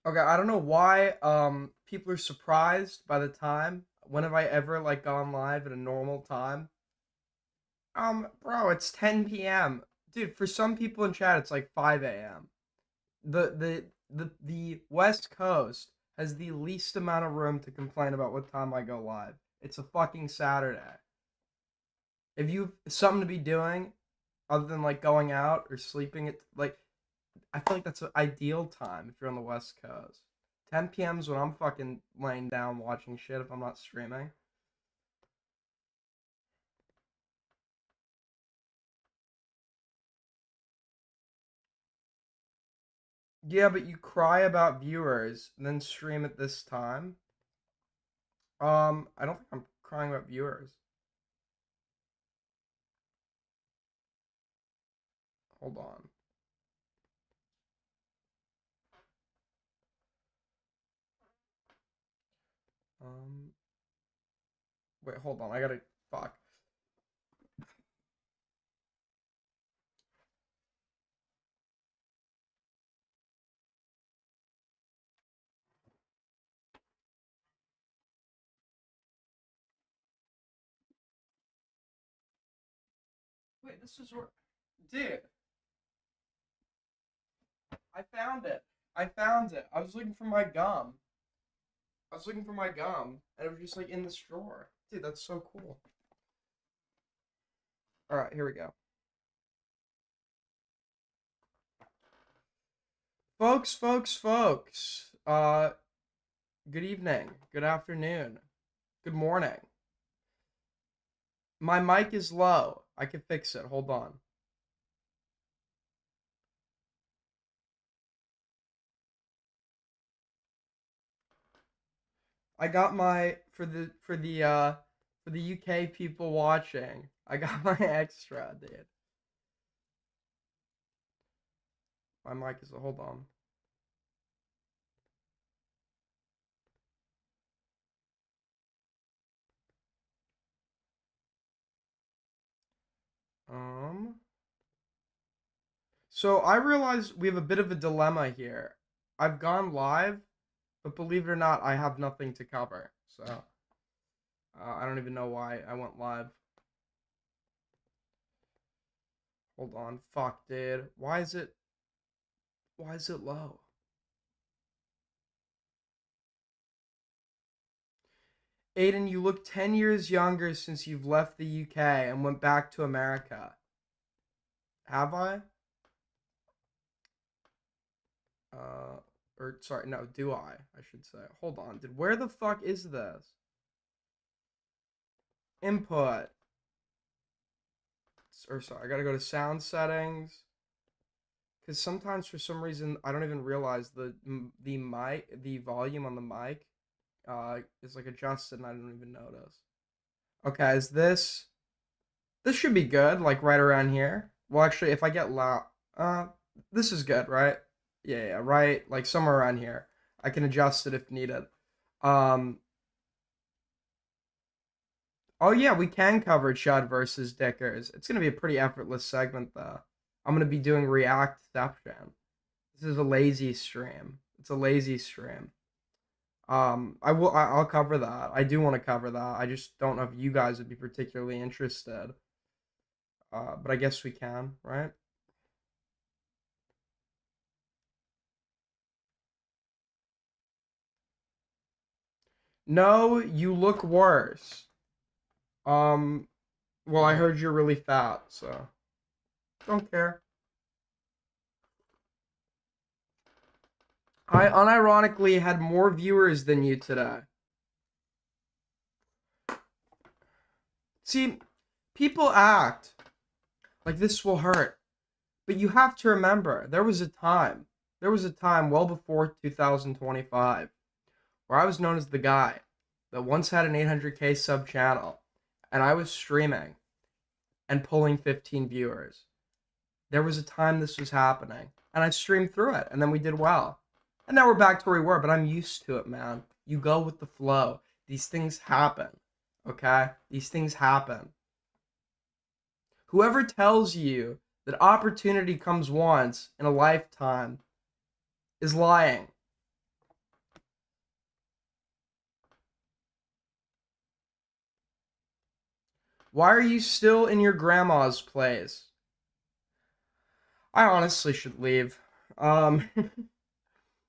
Okay, I don't know why people are surprised by the time. When have I ever like gone live at a normal time? Bro, it's 10 p.m. Dude, for some people in chat it's like 5 a.m. The West Coast has the least amount of room to complain about what time I go live. It's a fucking Saturday. If you something to be doing other than like going out or sleeping, it like I feel like that's an ideal time if you're on the West Coast. 10 p.m. is when I'm fucking laying down watching shit if I'm not streaming. Yeah, but you cry about viewers and then stream at this time. I don't think I'm crying about viewers. Hold on. Um, wait, hold on. I gotta fuck. Wait, this is where, dude. I found it. I found it. I was looking for my gum. I was looking for my gum, and it was just like in this drawer. Dude, that's so cool. All right, here we go. Folks. Good evening, good afternoon, good morning. My mic is low. I can fix it. Hold on. I got my for the UK people watching. I got my extra, dude. My mic is hold on. Um so I realize we have a bit of a dilemma here. I've gone live, but believe it or not, I have nothing to cover. So I don't even know why I went live. Hold on. Fuck, dude. Why is it low? Aiden, you look 10 years younger since you've left the UK and went back to America. Have I? Uh, or sorry, no, do I should say. Hold on, dude. Where the fuck is this? Input. Or sorry, I gotta go to sound settings. Because sometimes for some reason I don't even realize the volume on the mic is like adjusted and I don't even notice. Okay, is this should be good, like right around here. Well, actually, if I get loud, uh, this is good, right? Yeah, right, like somewhere around here. I can adjust it if needed. Um, oh yeah, we can cover Chud versus Dickers. It's gonna be a pretty effortless segment though. I'm gonna be doing Reactception. This is a lazy stream. It's a lazy stream. I'll cover that. I do want to cover that. I just don't know if you guys would be particularly interested. But I guess we can, right? No, you look worse. Um, well, I heard you're really fat, so don't care. I unironically had more viewers than you today. See, people act like this will hurt, but you have to remember there was a time well before 2025 where I was known as the guy that once had an 800K sub channel and I was streaming and pulling 15 viewers. There was a time this was happening, and I streamed through it, and then we did well. And now we're back to where we were, but I'm used to it, man. You go with the flow. These things happen, okay? These things happen. Whoever tells you that opportunity comes once in a lifetime is lying. Why are you still in your grandma's place? I honestly should leave.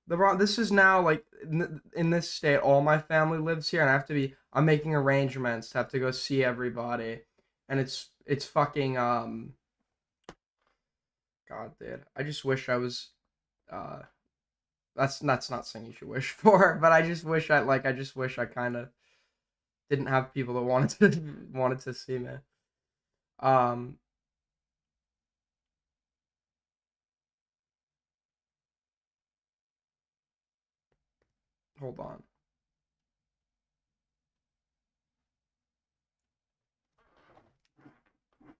This is now like in this state, all my family lives here, and I'm making arrangements to have to go see everybody, and it's fucking God, dude. I just wish I was uh that's not something you should wish for, but I just wish I kind of didn't have people that wanted to wanted to see me. Um, hold on.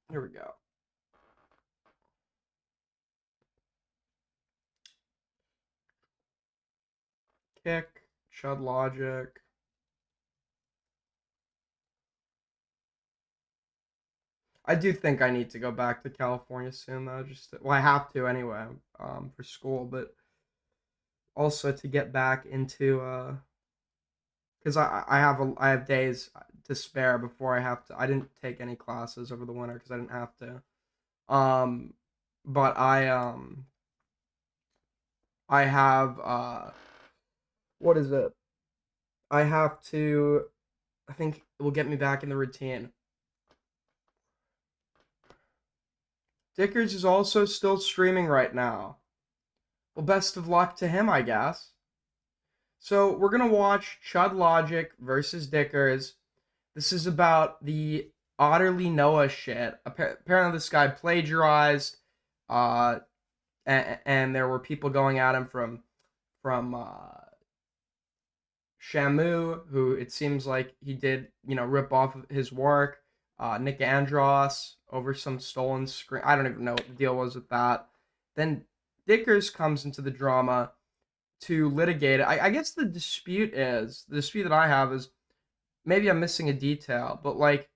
Here we go. Kick, Chud Logic. I do think I need to go back to California soon, though. Well, I have to anyway, for school, but also to get back into, because I have days to spare before I have to. I didn't take any classes over the winter because I didn't have to. Um, but I have, what is it? I have to. I think it will get me back in the routine. Dickers is also still streaming right now. Well, best of luck to him, I guess. So we're gonna watch Chud Logic versus Dickers. This is about the Otterly Noah shit. Apparently, this guy plagiarized, uh, and there were people going at him from Shamu, who it seems like he did, rip off his work. Nick Andros over some stolen screen. I don't even know what the deal was with that. Then Dickers comes into the drama to litigate it. I guess the dispute that I have is maybe I'm missing a detail, but like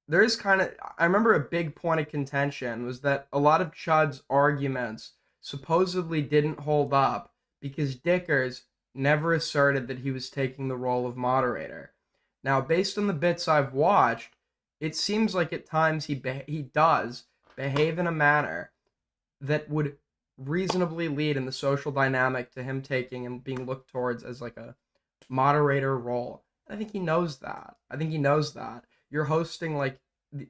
there is I remember a big point of contention was that a lot of Chud's arguments supposedly didn't hold up because Dickers never asserted that he was taking the role of moderator. Now, based on the bits I've watched, it seems like at times he does behave in a manner that would reasonably lead in the social dynamic to him taking and being looked towards as like a moderator role. I think he knows that. You're hosting like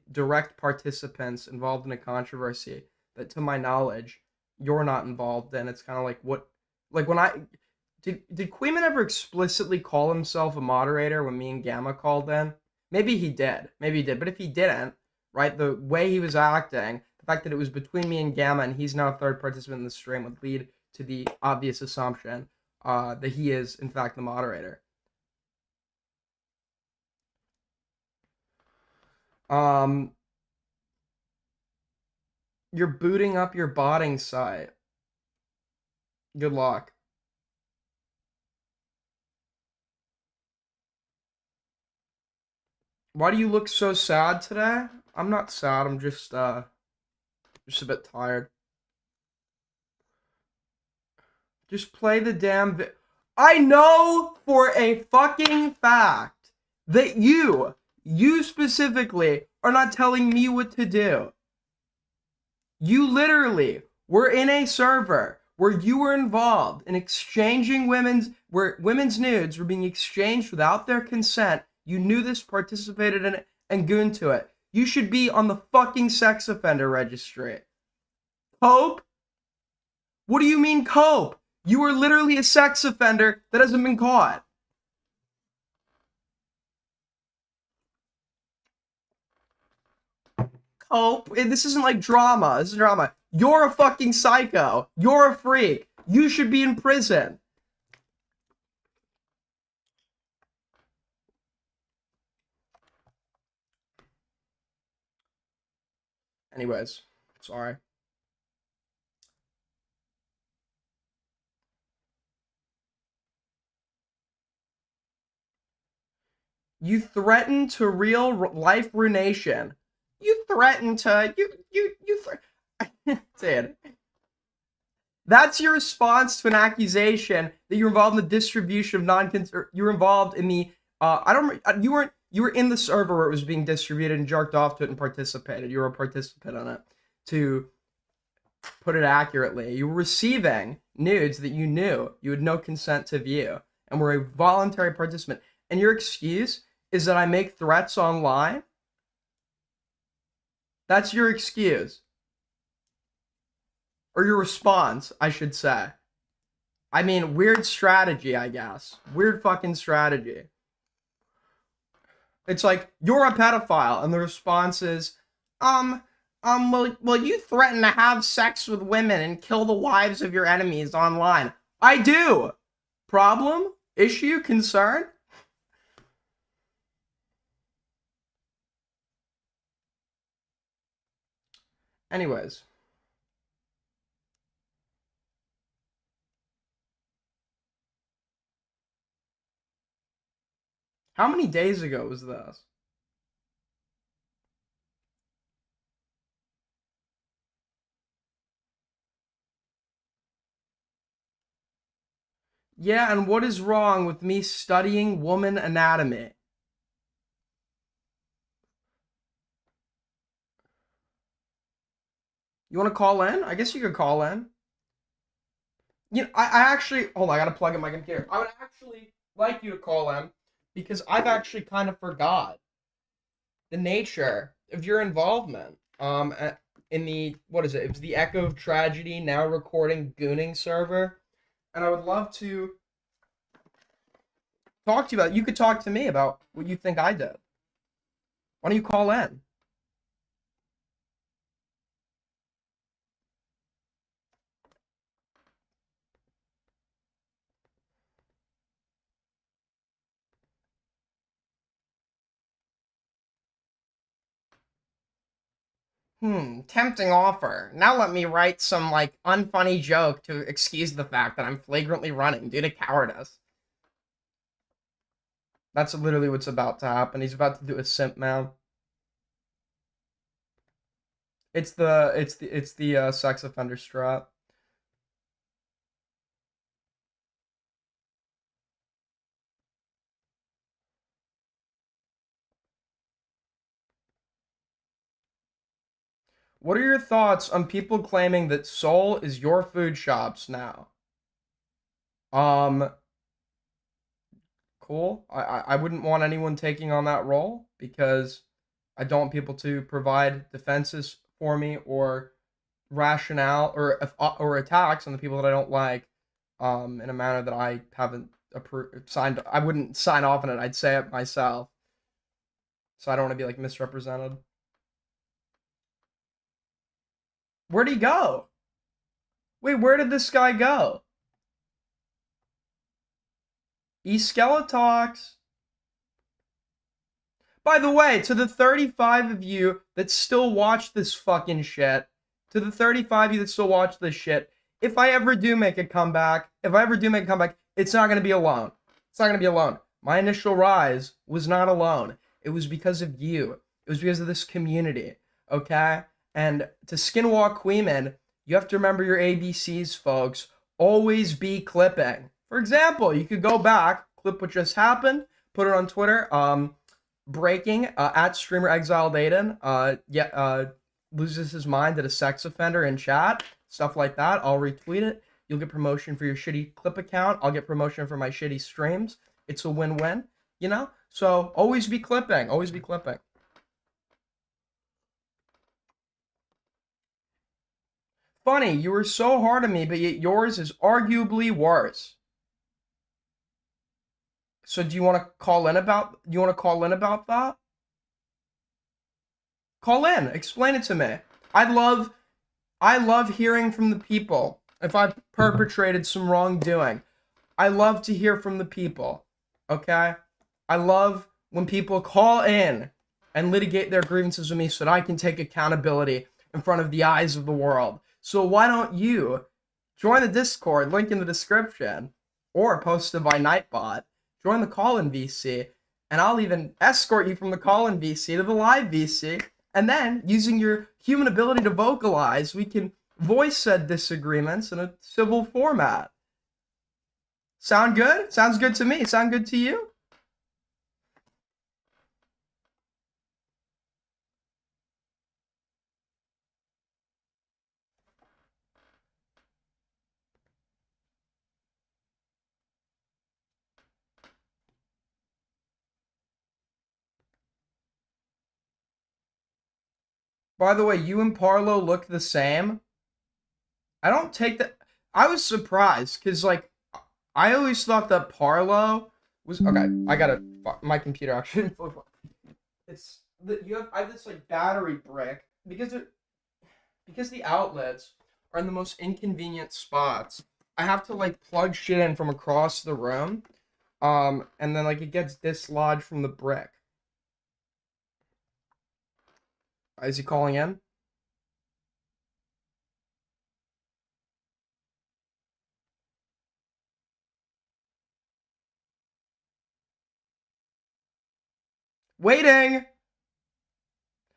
direct participants involved in a controversy that, to my knowledge, you're not involved in. It's kind of like what, like when I did Queeman ever explicitly call himself a moderator when me and Gamma called in? Maybe he did. But if he didn't, right, the way he was acting, the fact that it was between me and Gamma and he's now a third participant in the stream would lead to the obvious assumption that he is, in fact, the moderator. You're booting up your botting site. Good luck. Why do you look so sad today? I'm not sad. I'm just a bit tired. Just play the damn I know for a fucking fact that you specifically are not telling me what to do. You literally were in a server where you were involved in exchanging where women's nudes were being exchanged without their consent. You knew this, participated in it, and gooned to it. You should be on the fucking sex offender registry. Cope? What do you mean cope? You are literally a sex offender that hasn't been caught. Cope? This isn't like drama. This is drama. You're a fucking psycho. You're a freak. You should be in prison. Anyways, sorry. You threaten to real life ruination. You threaten to Dude. That's your response to an accusation that you're involved in the distribution of you're involved in the I don't you weren't You were in the server where it was being distributed and jerked off to it and participated. You were a participant in it. To put it accurately, you were receiving nudes that you knew you had no consent to view and were a voluntary participant. And your excuse is that I make threats online? That's your excuse. Or your response, I should say. I mean, weird strategy, I guess. Weird fucking strategy. It's like, you're a pedophile, and the response is, well, you threaten to have sex with women and kill the wives of your enemies online. I do! Problem? Issue? Concern? Anyways. How many days ago was this? Yeah, and what is wrong with me studying woman anatomy? You want to call in? I guess you could call in. You know, I actually hold on, I gotta plug in my computer. I would actually like you to call in because I've actually kind of forgot the nature of your involvement. In the what is it? It was the Echo of Tragedy now recording Gooning server, and I would love to talk to you about. You could talk to me about what you think I did. Why don't you call in? Tempting offer. Now let me write some, like, unfunny joke to excuse the fact that I'm flagrantly running due to cowardice. That's literally what's about to happen. He's about to do a simp man. It's the sex offender strat. What are your thoughts on people claiming that Seoul is your food shops now? Um, cool. I wouldn't want anyone taking on that role because I don't want people to provide defenses for me or rationale or attacks on the people that I don't like in a manner that I haven't signed. I wouldn't sign off on it. I'd say it myself. So I don't want to be like misrepresented. Where'd he go? Wait, where did this guy go? Eskeletox. By the way, to the 35 of you that still watch this fucking shit, to the 35 of you that still watch this shit, if I ever do make a comeback, it's not going to be alone. It's not going to be alone. My initial rise was not alone. It was because of you. It was because of this community, okay? And to Skinwalk Queeman, you have to remember your ABCs, folks. Always be clipping. For example, you could go back, clip what just happened, put it on Twitter. Breaking at streamer exiled Aiden loses his mind at a sex offender in chat, stuff like that. I'll retweet it. You'll get promotion for your shitty clip account. I'll get promotion for my shitty streams. It's a win-win, you know? So always be clipping. Always be clipping. Funny, you were so hard on me, but yet yours is arguably worse. So do you want to call in about that? Call in. Explain it to me. I love hearing from the people. If I've perpetrated some wrongdoing, I love to hear from the people. Okay? I love when people call in and litigate their grievances with me so that I can take accountability in front of the eyes of the world. So why don't you join the Discord, link in the description, or posted by Nightbot. Join the call-in VC, and I'll even escort you from the call-in VC to the live VC. And then, using your human ability to vocalize, we can voice said disagreements in a civil format. Sound good? Sounds good to me. Sound good to you? By the way, you and Parlo look the same. I don't take that. I was surprised because like I always thought that Parlo was okay. I gotta my computer actually. It's I have this like battery brick because the outlets are in the most inconvenient spots. I have to like plug shit in from across the room, and then like it gets dislodged from the brick. Is he calling in? Waiting.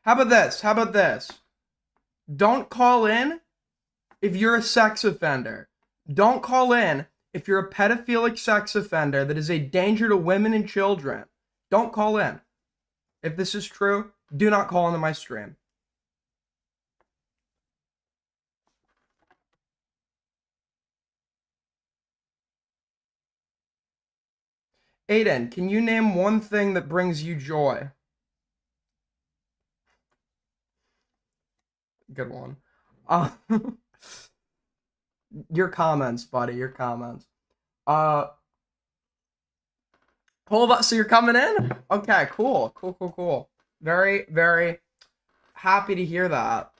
How about this? How about this? Don't call in if you're a sex offender. Don't call in if you're a pedophilic sex offender that is a danger to women and children. Don't call in. If this is true, do not call into my stream. Aiden, can you name one thing that brings you joy? Good one. Uh, your comments, buddy. Your comments. Hold up. So you're coming in? Okay. Cool. Cool. Cool. Cool. Very, very happy to hear that.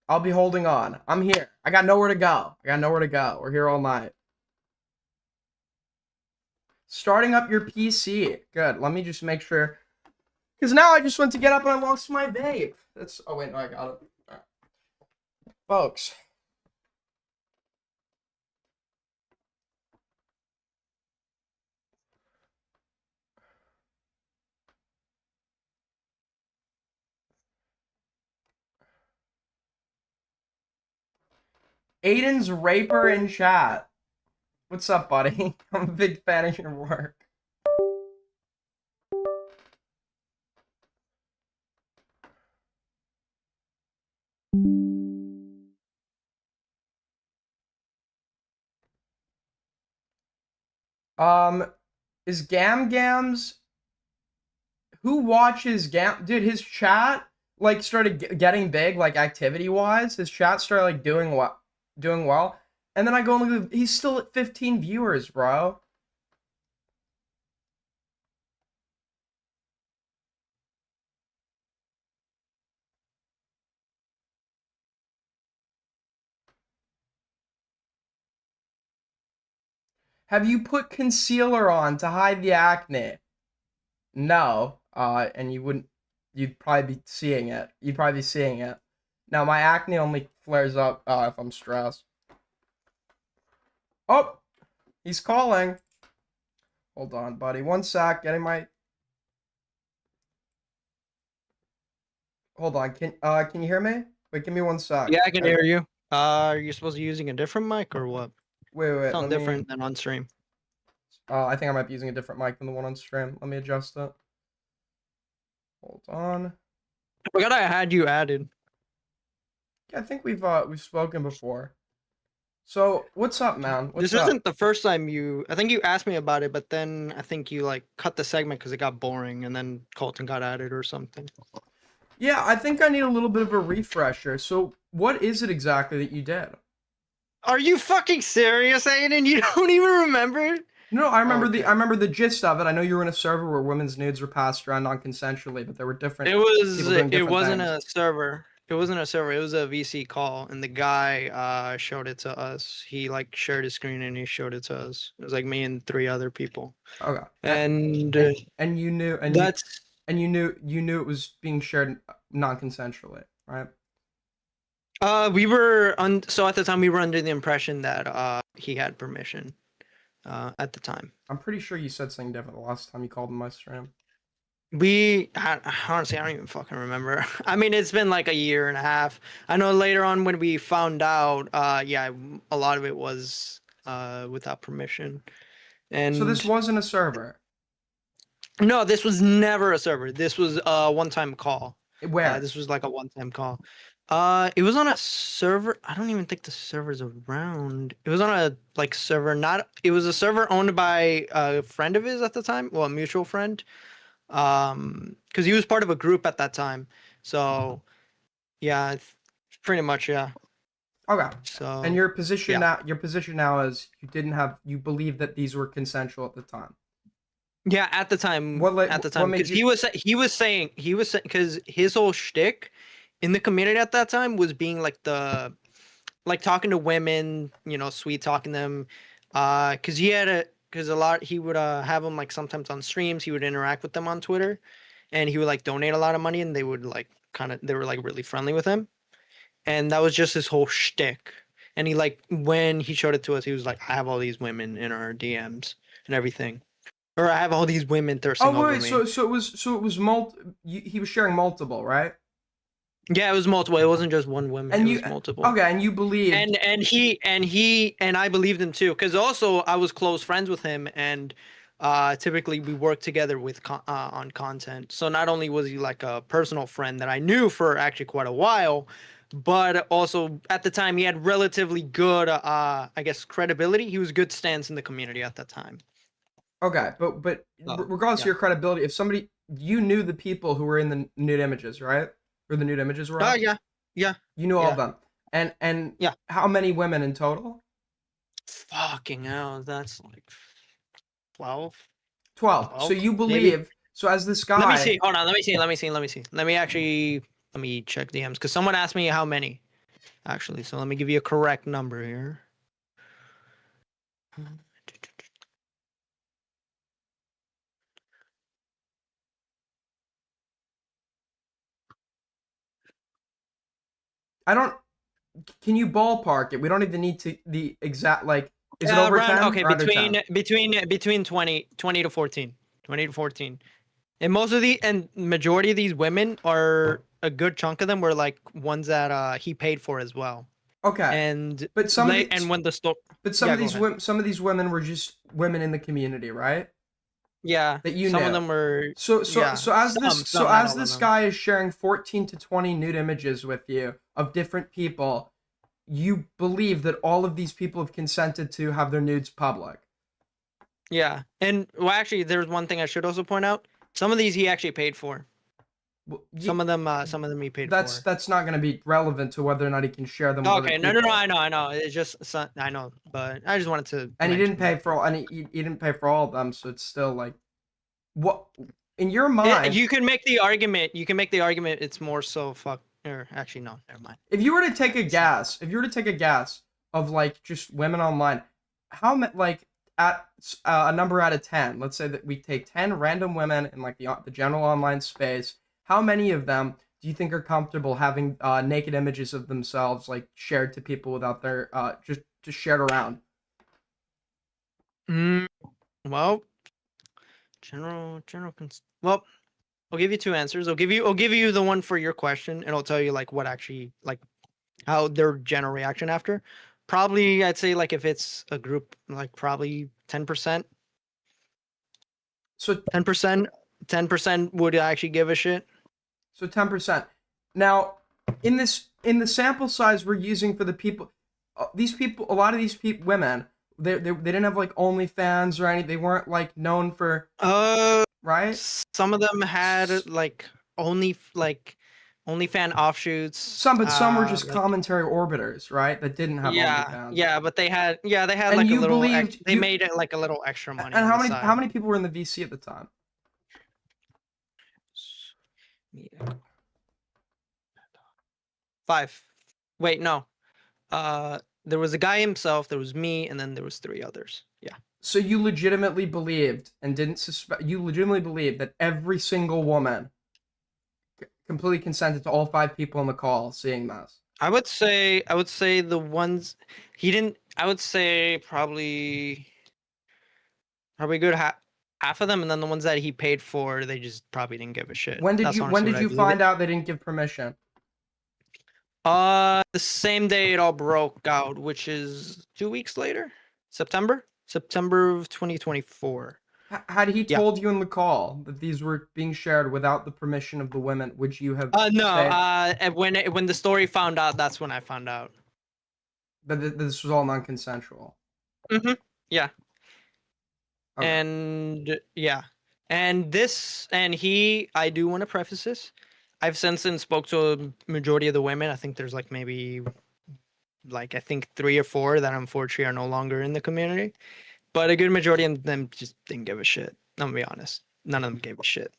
I'll be holding on. I'm here. I got nowhere to go. I got nowhere to go. We're here all night. Starting up your PC. Good. Let me just make sure. Because now I just went to get up and I lost my vape. That's. Oh, wait. No, I got it. Right. Folks. Aiden's Raper in chat. What's up, buddy? I'm a big fan of your work. Is Gam Gams? Who watches Gam? Dude, his chat like started getting big, like activity wise. His chat started like doing well. And then I go and look. He's still at 15 viewers, bro. Have you put concealer on to hide the acne? No. And you'd probably be seeing it. You'd probably be seeing it. Now, my acne only flares up if I'm stressed. Oh, he's calling. Hold on, buddy. One sec. Getting my. Hold on. Can you hear me? Wait, give me one sec. Yeah, I can hear you. Are you supposed to be using a different mic or what? Wait. Sound different than on stream. I think I might be using a different mic than the one on stream. Let me adjust it. Hold on. I forgot I had you added. Yeah, I think we've spoken before. So what's up, man? What's this up? isn't the first time I think you asked me about it, but then I think you like cut the segment because it got boring, and then Colton got added or something. Yeah, I think I need a little bit of a refresher. So what is it exactly that you did? Are you fucking serious, Aiden? You don't even remember? No, I remember I remember the gist of it. I know you were in a server where women's nudes were passed around non-consensually, but there were different. It wasn't things. a server. It wasn't a server. It was a VC call, and the guy showed it to us. He like shared his screen and he showed it to us. It was like me and 3 other people. Okay. And you knew, and that's you knew it was being shared non-consensually, right? We were so at the time we were under the impression that he had permission. At the time. I'm pretty sure you said something different the last time you called in my stream. Honestly, I don't even fucking remember. I mean, it's been like a year and a half. I know later on when we found out, yeah, a lot of it was without permission. And so this wasn't a server? No, this was never a server. This was a one-time call. Where? This was like a one-time call. It was on a server. I don't even think the server's around. It was on a like server. It was a server owned by a friend of his at the time. Well, a mutual friend. Because he was part of a group at that time. So yeah, pretty much, yeah. Okay. So And your position yeah. now is you believe that these were consensual at the time. Yeah, at the time, What made because you? he was saying because his whole shtick in the community at that time was being like like talking to women, you know, sweet talking them, because a lot he would have them like sometimes on streams. He would interact with them on Twitter, and he would like donate a lot of money, and they would like they were like really friendly with him, and that was just his whole shtick. And he like when he showed it to us, he was like, "I have all these women in our DMs and everything." Or I have all these women thirsting Oh over wait, me. so it was he was sharing multiple, right? Yeah, it was multiple. It wasn't just one woman. And It you was multiple. okay, and you believed And I believed him too, because also I was close friends with him, and typically we worked together with on content. So not only was he like a personal friend that I knew for actually quite a while, but also at the time he had relatively good, I guess, credibility. He was good stance in the community at that time. okay, but So regardless of yeah. your credibility, if somebody you knew the people who were in the nude images, right? Where the nude images were Oh up, yeah, yeah, you knew all of yeah, them, and yeah. how many women in total? Fucking hell, that's like 12, 12. So 12 you maybe. believe, so as this Let me guy, see. Hold on. Let me actually let me check DMs because someone asked me how many actually. So let me give you a correct number here. I don't, can you ballpark it? We don't even need to the exact, like, is it over Around 10 okay, or under 10? between 20 to 14. 20 to 14. And most of the and majority of these women are a good chunk of them were like ones that he paid for as well. Okay. And But late and when the store Yeah, go ahead. some of these women were just women in the community, right? Yeah, That you some of knew. them were So as some, not all of this them. guy is sharing 14 to 20 nude images with you of different people, you believe that all of these people have consented to have their nudes public. Yeah. And well, actually, there's one thing I should also point out. Some of these he actually paid for. Well, Some of them he paid for. that's not going to be relevant to whether or not he can share them with other Okay, no, people. I know. It's just I know, but I just wanted to And he didn't mention pay that. for all, and he didn't pay for all of them, so it's still like, what in your mind? You can make the argument. You can make the argument. It's more so fuck. Or actually, no, never mind. If you were to take a guess, if you were to take a guess of like just women online, how many, like, at a number out of 10, let's say that we take 10 random women in like the general online space, how many of them do you think are comfortable having naked images of themselves like shared to people without their just shared around? Mm, well, well, I'll give you two answers. I'll give you the one for your question, and I'll tell you like what actually like how their general reaction after. Probably, I'd say like if it's a group, like probably 10%. So 10%, 10% would actually give a shit. so 10%. Now, in the sample size we're using for the people, these people, a lot of these people, women, they didn't have like OnlyFans or anything. They weren't like known for, right? Some of them had like only fan offshoots. Some were just Like commentary orbiters, right? That didn't have yeah, OnlyFans. yeah, but they had And like a you little believed they you made it like a little extra money and on the how side. many people were in the VC at the time? Yeah. 5. Wait, no. There was a guy himself, there was me, and then there was 3 others. Yeah. So you legitimately believed and didn't suspect. You legitimately believed that every single woman completely consented to all 5 people on the call seeing this. I would say the ones he didn't. I would say probably good half of them, and then the ones that he paid for, they just probably didn't give a shit. That's When honestly did what I you believe it. find out they didn't give permission? The same day it all broke out, which is 2 weeks later, September of 2024. Had he Yeah. told you in the call that these were being shared without the permission of the women, would you have No. stayed? And when the story found out, that's when I found out. That this was all non-consensual. Yeah. Okay. And yeah. And I do want to preface this. I've since then spoke to a majority of the women. I think there's like maybe like I think 3 or 4 that unfortunately are no longer in the community. But a good majority of them just didn't give a shit. I'm gonna be honest. None of them gave a shit.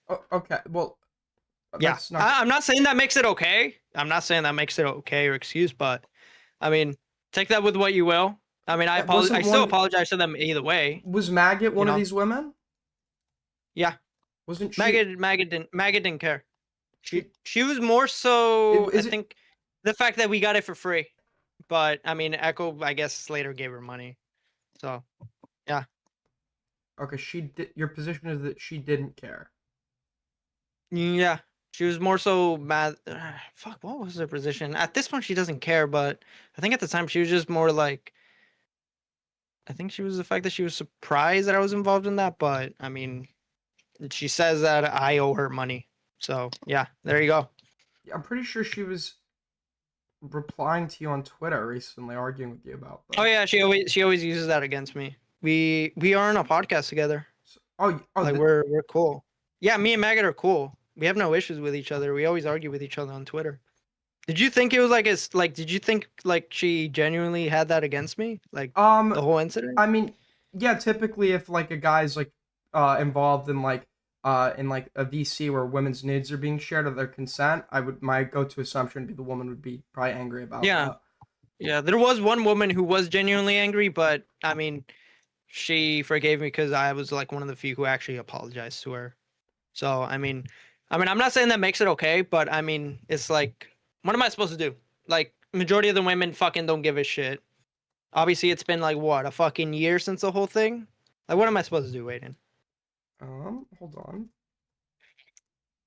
Oh, okay, well, Yeah, that's not. I'm not saying that makes it okay. I'm not saying that makes it okay or excuse, but I mean, take that with what you will. I mean, I apologize. I Wasn't still one apologize to them either way. was Maggot You one of know. these women? Yeah, Wasn't she? Maggot didn't care. She She she was more so. I is it think the fact that we got it for free. But I mean, Echo, I guess later gave her money. So yeah, okay? She did. Your position is that she didn't care. yeah. She was more so mad. Fuck, what was her position? At this point, she doesn't care. But I think at the time, she was just more like. I think she was the fact that she was surprised that I was involved in that. But I mean, she says that I owe her money. So yeah, there you go. Yeah, I'm pretty sure she was replying to you on Twitter recently, arguing with you about Oh this. yeah, she always uses that against me. We are on a podcast together. So, oh, Like we're cool. Yeah, me and Maggot are cool. We have no issues with each other. We always argue with each other on Twitter. Did you think it was like it's like did you think like she genuinely had that against me? Like the whole incident? I mean, yeah, typically if like a guy's like involved in like a VC where women's nudes are being shared of their consent, my go-to assumption would be the woman would be probably angry about Yeah. that. Yeah, there was one woman who was genuinely angry, but I mean, she forgave me because I was like one of the few who actually apologized to her. So, I mean, I'm not saying that makes it okay, but I mean, it's like what am I supposed to do? Like majority of the women fucking don't give a shit. Obviously, it's been like what, a fucking year since the whole thing? Like what am I supposed to do, Aiden? Hold on.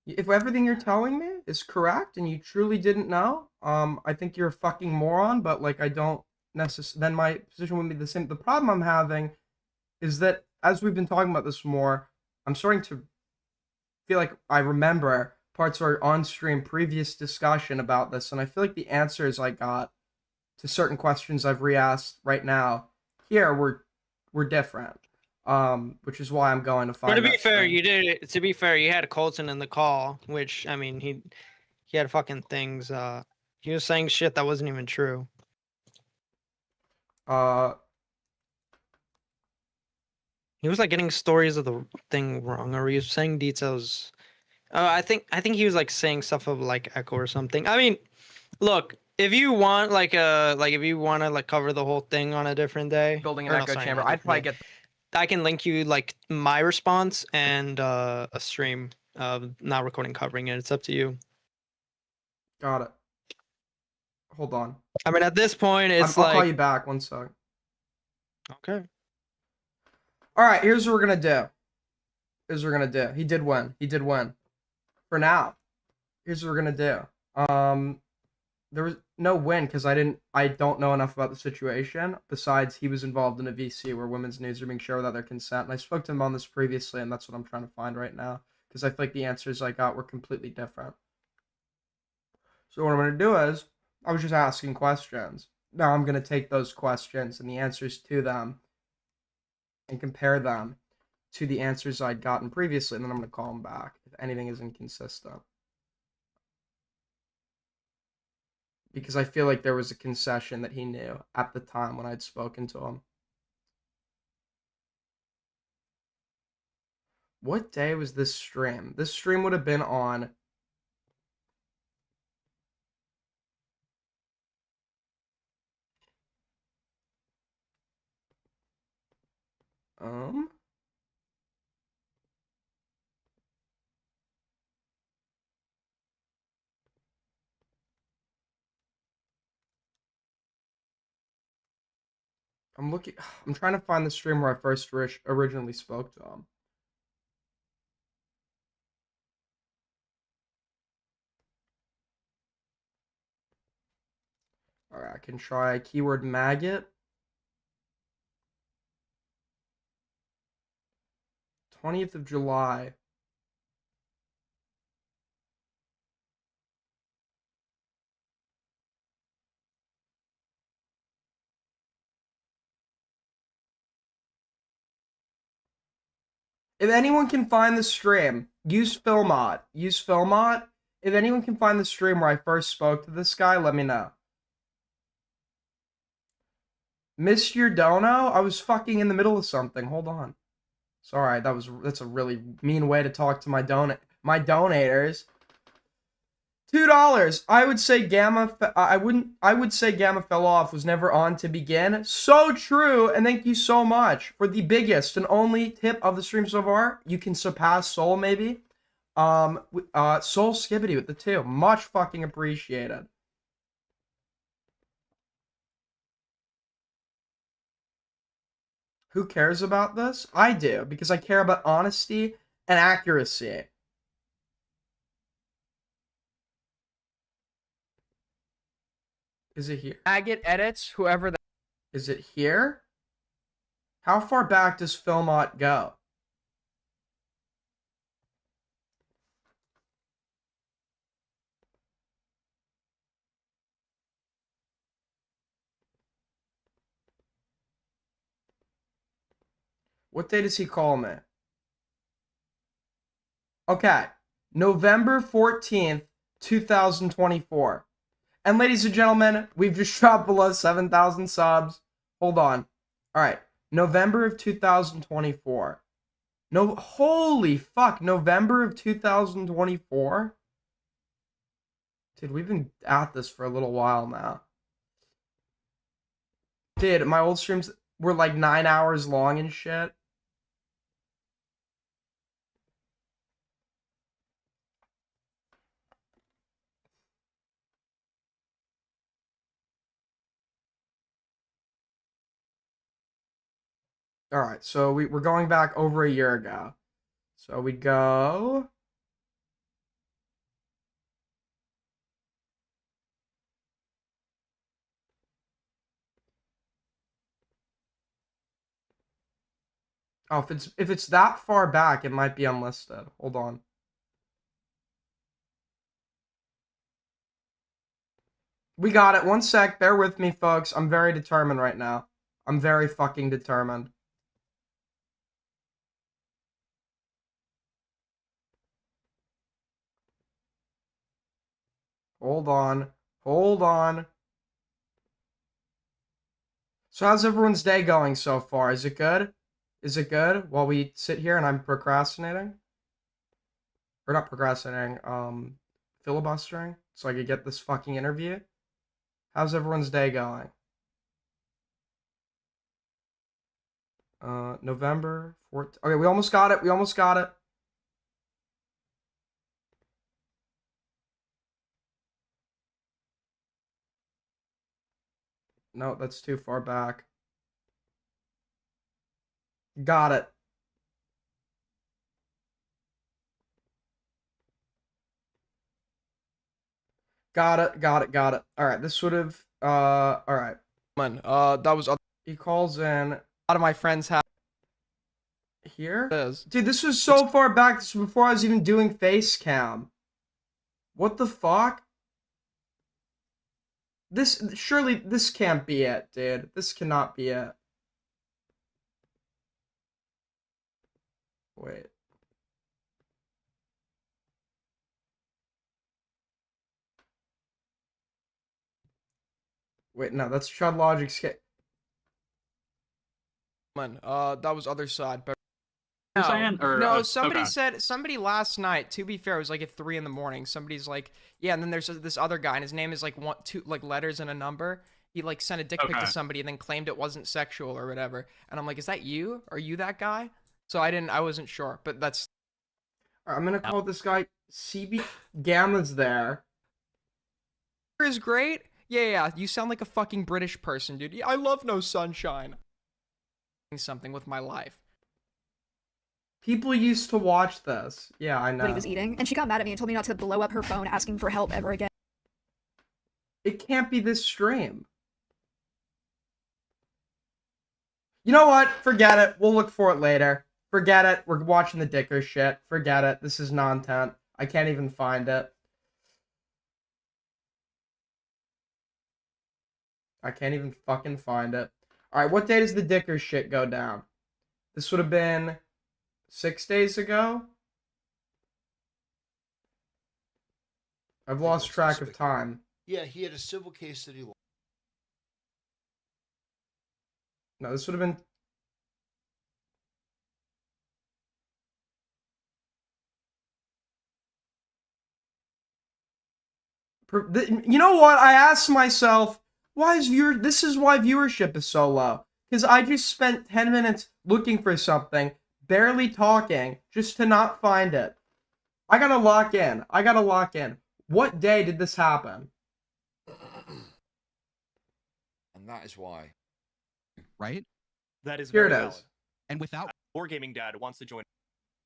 If everything you're telling me is correct and you truly didn't know, I think you're a fucking moron, but like I don't necessarily then my position would be the same. The problem I'm having is that as we've been talking about this more, I'm starting to feel like I remember parts of our on-stream previous discussion about this, and I feel like the answers I got to certain questions I've re-asked right now here were different. Which is why I'm going to But to find be that fair, stream. you did it. To be fair, you had Colton in the call, which I mean, he had fucking things. He was saying shit that wasn't even true. Uh, He was like getting stories of the thing wrong, or he was saying details. I think he was like saying stuff of like Echo or something. I mean, look, if you want like if you want to like cover the whole thing on a different day, Building an or no, echo sorry, chamber. not a I'd probably different get day, I can link you like my response and a stream of not recording covering it. It's up to you. got it. Hold on. I mean, at this point, it's I'll call like you back one sec. okay. All right, here's what we're gonna do. Here's what we're gonna do. He did win. He did win. For now, here's what we're gonna do. There was no win because I don't know enough about the situation. Besides, he was involved in a VC where women's nudes are being shared without their consent, and I spoke to him on this previously, and that's what I'm trying to find right now because I feel like the answers I got were completely different. So what I'm gonna do is I was just asking questions. Now I'm gonna take those questions and the answers to them and compare them to the answers I'd gotten previously, and then I'm gonna call him back if anything is inconsistent. Because I feel like there was a concession that he knew at the time when I'd spoken to him. What day was this stream? This stream would have been on um I'm looking I'm trying to find the stream where I first originally spoke to him. Alright, I can try keyword maggot. 20th of July. If anyone can find the stream, use Filmot. Use Filmot If anyone can find the stream where I first spoke to this guy, let me know. Missed your dono? I was fucking in the middle of something. Hold on. Sorry, that's a really mean way to talk to my donators. $2. I would say Gamma. I would say Gamma fell off. Was never on to begin. So true, and thank you so much for the biggest and only tip of the stream so far. You can surpass Soul maybe. Soul Skibbity with the 2. Much fucking appreciated. Who cares about this? I do, because I care about honesty and accuracy. Is it here? Agate edits, whoever that. Is it here? How far back does Filmot go? What day does he call me? Okay. November 14th, 2024. And ladies and gentlemen, we've just dropped below 7,000 subs. Hold on. All right. November of 2024. No, holy fuck. November of 2024? Dude, we've been at this for a little while now. Dude, my old streams were like 9 hours long and shit. All right, so we're going back over a year ago. So we go. Oh, if it's that far back, it might be unlisted. Hold on. We got it. 1 sec. Bear with me, folks. I'm very determined right now. I'm very fucking determined. Hold on. Hold on. So how's everyone's day going so far? Is it good? Is it good while we sit here and I'm procrastinating? Or not procrastinating, filibustering so I could get this fucking interview? How's everyone's day going? November 14th. Okay, we almost got it. We almost got it. No, that's too far back. Got it. Got it, got it, got it. Alright, this would have, alright. That was He calls in. a lot of my friends have Here? this. Dude, this was so far back. This was before I was even doing face cam. What the fuck? Surely, this can't be it, dude. This cannot be it. Wait. Wait, no, that's Chud Logic skate. That was other side. But You're saying? Or, no, somebody okay. said, somebody last night, to be fair, it was like at 3 in the morning. Somebody's like, yeah, and then there's this other guy, and his name is like 2 like letters and a number. He like sent a dick pic Okay. to somebody and then claimed it wasn't sexual or whatever. And I'm like, is that you? Are you that guy? So I wasn't sure, but that's. Alright, I'm gonna call this guy CB Gamma's there. Is great. Yeah, you sound like a fucking British person, dude. Yeah, I love No Sunshine. Something with my life. People used to watch this. Yeah, I know. What he was eating, and she got mad at me and told me not to blow up her phone asking for help ever again. It can't be this stream. You know what? Forget it. We'll look for it later. Forget it. We're watching the Dicker shit. Forget it. This is non-tent. I can't even find it. I can't even fucking find it. Alright, what day does the Dicker shit go down? This would have been 6 days ago? I've think lost it was track of Despicable. time. Yeah, he had a civil case that he lost. No, this would have been. You know what? I asked myself, why is this is why viewership is so low. Because I just spent 10 minutes looking for something, barely talking, just to not find it. I gotta lock in. What day did this happen? And that is why. Right? That is Here very it valid. is. And without Wargaming Dad wants to join.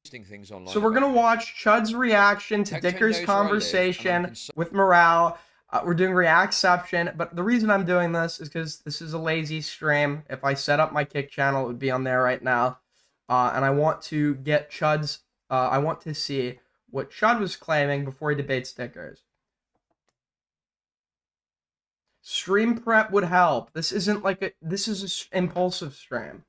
Posting things online. So we're gonna about me. watch Chud's reaction to Hector Dicker's knows where I live, and I'm conversation concerned- with Morale. We're doing Reactception, but the reason I'm doing this is because this is a lazy stream. If I set up my Kick channel, it would be on there right now. And I want to get Chud's. I want to see what Chud was claiming before he debates Dickers. Stream prep would help. This isn't like a. This is an impulsive stream.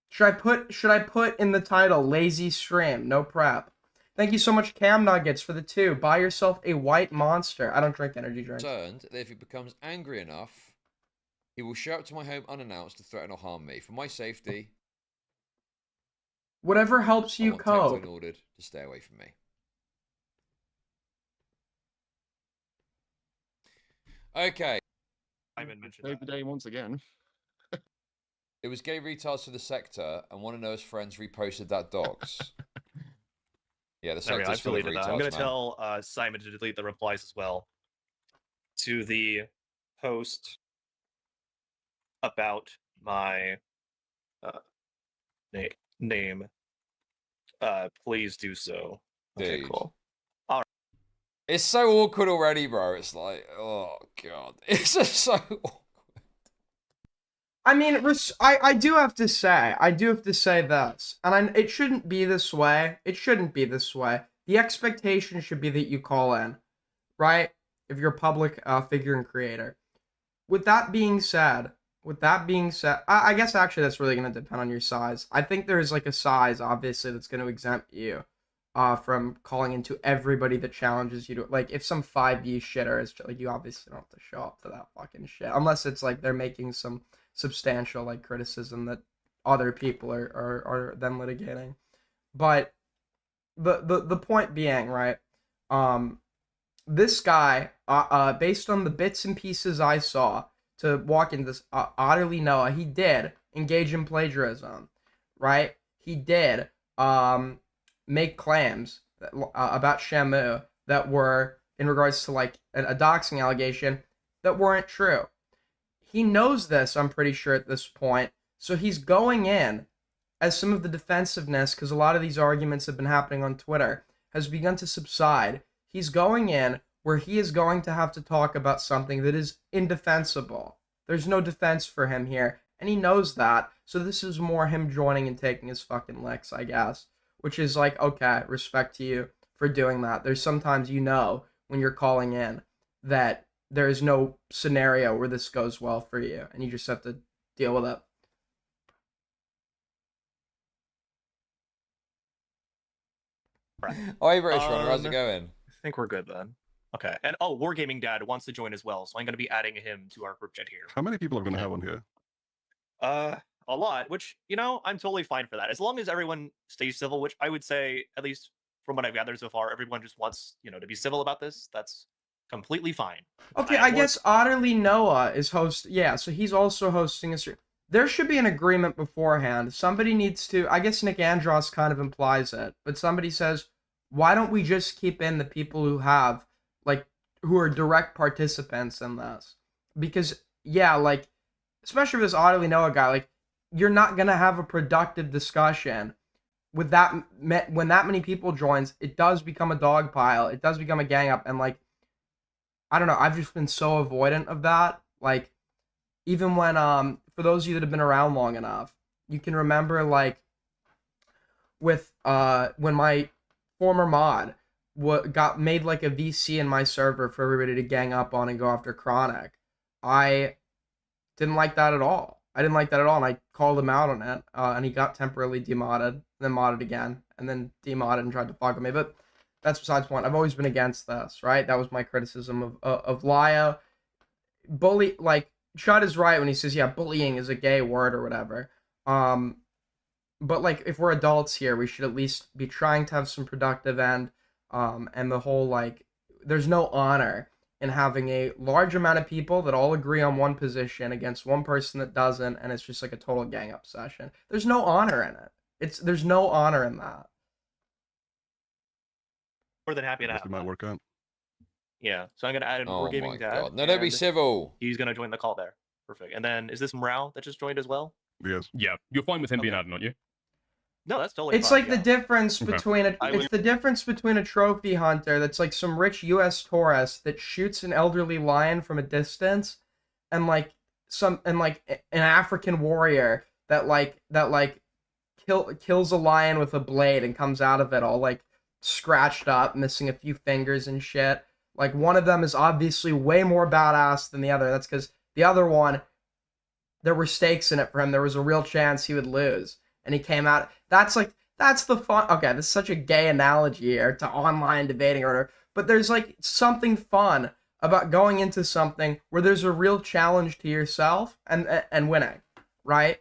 Should I put in the title lazy stream, no prep? Thank you so much, Cam Nuggets, for the 2. Buy yourself a white monster. I don't drink energy drinks. Concerned that if he becomes angry enough, he will show up to my home unannounced to threaten or harm me. For my safety, Whatever helps I you want Tecton cope. ordered to stay away from me. Okay. Simon mentioned Save the that. day once again. It was gay retards for the sector, and one of Noah's friends reposted that docs. Yeah, the There we go, I sector's full of deleted retards, that. I'm gonna man. tell Simon to delete the replies as well to the post about my name. Please do so. Okay, Dude. cool. It's so awkward already, bro. It's like, oh god, it's just so awkward. I mean, I do have to say this, and it shouldn't be this way. It shouldn't be this way. The expectation should be that you call in, right? If you're a public figure and creator. With that being said, I guess actually that's really going to depend on your size. I think there's like a size, obviously, that's going to exempt you from calling into everybody that challenges you to, like, if some 5e shitter is like, you obviously don't have to show up to that fucking shit, unless it's like they're making some substantial like criticism that other people are then litigating. But the point being, right, this guy, based on the bits and pieces I saw to walk into this, Otterly Noah, he did engage in plagiarism, right? He did make claims that, about Shamu that were in regards to like a doxing allegation that weren't true. He knows this, I'm pretty sure, at this point. So he's going in as some of the defensiveness, because a lot of these arguments have been happening on Twitter, has begun to subside. He's going in where he is going to have to talk about something that is indefensible. There's no defense for him here, and he knows that. So this is more him joining and taking his fucking licks, I guess. Which is like, okay, respect to you for doing that. There's sometimes, you know, when you're calling in, that there is no scenario where this goes well for you, and you just have to deal with it. Oh, hey, British Runner, how's it Um, going? I think we're good then. Okay, and oh, Wargaming Dad wants to join as well, so I'm gonna be adding him to our group chat here. How many people are going to have on here? A lot, which, you know, I'm totally fine for that. As long as everyone stays civil, which I would say, at least from what I've gathered so far, everyone just wants, you know, to be civil about this. That's completely fine. Okay, have I more- guess Otterly Noah is yeah, so he's also hosting a stream. There should be an agreement beforehand. Somebody needs to, I guess Nick Andros kind of implies it, but somebody says, why don't we just keep in the people who have, like, who are direct participants in this? Because, yeah, like, especially with this Otterly Noah guy, like, you're not going to have a productive discussion with that, when that many people joins. It does become a dog pile. It does become a gang up, and, like, I don't know, I've just been so avoidant of that. Like, even when, for those of you that have been around long enough, you can remember, like, with, when my former mod got made, like, a VC in my server for everybody to gang up on and go after Chronic. I didn't like that at all. I didn't like that at all, and I called him out on it, and he got temporarily demodded, then modded again, and then demodded and tried to fuck with me. But that's besides the point. I've always been against this, right? That was my criticism of Lio. Bully, like, Chud is right when he says, yeah, bullying is a gay word or whatever. But like, if we're adults here, we should at least be trying to have some productive end. And the whole, like, there's no honor in having a large amount of people that all agree on one position against one person that doesn't, and it's just like a total gang up session. There's no honor in it. There's no honor in that. More than happy to Guess have it might that. work out. Yeah, so I'm gonna add in Oh my Wargaming Dad. god. No, don't be and civil. He's gonna join the call there. Perfect. And then is this Morale that just joined as well? Yes. Yeah, you're fine with him being Okay. added, aren't you? No, that's totally It's fine, like yeah. the difference Okay. between it's the difference between a trophy hunter that's like some rich U.S. tourist that shoots an elderly lion from a distance, and like an African warrior that kills a lion with a blade and comes out of it all like scratched up, missing a few fingers and shit. Like, one of them is obviously way more badass than the other. That's because the other one, there were stakes in it for him. There was a real chance he would lose, and he came out. That's the fun. Okay, this is such a gay analogy here to online debating or whatever, but there's like something fun about going into something where there's a real challenge to yourself and winning, right?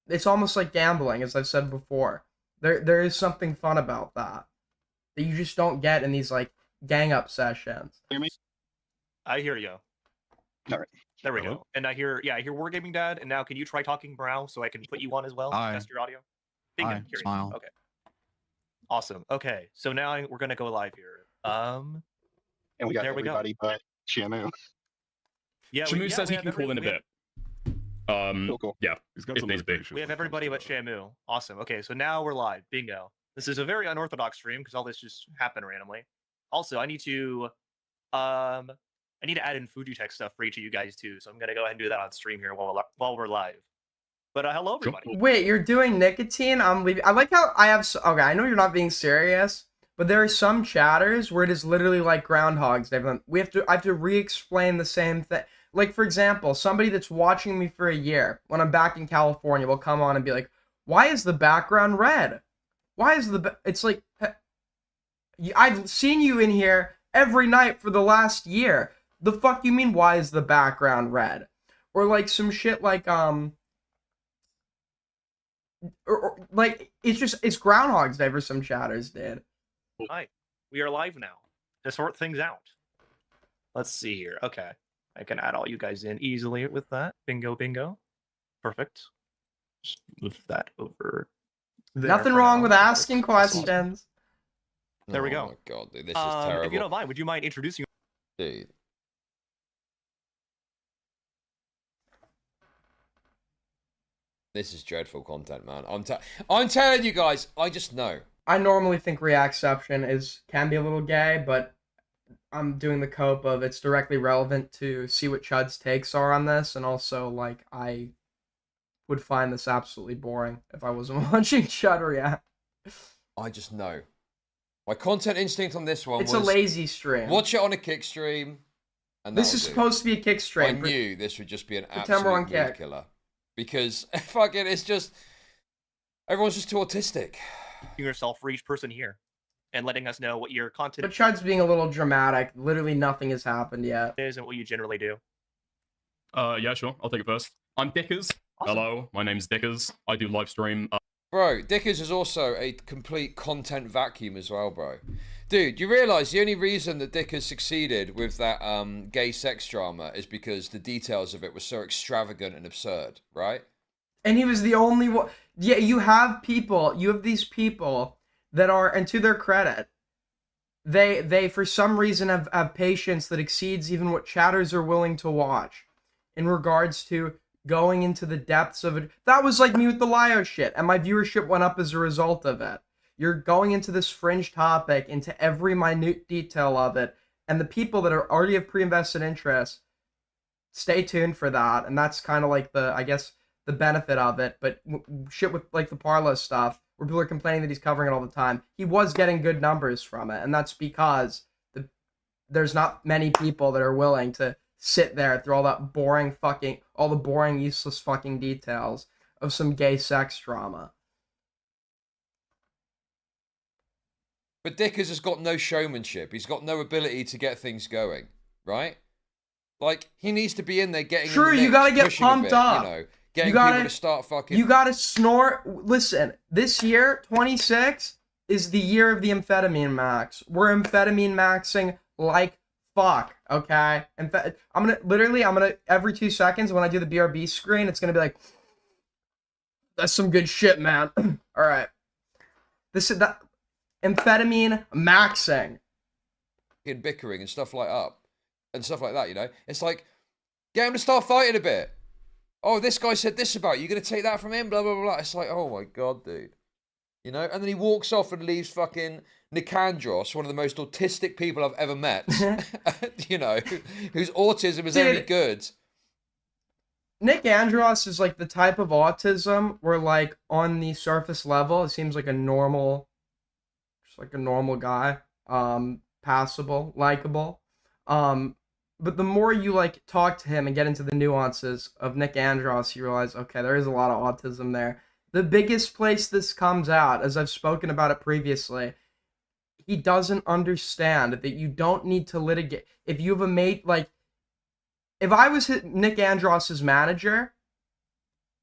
It's almost like gambling, as I've said before. There is something fun about that you just don't get in these like gang up sessions. I hear you. All right. There we Hello? go. And I hear Wargaming Dad. And now can you try talking Brow so I can put you on as well? Hi. Test your audio. Bingo. Hi, Curious. smile. Okay. Awesome. Okay. So now we're gonna go live here. And we got There we go. everybody but Shamu. Yeah. Shamu says we he have can call in a we have- bit. Cool. Yeah, He's got If some needs be. limitations We have with everybody but that, so- Shamu. Awesome. Okay, so now we're live. Bingo. This is a very unorthodox stream because all this just happened randomly. Also, I need to add in Fujitech stuff for each of you guys too. So I'm gonna go ahead and do that on stream here while we're live. But hello Sure. everybody. Wait, you're doing nicotine? I'm leaving. I like how I have. Okay, I know you're not being serious, but there are some chatters where it is literally like Groundhog's Day. I have to re-explain the same thing. Like, for example, somebody that's watching me for a year when I'm back in California will come on and be like, "Why is the background red? Why is it's like I've seen you in here every night for the last year. The fuck you mean? Why is the background red?" Or like some shit like or like it's Groundhog's Day for some chatters, dude. Hi. We are live now to sort things out. Let's see here. Okay. I can add all you guys in easily with that. Bingo, bingo. Perfect. Just move that over there. Nothing for wrong now. with asking Awesome. questions. There we Oh go. my god, dude, this is terrible. If you don't mind, would you mind introducing Dude. This is dreadful content, man. I'm telling you guys, I just know. I normally think Reacception can be a little gay, but I'm doing the cope of it's directly relevant to see what Chud's takes are on this, and also like I would find this absolutely boring if I wasn't watching Chud react. I just know. My content instinct on this one It's a was lazy stream. watch it on a kick stream. And This that'll is do. supposed to be a kick I stream. knew this would just be an September on absolute mood kick. killer. Because fucking it's just everyone's just too autistic. yourself for each person here and letting us know what your content But Chud's being a little dramatic. Literally nothing has happened yet. is and what you generally do. Yeah, sure. I'll take it first. I'm Dickers. Awesome. Hello, my name's Dickers. I do live stream. Bro, Dickers is also a complete content vacuum as well, bro. Dude, you realise the only reason that Dickers succeeded with that gay sex drama is because the details of it were so extravagant and absurd, right? And he was the only one. Yeah, you have these people that are, and to their credit, they for some reason have patience that exceeds even what chatters are willing to watch in regards to going into the depths of it. That was like me with the Lio shit, and my viewership went up as a result of it. You're going into this fringe topic, into every minute detail of it, and the people that are already have pre-invested interest, stay tuned for that, and that's kind of like the benefit of it. But shit with like the Parlo stuff, where people are complaining that he's covering it all the time, he was getting good numbers from it, and that's because there's not many people that are willing to sit there through all that boring fucking, all the boring, useless fucking details of some gay sex drama. But Dickers has got no showmanship. He's got no ability to get things going, right? Like, he needs to be in there getting True, in the you mix, gotta get pushing a pumped bit, up. you know, getting gotta- people to start fucking... You gotta snort. Listen, this year, 26, is the year of the amphetamine max. We're amphetamine maxing like fuck, okay? I'm gonna, every 2 seconds when I do the BRB screen, it's gonna be like, that's some good shit, man. Alright. This is that amphetamine maxing. bickering and stuff like that. And stuff like that, you know? It's like, get him to start fighting a bit. Oh, this guy said this about you. You're going to take that from him, blah, blah, blah. It's like, oh my God, dude. You know? And then he walks off and leaves fucking Nicandros, one of the most autistic people I've ever met, you know, whose autism is only good. Nick Andros is like the type of autism where, like, on the surface level, it seems like a normal, just like a normal guy, passable, likable. But the more you, like, talk to him and get into the nuances of Nick Andros, you realize, okay, there is a lot of autism there. The biggest place this comes out, as I've spoken about it previously, he doesn't understand that you don't need to litigate. If you have a mate, like, if I was Nick Andros' manager,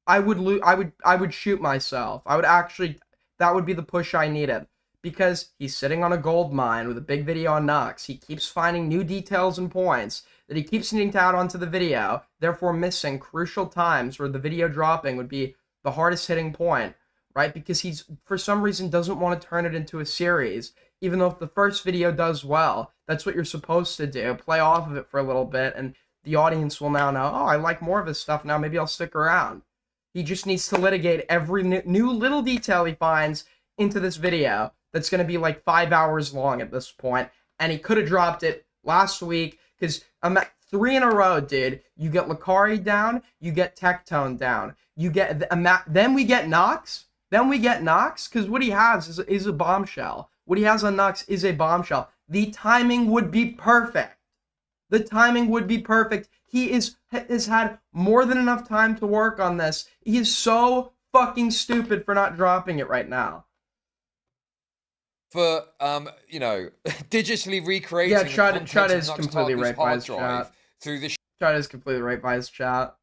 I would shoot myself. I would actually, that would be the push I needed. Because he's sitting on a gold mine with a big video on Nux. He keeps finding new details and points that he keeps needing to add onto the video, therefore missing crucial times where the video dropping would be the hardest hitting point, right? Because he's, for some reason, doesn't want to turn it into a series, even though if the first video does well, that's what you're supposed to do, play off of it for a little bit, and the audience will now know, oh, I like more of his stuff now, maybe I'll stick around. He just needs to litigate every new little detail he finds into this video that's going to be like 5 hours long at this point, and he could have dropped it last week, because I'm at 3 in a row, dude. You get Lakari down, you get Tectone down, you get, then we get Nox, because what he has is a bombshell. What he has on Nux is a bombshell. The timing would be perfect. The timing would be perfect. He has had more than enough time to work on this. He is so fucking stupid for not dropping it right now. For you know, digitally recreating. Yeah, the Chud contents of is Nux completely Tarky's right by hard his drive chat. through the Chud is completely right by his chat.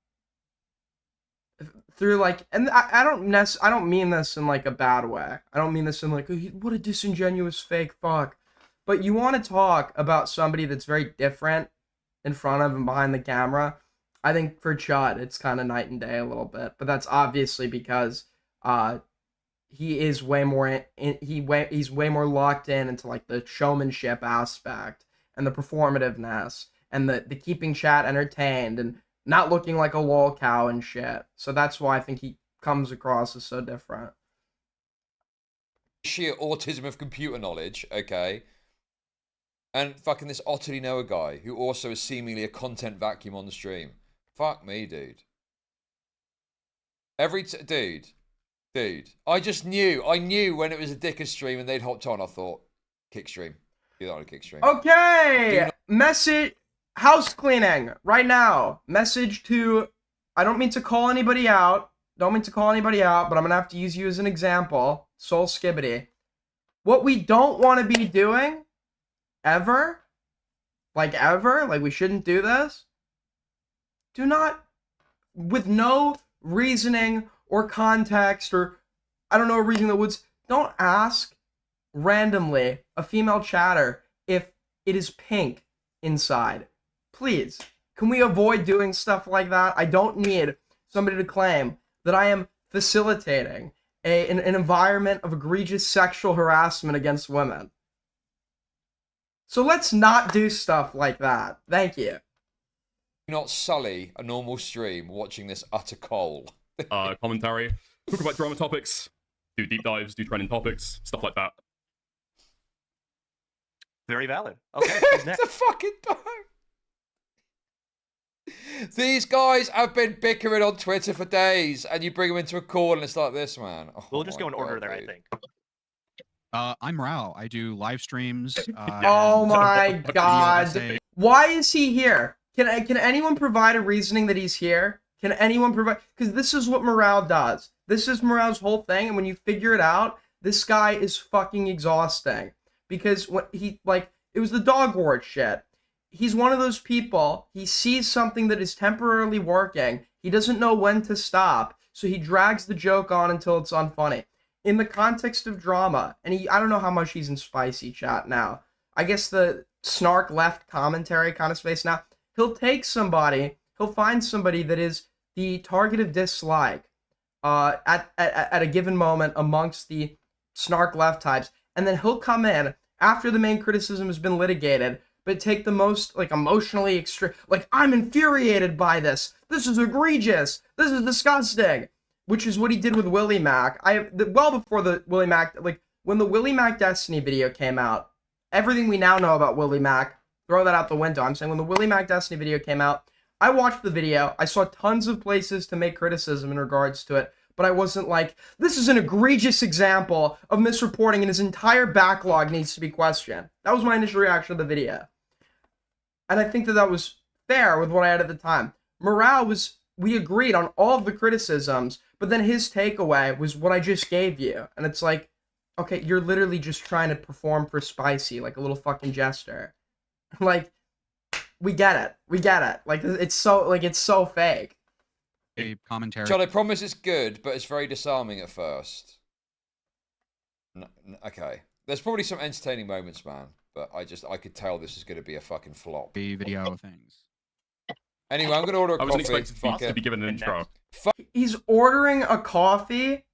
Through like, and I don't mean this in like a bad way. I don't mean this in like, what a disingenuous fake fuck. But you want to talk about somebody that's very different in front of and behind the camera. I think for Chud, it's kind of night and day a little bit. But that's obviously because he is way more he's way more locked into like the showmanship aspect and the performativeness and the keeping chat entertained and not looking like a lol cow and shit. So that's why I think he comes across as so different. sheer autism of computer knowledge, okay? And fucking this Otterly Noah guy, who also is seemingly a content vacuum on the stream. Fuck me, dude. Dude. I knew when it was a Dicker stream and they'd hopped on, I thought, kick stream. Do that on a kick stream. Okay! Message, house cleaning, right now. Message to, I don't mean to call anybody out, but I'm gonna have to use you as an example. Soul Skibbity. What we don't want to be doing, ever, like we shouldn't do this, do not, with no reasoning or context or, I don't know, a reason that would, don't ask randomly a female chatter if it is pink inside. Please, can we avoid doing stuff like that? I don't need somebody to claim that I am facilitating an environment of egregious sexual harassment against women. So let's not do stuff like that. Thank you. Not sully a normal stream watching this utter coal. Commentary. Talk about drama topics. Do deep dives, do trending topics, stuff like that. Very valid. Okay, who's next? It's a fucking dog. These guys have been bickering on Twitter for days, and you bring them into a call, and it's like this, man. Oh, We'll just go in order God, there, dude. I think. I'm Rao. I do live streams. Oh my video god. essay. Why is he here? Can anyone provide a reasoning that he's here? Can anyone provide? Because this is what Morale does. This is Morale's whole thing, and when you figure it out, this guy is fucking exhausting. Because when he, like, it was the dog ward shit. He's one of those people, he sees something that is temporarily working, he doesn't know when to stop, so he drags the joke on until it's unfunny. In the context of drama, and I don't know how much he's in spicy chat now. I guess the snark left commentary kind of space now. He'll take somebody, he'll find somebody that is the target of dislike at a given moment amongst the snark left types, and then he'll come in after the main criticism has been litigated, but take the most, like, emotionally extreme, like, I'm infuriated by this. This is egregious. This is disgusting. Which is what he did with Willie Mac. Well before the Willie Mac, like, when the Willie Mac Destiny video came out, everything we now know about Willie Mac, throw that out the window. I'm saying when the Willie Mac Destiny video came out, I watched the video. I saw tons of places to make criticism in regards to it, but I wasn't like, this is an egregious example of misreporting and his entire backlog needs to be questioned. That was my initial reaction to the video. And I think that that was fair with what I had at the time. Morale was, we agreed on all of the criticisms, but then his takeaway was what I just gave you. And it's like, okay, you're literally just trying to perform for spicy, like a little fucking jester. Like, we get it. We get it. Like, it's so fake. A commentary. John, I promise it's good, but it's very disarming at first. Okay. There's probably some entertaining moments, man, but I could tell this is going to be a fucking flop. The video things. Anyway, I'm going to order a I wasn't coffee. expecting to be given an intro. He's ordering a coffee?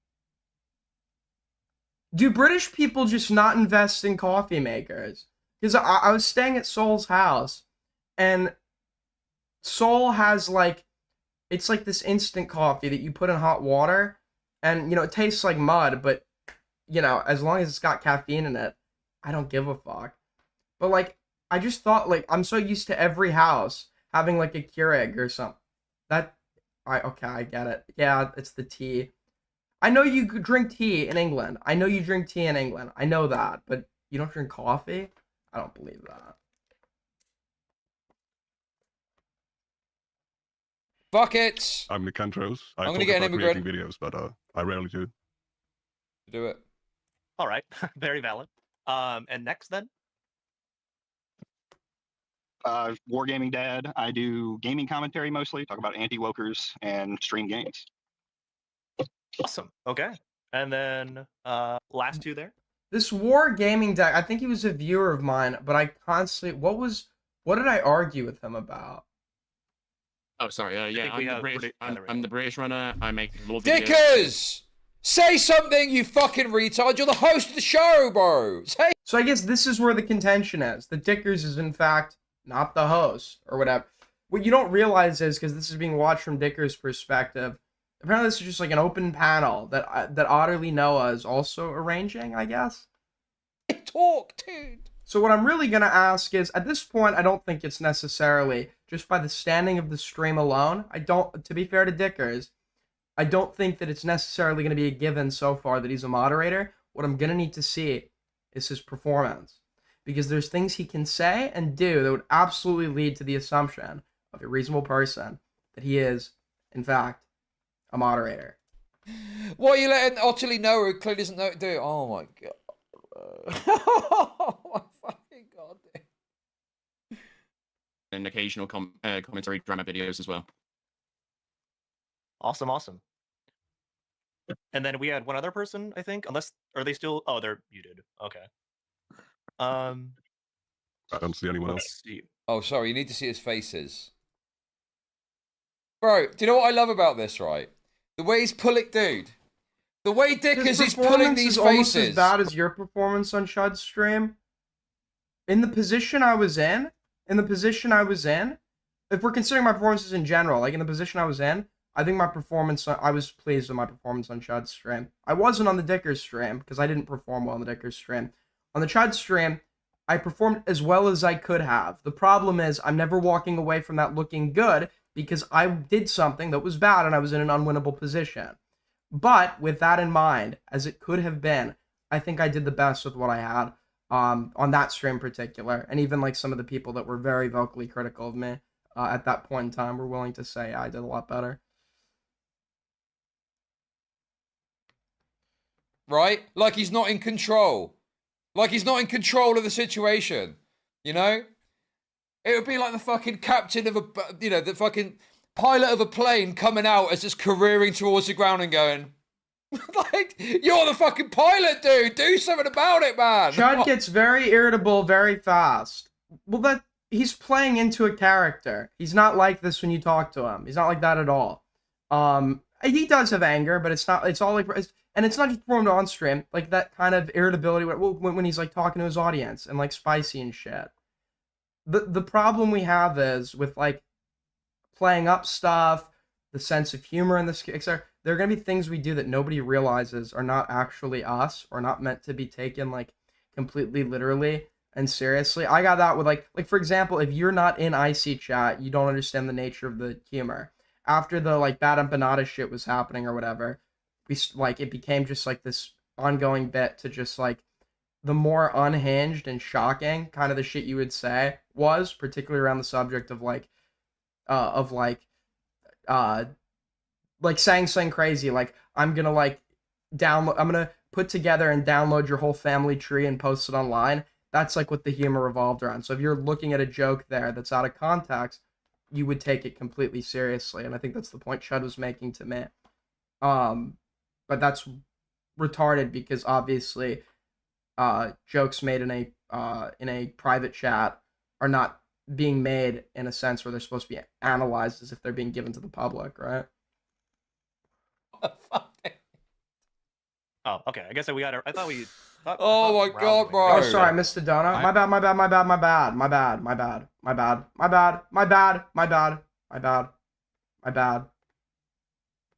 Do British people just not invest in coffee makers? Because I was staying at Soul's house, and Soul has, like, it's like this instant coffee that you put in hot water, and, you know, it tastes like mud, but, you know, as long as it's got caffeine in it, I don't give a fuck. But, like, I just thought, like, I'm so used to every house having, like, a Keurig or something. Okay, I get it. Yeah, it's the tea. I know you drink tea in England. I know you drink tea in England. I know that, but you don't drink coffee? I don't believe that. Fuck it! I'm Nicandros. I'm talk gonna get an about immigrant. creating videos, but I rarely do. Do it. All right, very valid. And next then. Wargaming Dad. I do gaming commentary mostly, talk about anti-wokers and stream games. Awesome. Okay. And then last two there. This War Gaming deck, I think he was a viewer of mine, but I constantly, what did I argue with him about? Oh, sorry. Yeah, think we I'm the have British. British- I'm the British runner. I make little videos. Dickers! Say something, you fucking retard! You're the host of the show, bro! Say. So I guess this is where the contention is. The Dickers is in fact not the host, or whatever. What you don't realize is, because this is being watched from Dickers' perspective, apparently this is just like an open panel that Otterly Noah is also arranging, I guess. Talk, dude! So what I'm really going to ask is, at this point, I don't think it's necessarily, just by the standing of the stream alone, to be fair to Dickers, I don't think that it's necessarily going to be a given so far that he's a moderator. What I'm going to need to see is his performance. Because there's things he can say and do that would absolutely lead to the assumption of a reasonable person that he is, in fact, a moderator. What are you letting utterly know who clearly doesn't know do it? Oh my god. Oh my fucking god. And occasional commentary drama videos as well. Awesome. And then we had one other person, I think. Unless are they still? Oh, they're muted. Okay. I don't see anyone else. Let's see. Oh, sorry, you need to see his faces. Bro, do you know what I love about this, right? The way he's pulling, dude. The way Dickers is pulling these is almost as faces. bad as your performance on Chud's stream. In the position I was in, if we're considering my performances in general, like in the position I was in, I think I was pleased with my performance on Chud's stream. I wasn't on the Dickers stream, because I didn't perform well on the Dickers stream. On the Chud stream, I performed as well as I could have. The problem is, I'm never walking away from that looking good, because I did something that was bad and I was in an unwinnable position. But with that in mind, as it could have been, I think I did the best with what I had on that stream in particular. And even like some of the people that were very vocally critical of me at that point in time were willing to say I did a lot better. Right? Like he's not in control. Like he's not in control of the situation. You know? It would be like the fucking captain of the fucking pilot of a plane coming out as just careering towards the ground and going, like, you're the fucking pilot, dude. Do something about it, man. Chud gets very irritable very fast. Well, he's playing into a character. He's not like this when you talk to him. He's not like that at all. He does have anger, but it's all like, and it's not just performed on stream. Like that kind of irritability when he's like talking to his audience and like spicy and shit. The problem we have is with like playing up stuff, the sense of humor in this, etc. There are going to be things we do that nobody realizes are not actually us or not meant to be taken like completely literally and seriously. I got that with like for example, if you're not in IC chat, you don't understand the nature of the humor. After the like Bad Empanada shit was happening or whatever, it became just like this ongoing bit to just like the more unhinged and shocking kind of the shit you would say was, particularly around the subject of saying something crazy like I'm gonna put together and download your whole family tree and post it online. That's like what the humor revolved around. So if you're looking at a joke there that's out of context, you would take it completely seriously, and I think that's the point Chud was making to me. But that's retarded because obviously jokes made in a private chat are not being made in a sense where they're supposed to be analyzed as if they're being given to the public, right? Oh, okay. I guess we got. I thought we. Oh my god, bro. Oh, sorry, I missed a donut. My bad.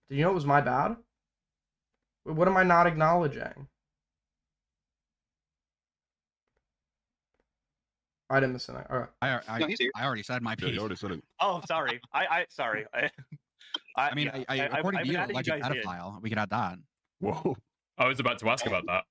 Did you know it was my bad? What am I not acknowledging? I didn't miss anything. Okay. I already said my Yeah, piece. you already said it. Oh, sorry. Sorry. I mean, according to you, added alleged guys in. pedophile. We could add that. Whoa. I was about to ask about that.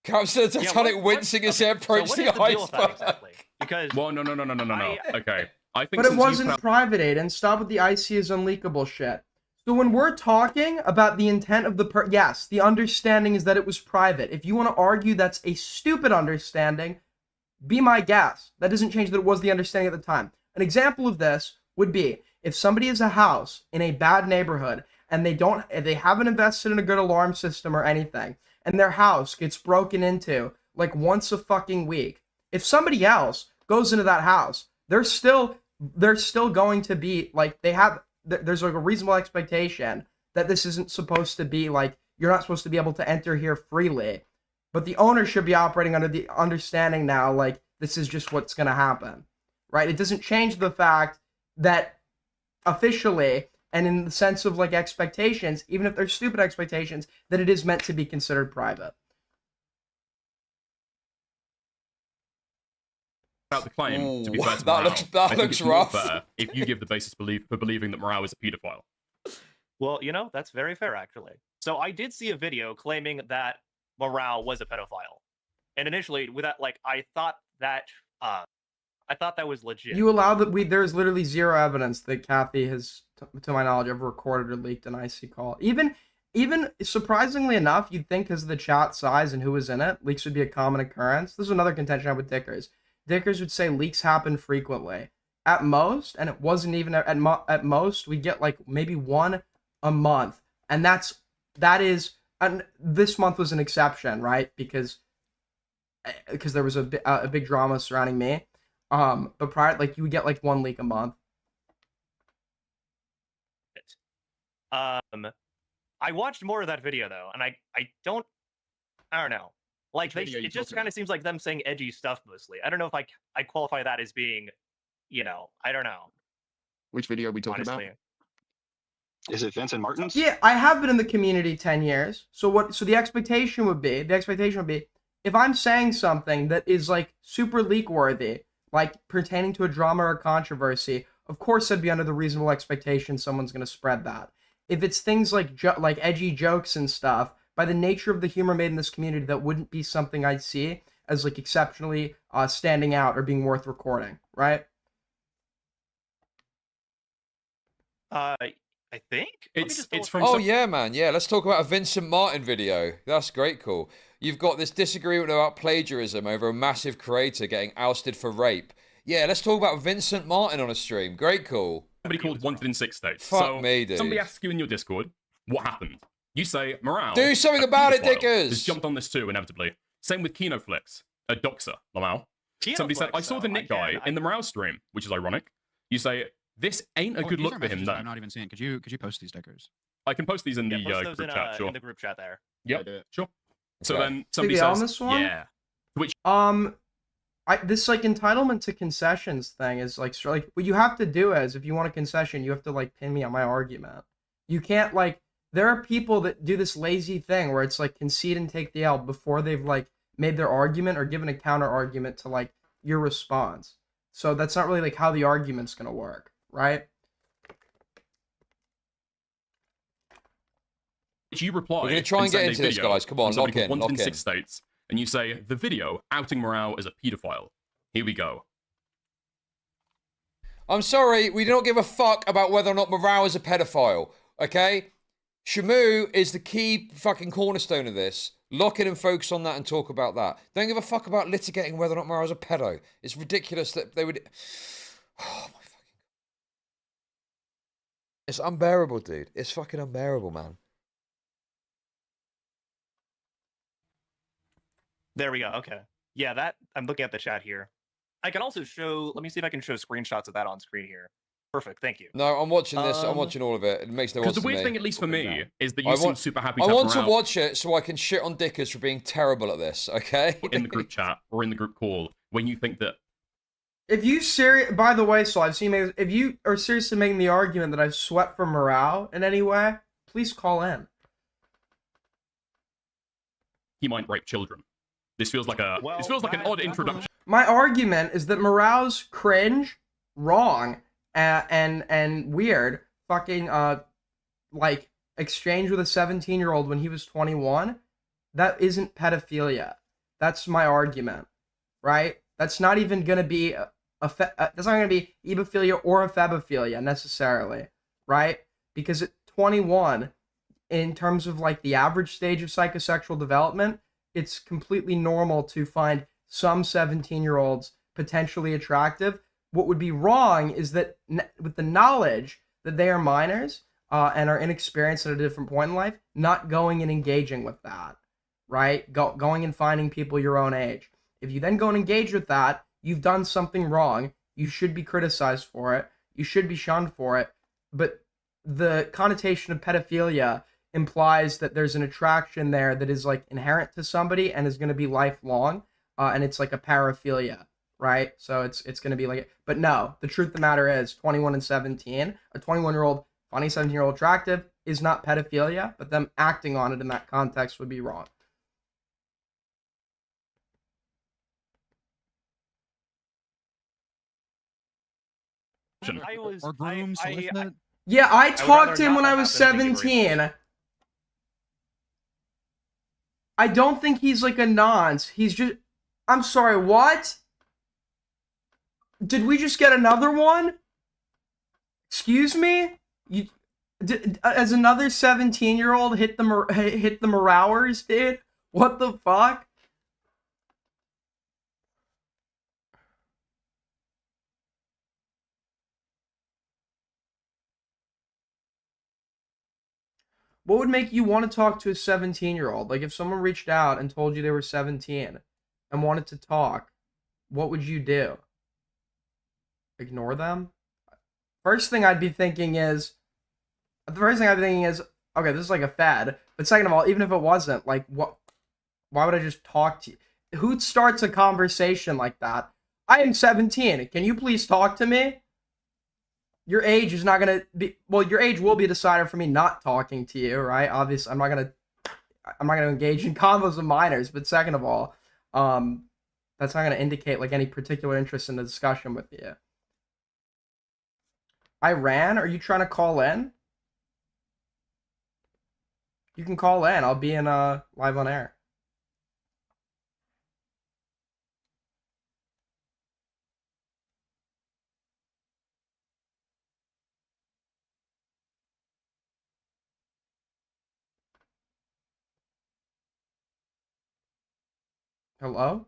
Captain Titanic wincing as they approach so the what is the deal with that iceberg. exactly? Because Well, no. Okay. I think But it since you wasn't put out- private, Aiden. Stop with the IC is unleakable shit. So when we're talking about the intent of yes, the understanding is that it was private. If you want to argue that's a stupid understanding, be my guest. That doesn't change that it was the understanding at the time. An example of this would be if somebody has a house in a bad neighborhood and they haven't invested in a good alarm system or anything, and their house gets broken into like once a fucking week. If somebody else goes into that house, they're still going to be like there's like a reasonable expectation that this isn't supposed to be like you're not supposed to be able to enter here freely. But the owner should be operating under the understanding now like this is just what's going to happen. Right? It doesn't change the fact that officially and in the sense of like expectations, even if they're stupid expectations, that it is meant to be considered private. About the claim, to be Ooh, fair to that Morale, looks- that I think looks it's more rough. fair if you give the basis for believing that Morale is a pedophile. well, that's very fair actually. So I did see a video claiming that Morale was a pedophile, and initially with that, like I thought that was legit. You allow that there's literally zero evidence that Kathy has, to my knowledge, ever recorded or leaked an IC call. Even surprisingly enough, you'd think because of the chat size and who was in it, leaks would be a common occurrence. This is another contention I have with Dickers. Dickers would say leaks happen frequently. At most, and it wasn't even at most, we get like maybe one a month. And this month was an exception, right? Because there was a big drama surrounding me. But prior, like you would get like one leak a month. I watched more of that video though, and I don't know. Like Which video you it just talking kind of seems like them saying edgy stuff mostly. I don't know if I qualify that as being, I don't know. Which video are we talking Honestly, about? Is it Vincent Martins? Yeah, I have been in the community 10 years. So the expectation would be, if I'm saying something that is like super leak worthy, like pertaining to a drama or controversy, of course I'd be under the reasonable expectation someone's going to spread that. If it's things like edgy jokes and stuff, by the nature of the humor made in this community, that wouldn't be something I'd see as like exceptionally standing out or being worth recording, right? I think Let me It's just it's double from. Oh some- yeah, man. Yeah, let's talk about a Vincent Martin video. That's great, cool. You've got this disagreement about plagiarism over a massive creator getting ousted for rape. Yeah, let's talk about Vincent Martin on a stream. Great, cool. Somebody called Wanted in 6 states. Fuck so me, dude. somebody asks you in your Discord, what happened? You say, Morale. Do something a about it, pedophile, dickers! has jumped on this too, inevitably. Same with Kinoflix, a doxer, Lamau. Somebody said, I saw the Nick guy in the Morale stream, which is ironic. You say, this ain't a good these look are for him, messages though. I'm not even seeing. Could you post these stickers? I can post these in the post those group in, chat, sure. in the group chat there. Yep, sure. So Okay. then somebody Maybe on says, this one? yeah. Which This like entitlement to concessions thing is like what you have to do is if you want a concession, you have to like pin me on my argument. You can't like there are people that do this lazy thing where it's like concede and take the L before they've like made their argument or given a counter argument to like your response. So that's not really like how the argument's gonna work, right? you reply. We're gonna try and get send a into this, video guys. Come on, from somebody lock in, called Wanted lock in in. 6 states, and you say, the video outing Morale as a pedophile. Here we go. I'm sorry, we do not give a fuck about whether or not Morale is a pedophile, okay? Shamu is the key fucking cornerstone of this. Lock in and focus on that and talk about that. Don't give a fuck about litigating whether or not Morale is a pedo. It's ridiculous that they would... Oh my fucking... It's unbearable, dude. It's fucking unbearable, man. There we go. Okay. Yeah, that I'm looking at the chat here. I can also show. Let me see if I can show screenshots of that on screen here. Perfect. Thank you. No, I'm watching this. I'm watching all of it. It makes no Because odds the to weird me. thing, at least for me, is that you I seem want- super happy I to want have to Morale watch it so I can shit on Dickers for being terrible at this, okay? in the group chat or in the group call when you think that If you by the way, so I've seen if you are seriously making the argument that I've swept for Morale in any way, please call in. he might rape children. This feels like this feels like an odd introduction. My argument is that Morale's cringe, wrong, and weird fucking like exchange with a 17-year-old when he was 21, that isn't pedophilia. That's my argument, right? That's not even gonna be that's not gonna be ebophilia or ephebophilia necessarily, right? Because at 21, in terms of like the average stage of psychosexual development, it's completely normal to find some 17-year-olds potentially attractive. What would be wrong is that with the knowledge that they are minors and are inexperienced at a different point in life, not going and engaging with that, right? Going and finding people your own age. If you then go and engage with that, you've done something wrong. You should be criticized for it. You should be shunned for it. But the connotation of pedophilia implies that there's an attraction there that is like inherent to somebody and is going to be lifelong, and it's like a paraphilia, right? So it's going to be like, but no, the truth of the matter is 21 and 17, a 21-year-old finding 17-year-old attractive is not pedophilia, but them acting on it in that context would be wrong. Or groom, solicit? Yeah, I would talked rather to him not when I have was them think you're 17. I don't think he's like a nonce. He's just... I'm sorry, what? Did we just get another one? Excuse me? You... as another 17-year-old hit the Morowers, dude? What the fuck? What would make you want to talk to a 17-year-old? Like, if someone reached out and told you they were 17 and wanted to talk, what would you do? Ignore them? First thing I'd be thinking is, okay, this is like a fad. But second of all, even if it wasn't, like, why would I just talk to you? Who starts a conversation like that? I am 17. Can you please talk to me? Your age is not going to be, well, your age will be a decider for me not talking to you, right? Obviously, I'm not going to engage in combos of minors, but second of all, that's not going to indicate like any particular interest in the discussion with you. Iran, are you trying to call in? You can call in. I'll be in live on air. Hello?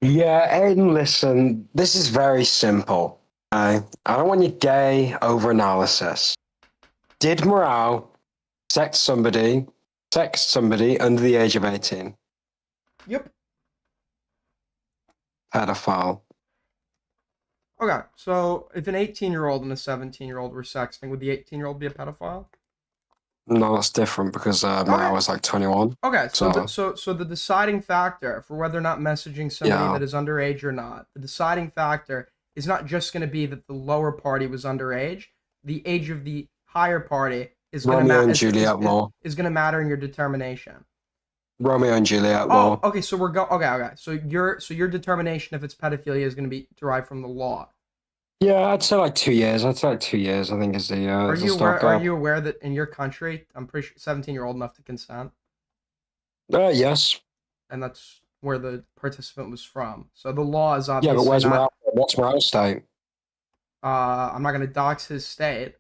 Yeah, Aiden, listen, this is very simple. I don't want your gay overanalysis. Did Morale sex somebody under the age of 18? Yep. Pedophile. Okay, so if an 18-year-old and a 17-year-old were sexting, would the 18-year-old be a pedophile? No, that's different because Morale was like 21. Okay, so So- so the deciding factor for whether or not messaging somebody Yeah. that is underage or not, the deciding factor is not just going to be that the lower party was underage. The age of the higher party is going Romeo to and Juliet law. is going to matter in your determination. Romeo and Juliet law. Oh, okay. So we're okay. So your determination if it's pedophilia is going to be derived from the law. Yeah, I'd say like 2 years. I think is the Are is the you aware? stopgap. Are you aware that in your country, I'm pretty sure 17-year-old enough to consent, Yes. and that's where the participant was from. So the law is Yeah, obviously but where's not. Morale? What's Morale's state? I'm not going to dox his state.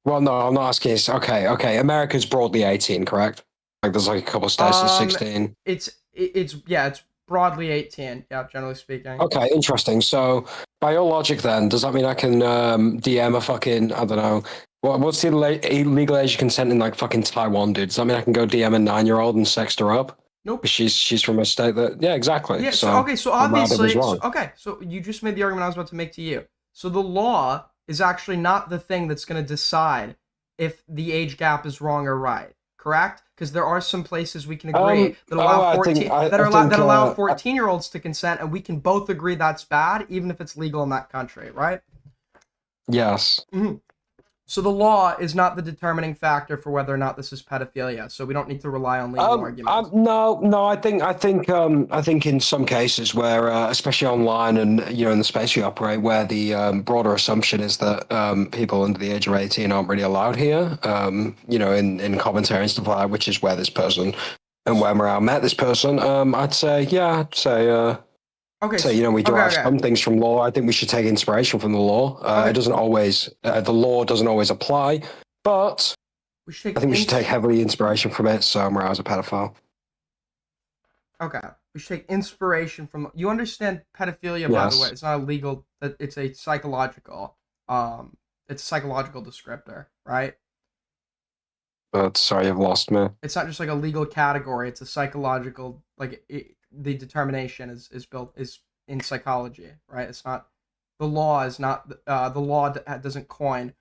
Well, no, I'm not asking. Okay. America's broadly 18, correct? Like, there's like a couple of states that's 16. It's broadly 18. Yeah, generally speaking. Okay, interesting. So, by your logic, then, does that mean I can DM a fucking, I don't know, what's the legal age of consent in like fucking Taiwan, dude? Does that mean I can go DM a 9-year-old and sext her up? Nope. She's from a state that, yeah, exactly. Yeah. So I'm rather obviously, wrong. so you just made the argument I was about to make to you. So the law is actually not the thing that's going to decide if the age gap is wrong or right. Correct? Because there are some places we can agree that allow 14-year-olds to consent, and we can both agree that's bad, even if it's legal in that country, right? Yes. Mm-hmm. So the law is not the determining factor for whether or not this is pedophilia. So we don't need to rely on legal arguments. No. I think in some cases where, especially online and in the space we operate, where the broader assumption is that people under the age of 18 aren't really allowed here. In commentary and stuff like that, which is where this person and where Morale met this person. I'd say. Okay. So, we derive some things from law. I think we should take inspiration from the law. It doesn't always, the law doesn't always apply, but I think we should take heavily inspiration from it. So Morale's a pedophile. Okay. We should take inspiration from. You understand pedophilia, by the way. It's not illegal. It's a psychological. It's a psychological descriptor, right? But sorry, you've lost me. It's not just like a legal category. It's a psychological the determination is built in psychology, right? It's not the law is not the law doesn't coin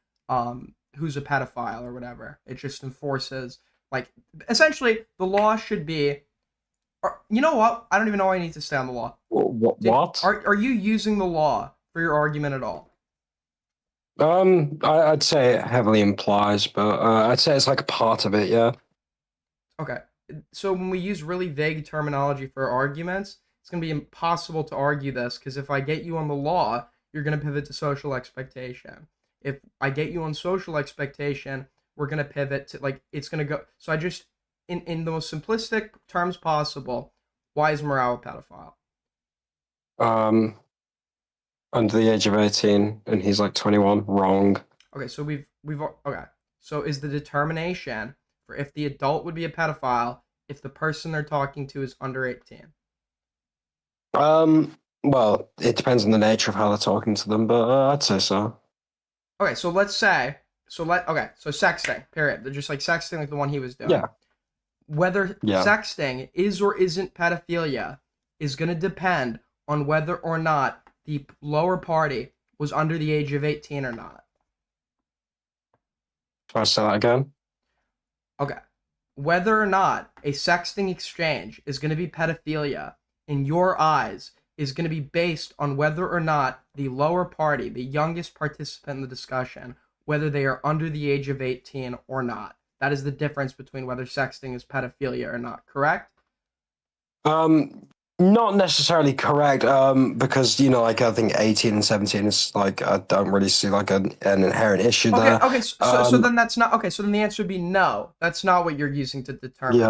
who's a pedophile or whatever. It just enforces essentially the law should be. Or, you know what? I don't even know why I need to stay on the law. What? Are you using the law for your argument at all? I'd say it heavily implies, but I'd say it's like a part of it. Yeah. Okay. So when we use really vague terminology for arguments, it's going to be impossible to argue this because if I get you on the law, you're going to pivot to social expectation. If I get you on social expectation, we're going to pivot to it's going to go. So I just, in the most simplistic terms possible, why is Morale a pedophile? Under the age of 18 and he's like 21. Wrong. Okay, so we've okay. So is the determination for if the adult would be a pedophile if the person they're talking to is under 18? Well, it depends on the nature of how they're talking to them, but I'd say so. Okay, so let's say so sexting, period. They're just like sexting like the one he was doing. Yeah. Whether sexting is or isn't pedophilia is going to depend on whether or not the lower party was under the age of 18 or not. Can I say that again? Okay. Whether or not a sexting exchange is going to be pedophilia in your eyes is going to be based on whether or not the lower party, the youngest participant in the discussion, whether they are under the age of 18 or not. That is the difference between whether sexting is pedophilia or not, correct? Not necessarily correct, because I think 18 and 17 is I don't really see an inherent issue there. Okay, so then that's not okay. So then the answer would be no. That's not what you're using to determine.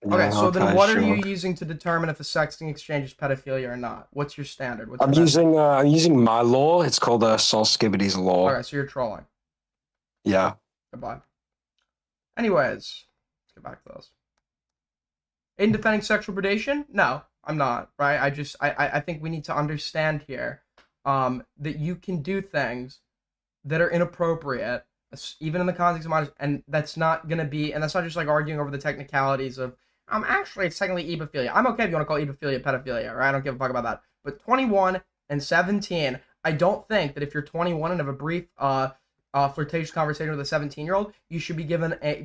Okay, so then what are you using to determine if a sexting exchange is pedophilia or not? What's your standard? I'm using my law. It's called Saul Skibbedy's law. Okay, so you're trolling. Yeah. Goodbye. Anyways, let's get back to this. In defending sexual predation? No, I'm not, right? I think we need to understand here that you can do things that are inappropriate, even in the context of minors, and that's not going to be, and that's not just like arguing over the technicalities of, actually, it's technically ebophilia. I'm okay if you want to call ebophilia pedophilia, right? I don't give a fuck about that. But 21 and 17, I don't think that if you're 21 and have a brief flirtatious conversation with a 17-year-old, you should be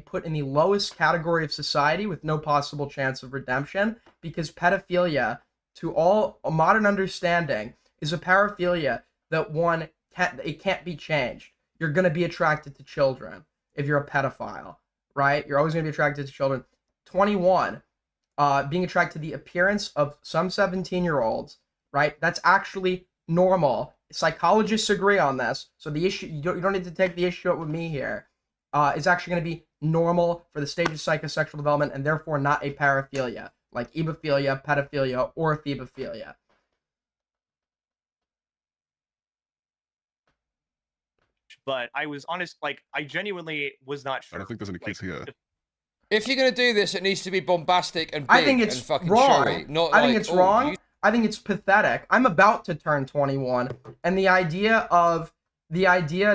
put in the lowest category of society with no possible chance of redemption, because pedophilia, to all modern understanding, is a paraphilia that it can't be changed. You're going to be attracted to children if you're a pedophile, right? You're always going to be attracted to children. 21, being attracted to the appearance of some 17-year-olds, right? That's actually normal. Psychologists agree on this, so the issue, you don't need to take the issue up with me here. Is actually going to be normal for the stage of psychosexual development, and therefore not a paraphilia, like ebophilia, pedophilia, or thebophilia. But I was honest, like, I genuinely was not sure. I don't think there's any kids here. If you're gonna do this, it needs to be bombastic and big I think it's and fucking wrong. showy. Not I think like, it's "Oh, wrong. you-" I think it's pathetic. I'm about to turn 21, and the idea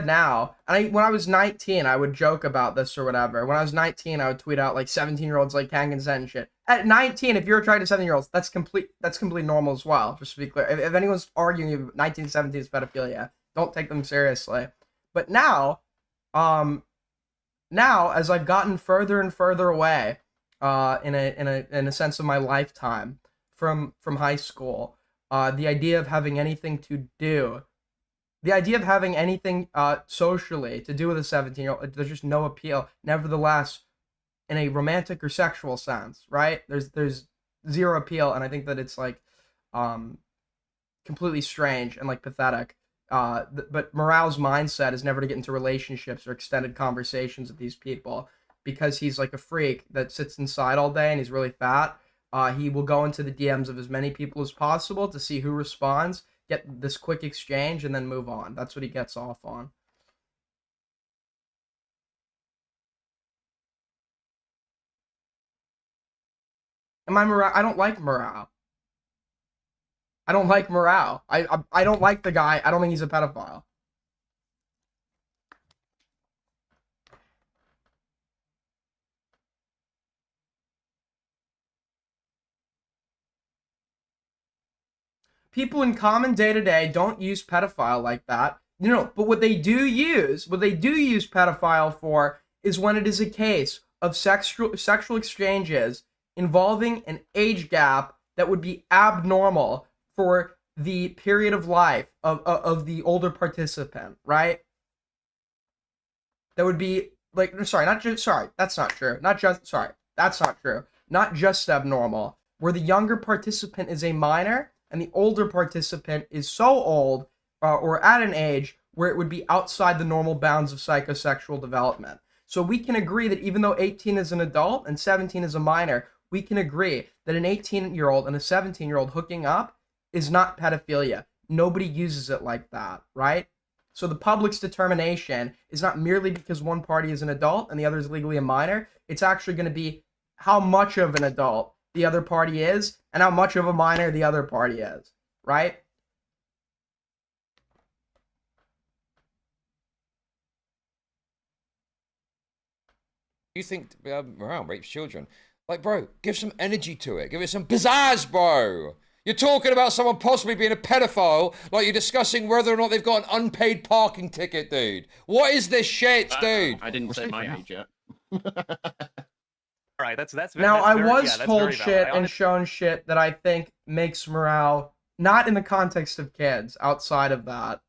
now, and when I was 19, I would joke about this or whatever. When I was 19, I would tweet out like 17-year-olds like can't consent and shit. At 19, if you're attracted to 17-year-olds, that's completely normal as well. Just to be clear, if anyone's arguing 19 to 17 is pedophilia, don't take them seriously. But now as I've gotten further and further away, in a sense of my lifetime from high school, the idea of having anything socially to do with a 17-year-old, there's just no appeal. Nevertheless, in a romantic or sexual sense, right? There's zero appeal, and I think that it's like completely strange and like pathetic. But Morale's mindset is never to get into relationships or extended conversations with these people, because he's like a freak that sits inside all day and he's really fat. He will go into the DMs of as many people as possible to see who responds, get this quick exchange, and then move on. That's what he gets off on. I don't like Morale. I don't like Morale. I don't like the guy. I don't think he's a pedophile. People in common day-to-day don't use pedophile like that. But what they do use pedophile for is when it is a case of sexual exchanges involving an age gap that would be abnormal for the period of life of the older participant, right? That would be like, that's not true. That's not true. Not just abnormal, where the younger participant is a minor and the older participant is so old or at an age where it would be outside the normal bounds of psychosexual development. So we can agree that even though 18 is an adult and 17 is a minor, we can agree that an 18-year-old and a 17-year-old hooking up is not pedophilia. Nobody uses it like that, right? So the public's determination is not merely because one party is an adult and the other is legally a minor. It's actually going to be how much of an adult the other party is and how much of a minor the other party is, right? You think Morale rapes children? Like, bro, give some energy to it. Give it some pizzazz, bro. You're talking about someone possibly being a pedophile, like you're discussing whether or not they've got an unpaid parking ticket, dude. What is this shit, dude? I didn't say my age yet. All right, that's now. that's I very, was yeah, that's told very shit valid. and shown shit that I think makes Morale, not in the context of kids, outside of that,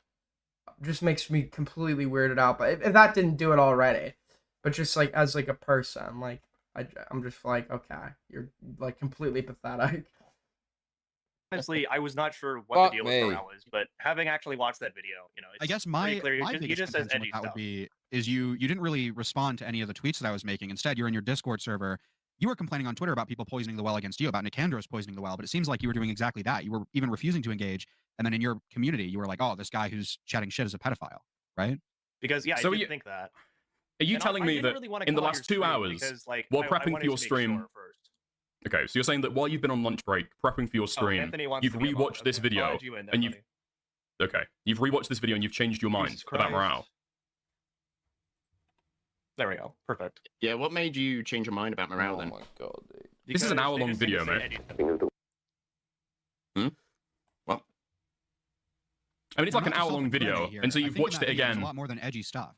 just makes me completely weirded out. But if that didn't do it already, but just like as like a person, like I'm just like, okay, you're like completely pathetic. Honestly, I was not sure what the deal me. with Morale is, but having actually watched that video, it's I guess pretty my clear. my He biggest just says contention with edgy that would stuff. be is you didn't really respond to any of the tweets that I was making. Instead, you're in your Discord server. You were complaining on Twitter about people poisoning the well against you, about Nicandros poisoning the well, but it seems like you were doing exactly that. You were even refusing to engage, and then in your community, you were like, "Oh, this guy who's chatting shit is a pedophile," right? Because yeah, So I did think that. Are you And telling I me didn't that really wanna in the come on last your 2 stream hours, because, like, while I prepping for wanted your to make stream, sure first. Okay, so you're saying that while you've been on lunch break, prepping for your stream, Anthony wants you've to be a mod. rewatched this Okay, video, I'll add you in there, and you've... buddy. Okay, you've rewatched this video and you've changed your mind Jesus about Christ. morale. There we go. Perfect. Yeah, what made you change your mind about morale then? Oh my god, dude. This is an Because they hour-long just seem to video, say mate. Eddie's- What? I mean, it's like I'm an not hour-long video, self-incriminating here. and so I you've think in watched that it video there's again. a lot more than edgy stuff.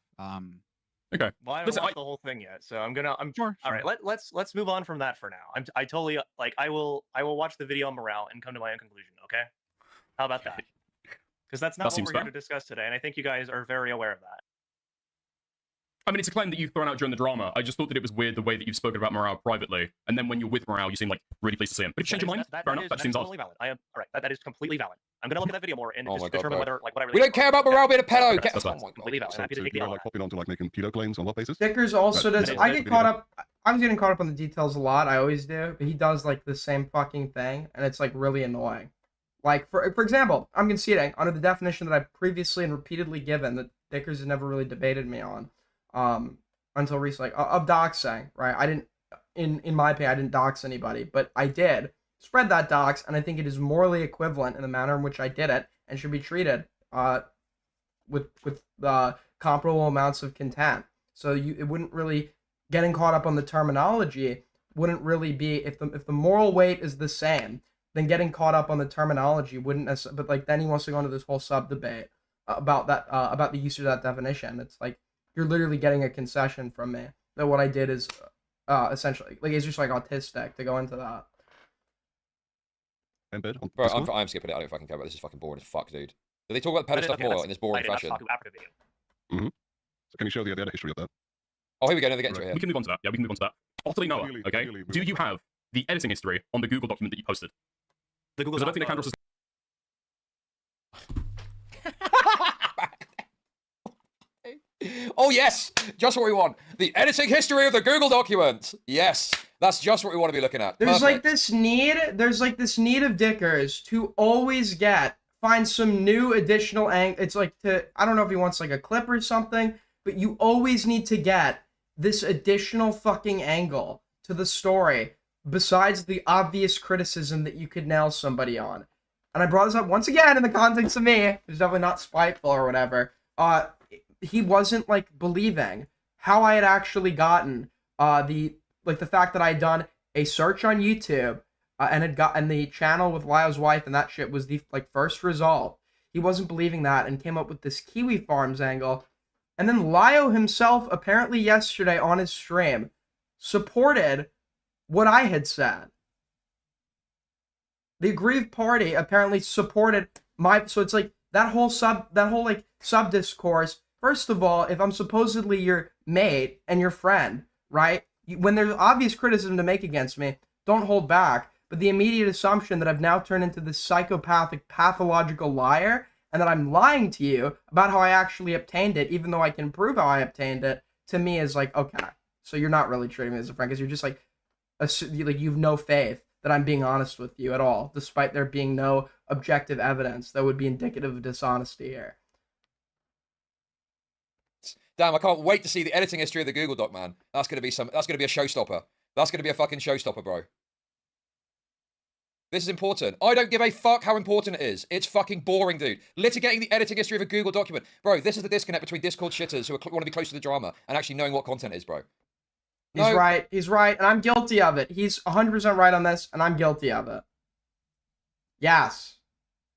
Okay. Well, I haven't Listen, watched the whole thing yet, so I'm Sure. All right, let's move on from that for now. I totally like I will watch the video on morale and come to my own conclusion. Okay, how about that? Because that's not That what seems we're here fair. to discuss today, and I think you guys are very aware of that. I mean, it's a claim that you've thrown out during the drama. I just thought that it was weird the way that you've spoken about morale privately, and then when you're with morale, you seem like really pleased to see him. But if you change your mind, fair enough. That seems odd. totally valid. I am all right. That is completely valid. I'm gonna look at that video more and Oh my just God, determine bro. whether like what I really We don't care about morale being a pedo. Okay, Get... that's Oh fine. my god. completely valid. So, Happy to so take do the you L on like that. popping onto like making pedo claims on what basis? Dickers also Right. does. That I is get video. caught up. I was getting caught up on the details a lot. I always do, but he does like the same fucking thing, and it's like really annoying. Like for example, I'm conceding under the definition that I've previously and repeatedly given that Dickers has never really debated me on, until recently, of doxing. Right? I didn't, in my opinion, I didn't dox anybody, but I did spread that dox, and I think it is morally equivalent in the manner in which I did it, and should be treated with comparable amounts of contempt. So it wouldn't really, getting caught up on the terminology wouldn't really be, if the moral weight is the same, then getting caught up on the terminology wouldn't necessarily, but like then he wants to go into this whole sub debate about that, about the use of that definition. It's like, you're literally getting a concession from me that what I did is essentially, like, it's just like autistic to go into that. Embed on Bro, Discord? I'm skipping it. I don't fucking care about this. Is fucking boring as fuck, dude. Do they talk about the No, pedo no, stuff okay, more that's- in this I boring did not fashion? talk after the video. So can you show the edit history of that? Oh, here we go. Now they get into it Right. here. We can move on to that. Yeah, we can move on to that. Utterly Noah, Ideally- okay? ideally move Do on you to that. have the editing history on the Google document that you posted? The Google Because I don't think Doc, Nicandros is... Oh yes, just what we want. The editing history of the Google document. Yes, that's just what we want to be looking at. There's like Perfect. this need of Dickers to always find some new additional angle. It's like I don't know if he wants like a clip or something, but you always need to get this additional fucking angle to the story besides the obvious criticism that you could nail somebody on. And I brought this up once again in the context of me. It's definitely not spiteful or whatever. He wasn't like believing how I had actually gotten the fact that I had done a search on YouTube and had gotten the channel with Lyle's wife, and that shit was the like first result. He wasn't believing that and came up with this Kiwi Farms angle. And then Lyo himself, apparently yesterday on his stream, supported what I had said. The aggrieved party apparently supported so it's like that whole sub discourse. First of all, if I'm supposedly your mate and your friend, right? When there's obvious criticism to make against me, don't hold back. But the immediate assumption that I've now turned into this psychopathic, pathological liar, and that I'm lying to you about how I actually obtained it, even though I can prove how I obtained it, to me is like, okay, so you're not really treating me as a friend, because you're just like you've no faith that I'm being honest with you at all, despite there being no objective evidence that would be indicative of dishonesty here. Damn, I can't wait to see the editing history of the Google Doc, man. That's gonna be a showstopper. That's gonna be a fucking showstopper, bro. This is important. I don't give a fuck how important it is. It's fucking boring, dude. Litigating the editing history of a Google document. Bro, this is the disconnect between Discord shitters who want to be close to the drama and actually knowing what content is, bro. He's right, and I'm guilty of it. He's 100% right on this, and I'm guilty of it. Yes.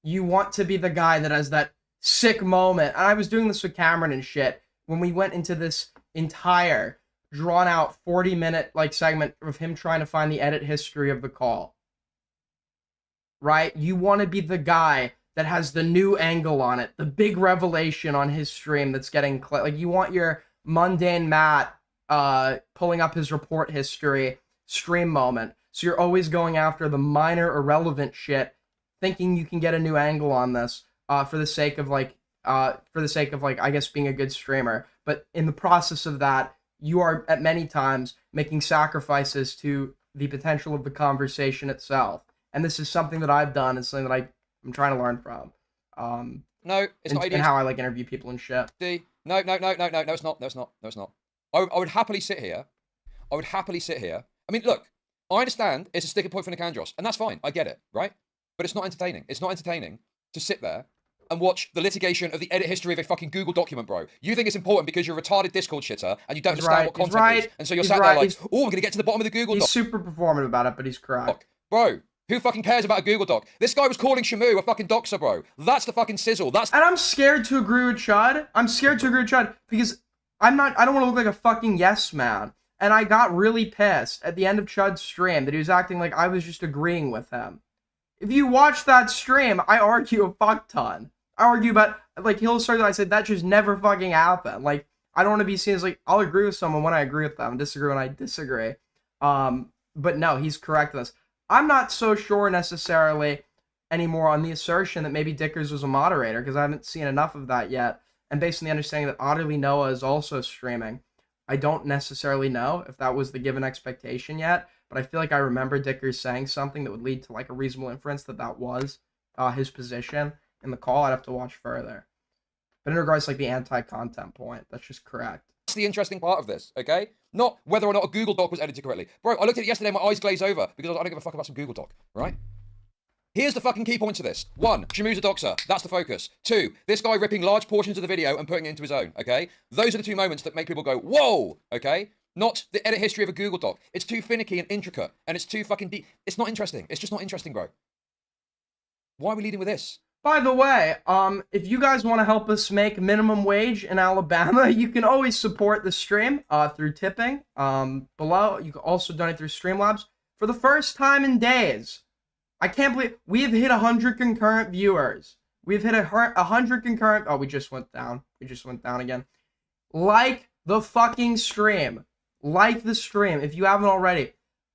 You want to be the guy that has that sick moment. And I was doing this with Cameron and shit when we went into this entire drawn-out 40-minute segment of him trying to find the edit history of the call. Right? You want to be the guy that has the new angle on it, the big revelation on his stream that's getting you want your mundane Matt pulling up his report history stream moment. So you're always going after the minor irrelevant shit, thinking you can get a new angle on this for the sake of I guess being a good streamer. But in the process of that, you are at many times making sacrifices to the potential of the conversation itself. And this is something that I've done and something that I'm trying to learn from. No, it's not. And how I interview people and shit. No, it's not. I would happily sit here. I mean, look, I understand it's a sticking point for Nicandros, and that's fine. I get it, right? But it's not entertaining. It's not entertaining to sit there and watch the litigation of the edit history of a fucking Google document, bro. You think it's important because you're a retarded Discord shitter and you don't understand what content is. And so you're sat there like, oh, we're going to get to the bottom of the Google doc. He's super performative about it, but he's correct. Bro, who fucking cares about a Google doc? This guy was calling Shamu a fucking doxer, bro. That's the fucking sizzle. And I'm scared to agree with Chud. I'm scared to agree with Chud because I don't want to look like a fucking yes man. And I got really pissed at the end of Chud's stream that he was acting like I was just agreeing with him. If you watch that stream, I argue a fuck ton. I argue about, like, he'll start, I said, that just never fucking happened. Like, I don't want to be seen as, like, I'll agree with someone when I agree with them, disagree when I disagree. But no, he's correct in this. I'm not so sure necessarily anymore on the assertion that maybe Dickers was a moderator, because I haven't seen enough of that yet. And based on the understanding that Otterly Noah is also streaming, I don't necessarily know if that was the given expectation yet, but I feel like I remember Dickers saying something that would lead to, like, a reasonable inference that that was his position in the call. I'd have to watch further. But in regards to, like, the anti-content point, that's just correct. That's the interesting part of this, okay? Not whether or not a Google doc was edited correctly. Bro, I looked at it yesterday, my eyes glazed over because I don't give a fuck about some Google doc, right? Here's the fucking key points of this. 1, Shamu's a doxer. That's the focus. 2, this guy ripping large portions of the video and putting it into his own, okay? Those are the 2 moments that make people go, whoa, okay? Not the edit history of a Google doc. It's too finicky and intricate, and it's too fucking deep. It's not interesting. It's just not interesting, bro. Why are we leading with this? By the way, if you guys want to help us make minimum wage in Alabama, you can always support the stream through tipping below. You can also donate through Streamlabs. For the first time in days, I can't believe we have hit 100 concurrent viewers. We've hit 100 concurrent. Oh, we just went down. We just went down again. Like the fucking stream. Like the stream if you haven't already.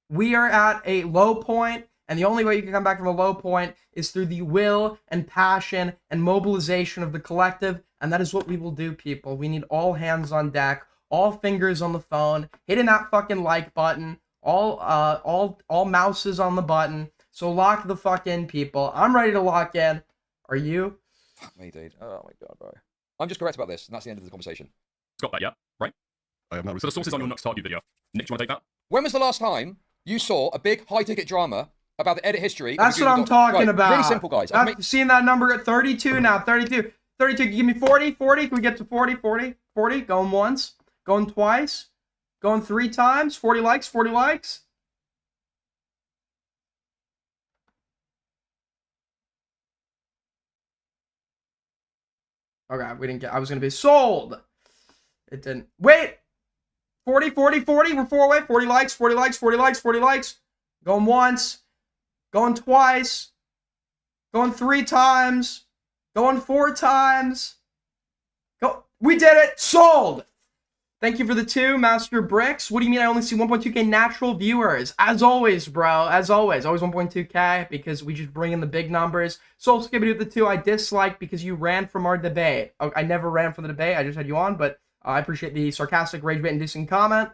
We are at a low point. And the only way you can come back from a low point is through the will and passion and mobilization of the collective. And that is what we will do, people. We need all hands on deck, all fingers on the phone, hitting that fucking like button, all mouses on the button. So lock the fuck in, people. I'm ready to lock in. Are you? Fuck me, dude. Oh my god, bro. I'm just correct about this, and that's the end of the conversation. Got that, yeah? Right? I have not So the source is on your next target video. Nick, do you want to take that? When was the last time you saw a big high-ticket drama about the edit history? That's what I'm talking about. Really simple, guys. I've seen that number at 32 now. 32. 32. Give me 40. 40. Can we get to 40? 40. 40. Going once. Going twice. Going 3 times. 40 likes. 40 likes. Okay, we didn't get. I was going to be sold. It didn't. Wait. 40. 40. 40. We're 4 away. 40 likes. 40 likes. 40 likes. 40 likes. Going once. Going twice. Going 3 times. Going 4 times. Go. We did it. Sold. Thank you for the 2, Master Bricks. What do you mean I only see 1.2k natural viewers? As always, bro. As always. Always 1.2k because we just bring in the big numbers. Soul Skibbity with the 2 I dislike because you ran from our debate. I never ran from the debate. I just had you on, but I appreciate the sarcastic, rage bait inducing comment.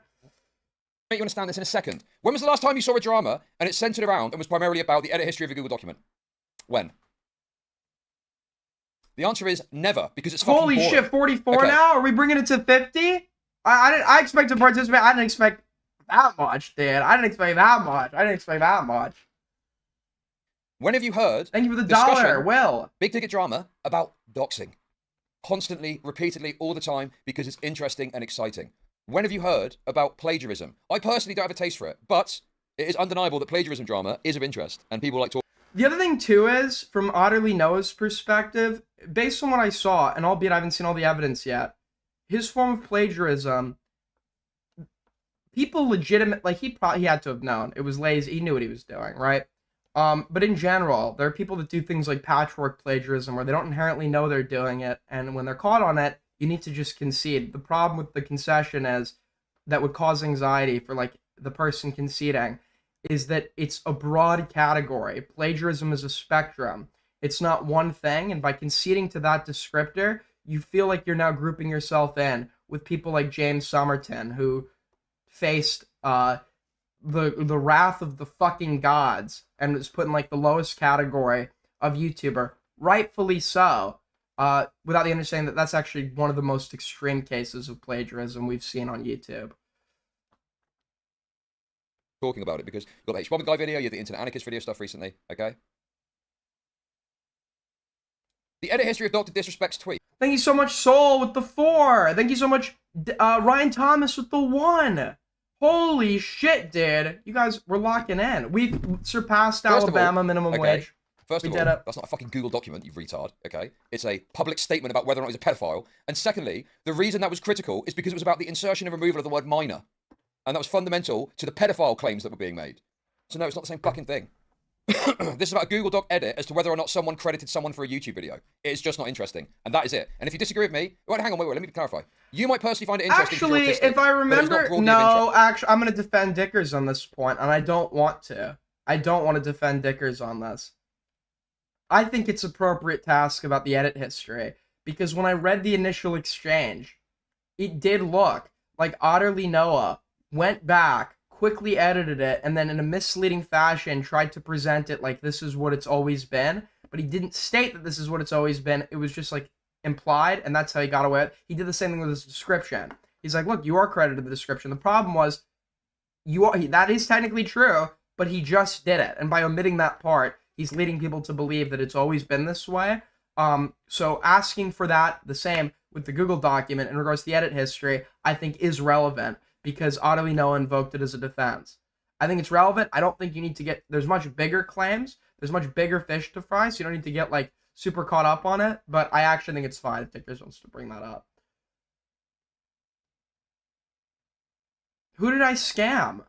You understand this in a second. When was the last time you saw a drama and it centered around and was primarily about the edit history of a Google document? When? The answer is never, because it's fucking Holy boring. shit, 44 now? Are we bringing it to 50? I expect to participate. I didn't expect that much, dude. I didn't expect that much. I didn't expect that much. When have you heard? Thank you for the discussion, dollar, Will. Big ticket drama about doxing. Constantly, repeatedly, all the time, because it's interesting and exciting. When have you heard about plagiarism? I personally don't have a taste for it, but it is undeniable that plagiarism drama is of interest, and people like to. The other thing, too, is, from Otterly Noah's perspective, based on what I saw, and albeit I haven't seen all the evidence yet, his form of plagiarism, people legitimate, like, he had to have known. It was lazy. He knew what he was doing, right? But in general, there are people that do things like patchwork plagiarism where they don't inherently know they're doing it, and when they're caught on it, you need to just concede. The problem with the concession is that would cause anxiety for, like, the person conceding is that it's a broad category. Plagiarism is a spectrum. It's not one thing, and by conceding to that descriptor, you feel like you're now grouping yourself in with people like James Somerton, who faced the wrath of the fucking gods and was put in, like, the lowest category of YouTuber, rightfully so, without the understanding that that's actually one of the most extreme cases of plagiarism we've seen on YouTube. talking about it because you got the H-Bomb guy video, you had the Internet Anarchist video stuff recently, okay? The edit history of Dr. Disrespect's tweet. Thank you so much, Soul, with the 4. Thank you so much, Ryan Thomas, with the 1. Holy shit, dude. You guys, we're locking in. We've surpassed First of all, Alabama minimum okay, wage. First We of did all, it. that's not a fucking Google document, you retard, okay? It's a public statement about whether or not he's a pedophile. And secondly, the reason that was critical is because it was about the insertion and removal of the word minor. And that was fundamental to the pedophile claims that were being made. So no, it's not the same fucking thing. This is about a Google Doc edit as to whether or not someone credited someone for a YouTube video. It's just not interesting. And that is it. And if you disagree with me, wait, hang on, wait, let me clarify. You might personally find it interesting. Actually, because you're if I autistic, but it's not remember, broadly of no, interest. actually, I'm going to defend Dickers on this point, and I don't want to. I don't want to defend Dickers on this. I think it's appropriate to ask about the edit history, because when I read the initial exchange, it did look like Otterly Noah went back, quickly edited it, and then in a misleading fashion tried to present it like this is what it's always been, but he didn't state that this is what it's always been. It was just like implied, and that's how he got away with it. He did the same thing with his description. He's like, look, you are credited the description. The problem was, that is technically true, but he just did it, and by omitting that part, he's leading people to believe that it's always been this way. So asking for that, the same with the Google document in regards to the edit history, I think is relevant because Otterly Noah invoked it as a defense. I think it's relevant. I don't think you need to get, there's much bigger claims. There's much bigger fish to fry, so you don't need to get like super caught up on it, but I actually think it's fine if Dickers wants to bring that up. Who did I scam?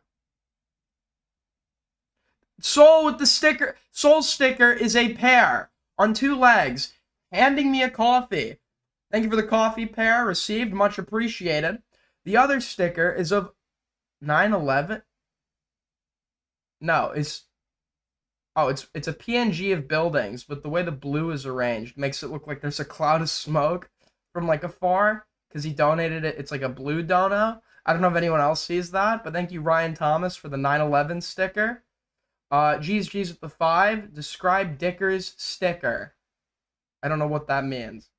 Soul with the sticker. Soul sticker is a pear on 2 legs, handing me a coffee. Thank you for the coffee, pear. Received, much appreciated. The other sticker is of 9/11. No, it's a PNG of buildings, but the way the blue is arranged makes it look like there's a cloud of smoke from like afar because he donated it. It's like a blue dono. I don't know if anyone else sees that, but thank you, Ryan Thomas, for the 9/11 sticker. G's with the 5. Describe Dickers sticker. I don't know what that means.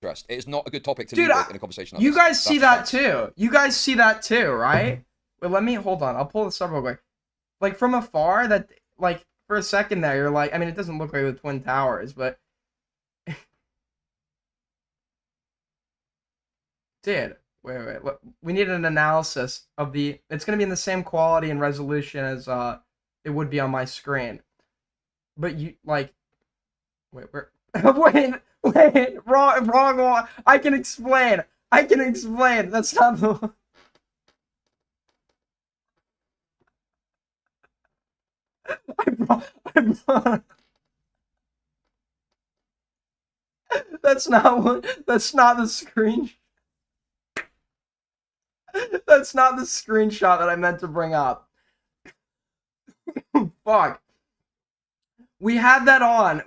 It is not a good topic to Dude, lead with in a conversation like you this. guys see That's that too. You guys see that too, right? Wait, let me hold on. I'll pull this up real quick. Like from afar, that like for a second there, you're like, I mean, it doesn't look like the Twin Towers, but dude, wait. Look, we need an analysis of the. It's gonna be in the same quality and resolution as it would be on my screen, but you like, wait, where? Wait, wrong one. I can explain. That's not the one. That's not the screen. That's not the screenshot that I meant to bring up. Fuck. We had that on.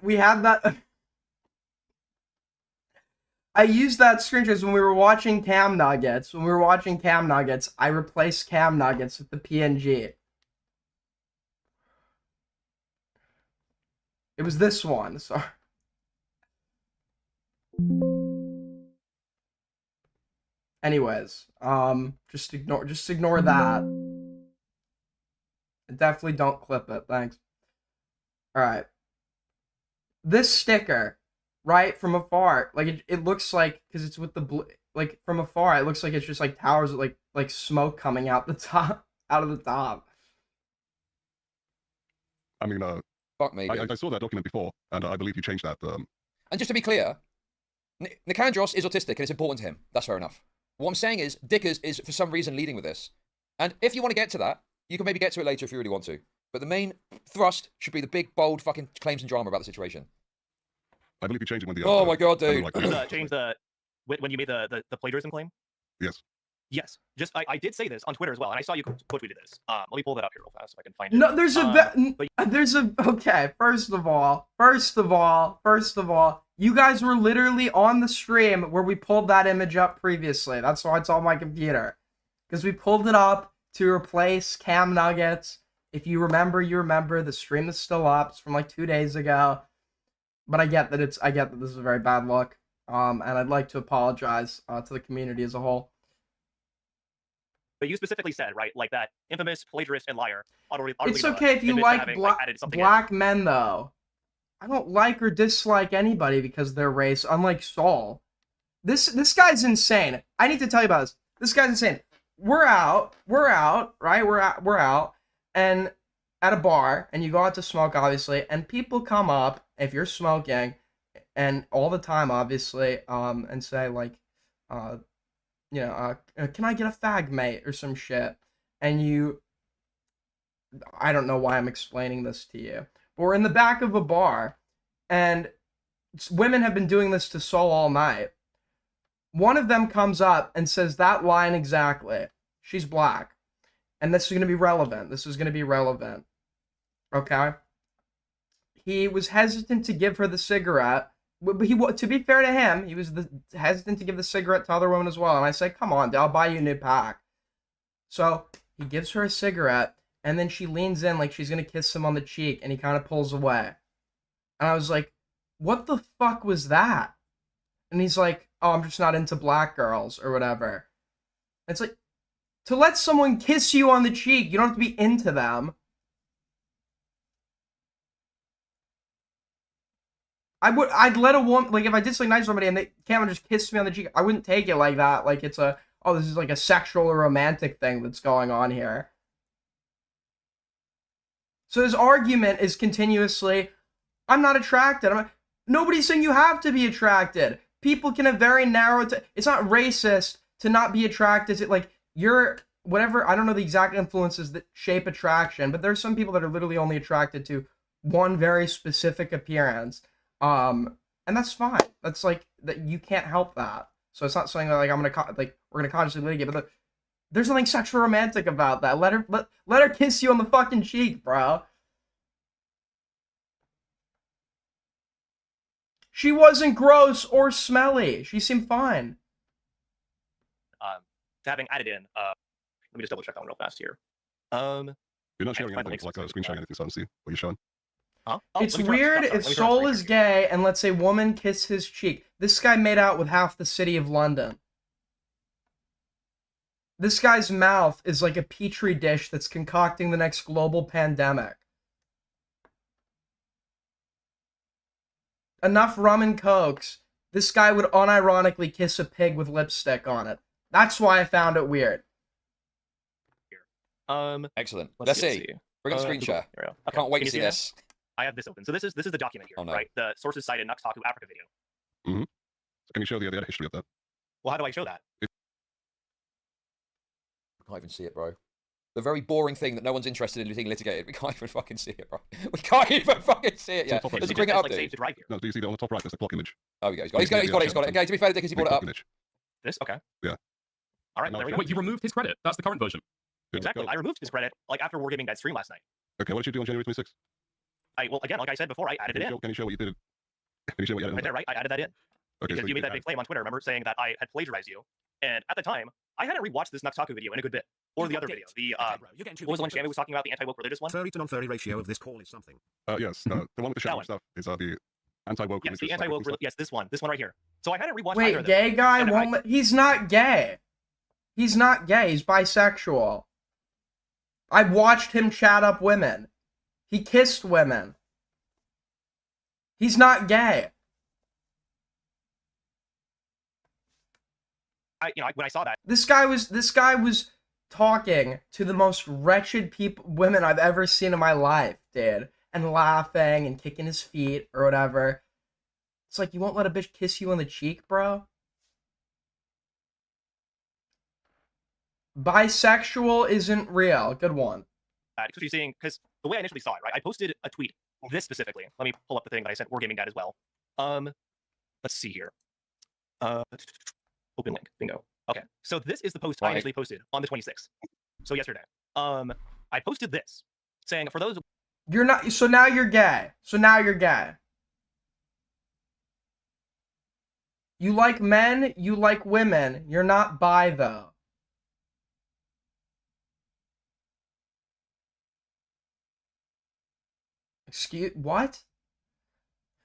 I used that screenshot when we were watching Cam Nuggets. I replaced Cam Nuggets with the PNG. It was this one, sorry. Anyways, just ignore that. Definitely don't clip it, thanks. Alright. This sticker, right, from afar, like, it looks like, because it's with the blue, like, from afar, it looks like it's just, like, towers with, like smoke coming out the top, out of the top. I mean, fuck me. I saw that document before, and I believe you changed that. And just to be clear, Nicandros is autistic and it's important to him. That's fair enough. What I'm saying is, Dickers is for some reason leading with this. And if you want to get to that, you can maybe get to it later if you really want to. But the main thrust should be the big, bold fucking claims and drama about the situation. I believe you changed it when the. Oh my god, dude! Change the when you made the plagiarism claim. Yes. Yes. Just I did say this on Twitter as well, and I saw you quote tweeted this. Let me pull that up here real fast if I can find it. No, okay. First of all, you guys were literally on the stream where we pulled that image up previously. That's why it's on my computer, because we pulled it up to replace Cam Nuggets. If you remember, you remember. The stream is still up. It's from like 2 days ago. But I get that this is a very bad look. And I'd like to apologize to the community as a whole. But you specifically said, right, like that infamous plagiarist and liar. It's okay if you like black men, though. I don't like or dislike anybody because of their race, unlike Saul. This guy's insane. I need to tell you about this. This guy's insane. We're out, right? We're out, and at a bar, and you go out to smoke, obviously, and people come up, if you're smoking, and all the time, obviously, and say, like, can I get a fag, mate, or some shit, and I don't know why I'm explaining this to you, but we're in the back of a bar, and women have been doing this to Saul all night. One of them comes up and says that line exactly. She's black. And this is going to be relevant. Okay? He was hesitant to give her the cigarette. But to be fair to him, he was hesitant to give the cigarette to other women as well. And I said, come on, I'll buy you a new pack. So he gives her a cigarette. And then she leans in like she's going to kiss him on the cheek. And he kind of pulls away. And I was like, what the fuck was that? And he's like, oh, I'm just not into black girls or whatever. It's like, to let someone kiss you on the cheek, you don't have to be into them. I'd let a woman, like, if I dislike nice somebody and they can't just kiss me on the cheek, I wouldn't take it like that. Like, it's this is like a sexual or romantic thing that's going on here. So his argument is continuously, I'm not attracted. Nobody's saying you have to be attracted. People can have very narrow... it's not racist to not be attracted to... Like, you're... Whatever... I don't know the exact influences that shape attraction, but there's some people that are literally only attracted to one very specific appearance. And that's fine. That's, like... that you can't help that. So it's not something that, like, we're gonna consciously litigate, but there's nothing sexual romantic about that. Let her kiss you on the fucking cheek, bro. She wasn't gross or smelly. She seemed fine. Having added in, let me just double check that one real fast here. You're not sharing anything, like screen sharing anything, so I don't see what you're showing. Huh? It's weird if Saul is gay and lets a woman kiss his cheek. This guy made out with half the city of London. This guy's mouth is like a petri dish that's concocting the next global pandemic. Enough rum and cokes, this guy would unironically kiss a pig with lipstick on it. That's why I found it weird. Excellent. Let's see. Bring up screen share. I can't wait to see this. I have this open. So this is the document here, right? The sources cited Nuxtaku Africa video. Mm-hmm. So can you show the history of that? Well, how do I show that? I can't even see it, bro. The very boring thing that no one's interested in being litigated. We can't even fucking see it, bro. We can't even fucking see it yet. Does he bring it up, dude? No, do you see it on the top right? There's the clock image. Oh, he's got it. Okay, to be fair, because he brought it up. This? Okay. Yeah. All right, there we go. Wait, you removed his credit? That's the current version. Exactly. I removed his credit, like, after Wargaming Guide stream last night. Okay, what did you do on January 26th? Well, again, like I said before, I added it in. Can you show what you did? Can you show what you added right there, right? I added that in. Okay, because so you made that big claim on Twitter, remember, saying that I had plagiarized you. And at the time, I hadn't rewatched this Nuxtaku video in a good bit. Or the other video. The what was the one Shammy was talking about, the anti-woke religious one? Furry to non-furry ratio of this call is something. Yes, the one with the shadow stuff is the anti-woke. Yes, the anti-woke. Yes, this one right here. So I hadn't rewatched. Wait, gay guy won't. He's not gay. He's not gay. He's bisexual. I watched him chat up women. He kissed women. He's not gay. When I saw that, this guy was talking to the most wretched women I've ever seen in my life, dude, and laughing and kicking his feet or whatever. It's like, you won't let a bitch kiss you on the cheek, bro? Bisexual isn't real. Good one. Because you're seeing, because the way I initially saw it, right? I posted a tweet, this specifically. Let me pull up the thing that I sent Wargaming Guide as well. Let's see here. Open link. Bingo. Okay. So this is the post I initially posted on the 26th. So yesterday. I posted this saying, for those. You're not. So now you're gay. You like men. You like women. You're not bi though. Excuse what?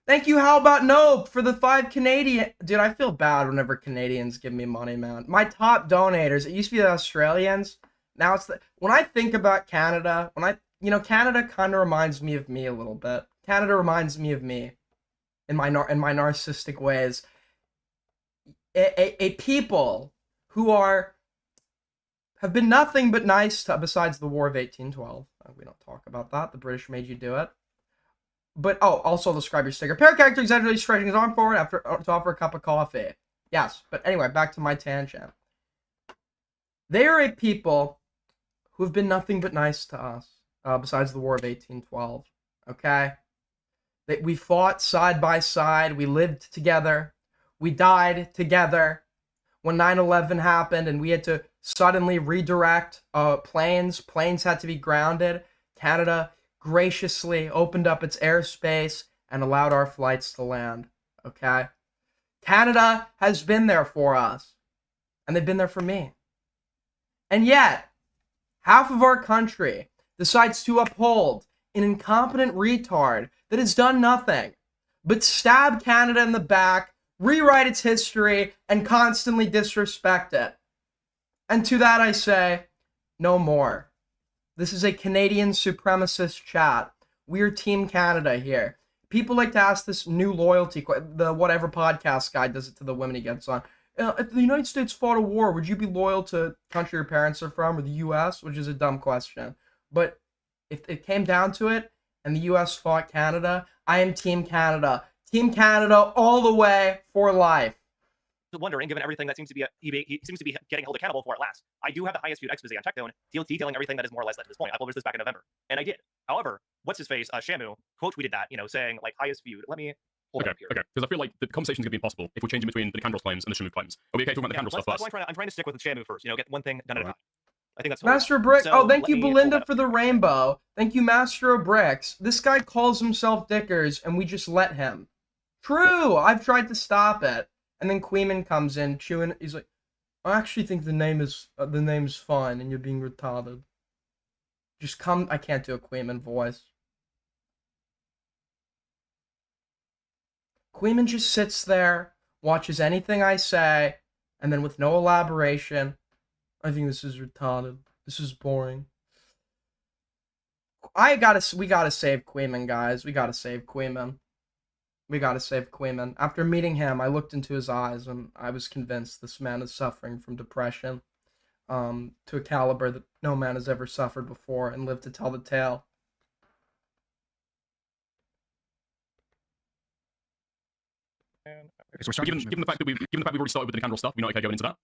Thank you, How About Nope, for the 5 Canadian... Dude, I feel bad whenever Canadians give me money, man. My top donators, it used to be the Australians. Now it's when I think about Canada, Canada kind of reminds me of me a little bit. Canada reminds me of me in my narcissistic ways. A people who have been nothing but nice to, besides the War of 1812. We don't talk about that. The British made you do it. But also describe your sticker. Pair character exaggerated stretching his arm forward to offer a cup of coffee. Yes, but anyway, back to my tangent. They are a people who have been nothing but nice to us, besides the War of 1812. Okay? We fought side by side. We lived together. We died together. When 9/11 happened and we had to suddenly redirect planes had to be grounded, Canada graciously opened up its airspace and allowed our flights to land. Okay? Canada has been there for us. And they've been there for me. And yet, half of our country decides to uphold an incompetent retard that has done nothing but stab Canada in the back, rewrite its history, and constantly disrespect it. And to that I say, no more. This is a Canadian supremacist chat. We're Team Canada here. People like to ask this new loyalty, the whatever podcast guy does it to the women he gets on. If the United States fought a war, would you be loyal to the country your parents are from or the U.S.? Which is a dumb question. But if it came down to it and the U.S. fought Canada, I am Team Canada. Team Canada all the way for life. Wondering, given everything that seems to be he seems to be getting held accountable for at last. I do have the highest viewed expose on TechZone, detailing everything that is more or less led to this point. I published this back in November, and I did. However, what's his face, Shamu, quote tweeted that, saying like highest viewed. Let me hold okay, up here. Okay, because I feel like the conversation is going to be impossible if we're changing between the Nicandros claims and the Shamu claims. Are we okay talking about the Nicandros stuff That's first? why I'm trying to stick with the Shamu first. Get one thing done at a time. I think that's Master Brick. So, thank let you, me pull Belinda, that for the rainbow. Thank you, Master of Bricks. This guy calls himself Dickers, and we just let him. True, I've tried to stop it. And then Queeman comes in, chewing. He's like, I actually think the name's fun, and you're being retarded. Just come. I can't do a Queeman voice. Queeman just sits there, watches anything I say, and then with no elaboration, I think this is retarded. This is boring. We gotta save Queeman, guys. We gotta save Queeman. We gotta save Queeman. After meeting him, I looked into his eyes and I was convinced this man is suffering from depression, to a caliber that no man has ever suffered before and lived to tell the tale. So given the fact that we've already started with the Nicandros stuff, we're not okay going into that.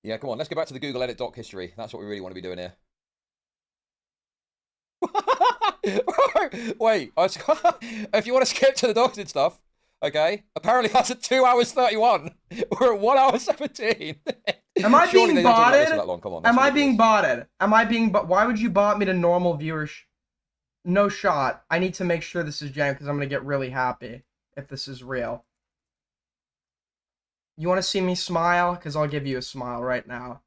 Yeah, come on, let's go back to the Google Edit doc history. That's what we really want to be doing here. Wait, if you want to skip to the docs and stuff, okay? Apparently that's at 2 hours 31. We're at 1 hour 17. Am I Surely being they don't talk about this botted? for that long. Come on, Am I being botted? Why would you bot me to normal viewers? No shot. I need to make sure this is genuine because I'm going to get really happy if this is real. You want to see me smile? Because I'll give you a smile right now.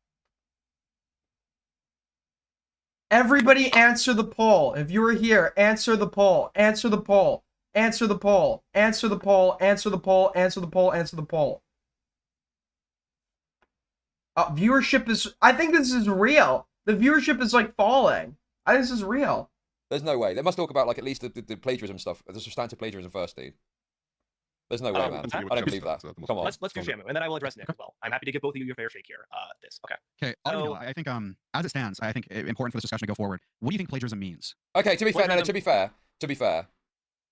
Everybody answer the poll. If you were here, answer the poll. Answer the poll. Answer the poll. Answer the poll. Answer the poll. Answer the poll. Answer the poll. Viewership is... I think this is real. The viewership is, like, falling. I think this is real. There's no way. They must talk about, like, at least the plagiarism stuff. The substantive plagiarism first, dude. There's no way, man. I don't believe that. Come on. Let's do Shamu, and then I will address Nick as well. I'm happy to give both of you your fair shake here. Okay, I think as it stands, I think important for this discussion to go forward. What do you think plagiarism means? Okay, to be fair,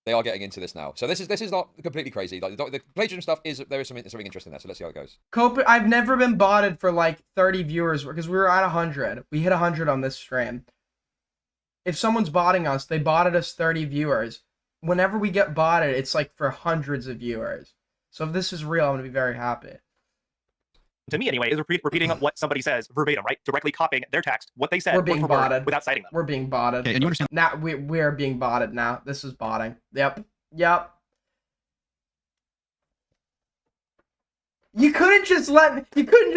they are getting into this now. So this is not completely crazy. Like the plagiarism stuff there is something interesting there. So let's see how it goes. I've never been botted for like 30 viewers because we were at 100. We hit 100 on this stream. If someone's botting us, they botted us 30 viewers. Whenever we get botted, it's like for hundreds of viewers. So if this is real, I'm gonna be very happy. To me, anyway, is repeating what somebody says verbatim, right? Directly copying their text, what they said, We're being botted without citing them. We're being botted. Okay, and you understand? Now we're being botted. Now this is botting. Yep. You couldn't just let me. You couldn't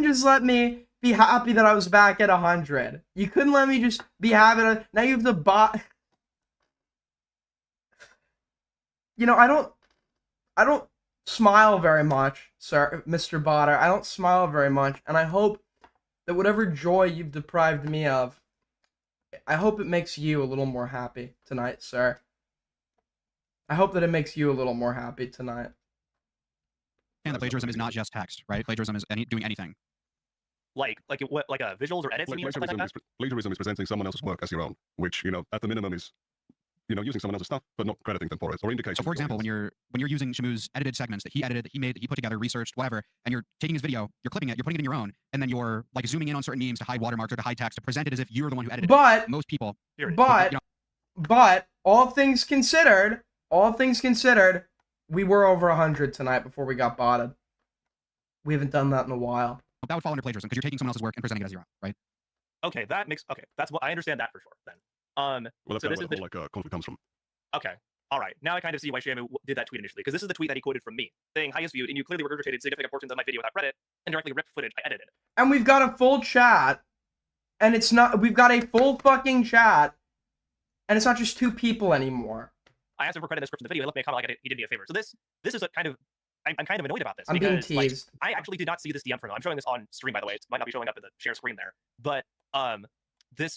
just let me be happy that I was back at 100. You couldn't let me just be happy. Now you have to bot. I don't smile very much, sir, Mr. Botter. I don't smile very much, and I hope that whatever joy you've deprived me of, I hope it makes you a little more happy tonight, sir. I hope that it makes you a little more happy tonight. And the plagiarism is not just text, right? Plagiarism is doing anything. Like visuals or edits? Like, you mean, or something like that? plagiarism is presenting someone else's work as your own, which, you know, at the minimum is, you know, using someone else's stuff, but not crediting them for it, or indicating. So, for example, when you're using Shamu's edited segments that he edited, that he made, that he put together, researched, whatever, and you're taking his video, you're clipping it, you're putting it in your own, and then you're like zooming in on certain memes to hide watermarks or to hide text to present it as if you're the one who edited But it. Most people. But all things considered, we were over 100 tonight before we got botted. We haven't done that in a while. That would fall under plagiarism because you're taking someone else's work and presenting it as your own, right? Okay, that's what I understand that for sure. Then, Well, that's so kind this of is where the whole, conflict comes from. okay. All right, now I kind of see why Shamu did that tweet initially, because this is the tweet that he quoted from me, saying, highest viewed, and you clearly regurgitated significant portions of my video without credit, and directly ripped footage I edited. And we've got a full chat, and we've got a full fucking chat, and it's not just 2 people anymore. I asked him for credit in the description of the video, he left me a comment like he did me a favor. So this is a kind of, I'm kind of annoyed about this. I'm being because, like, teased. I actually did not see this DM from him. I'm showing this on stream, by the way. It might not be showing up in the share screen there. But,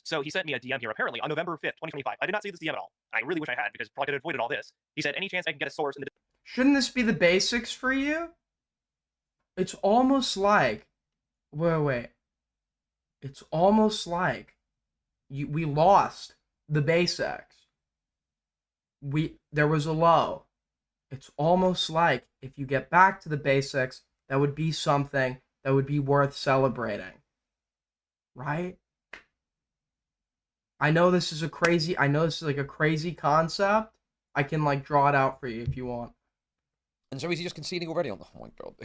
so he sent me a DM here, apparently, on November 5th, 2025. I did not see this DM at all. I really wish I had, because probably could have avoided all this. He said, any chance I can get a source in the... Shouldn't this be the basics for you? It's almost like... Wait. It's almost like we lost the basics. There was a low. It's almost like if you get back to the basics, that would be something that would be worth celebrating. Right? I know this is like a crazy concept. I can like draw it out for you if you want. And so is he just conceding already on the... Oh my god.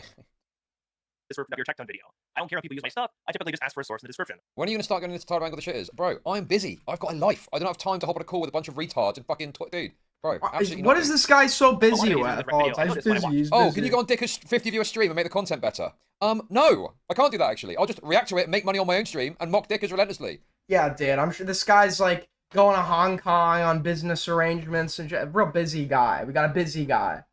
description of your Tectone video. I don't care if people use my stuff. I typically just ask for a source in the description. When are you going to start going into title angle the shitters? Bro, I'm busy. I've got a life. I don't have time to hop on a call with a bunch of retards and fucking... Dude, bro, absolutely What not. is this guy so busy with? Oh, can you go on Dicker's 50 viewer stream and make the content better? No. I can't do that, actually. I'll just react to it, make money on my own stream, and mock Dickers relentlessly. Yeah, dude. I'm sure this guy's like going to Hong Kong on business arrangements and real busy guy. We got a busy guy.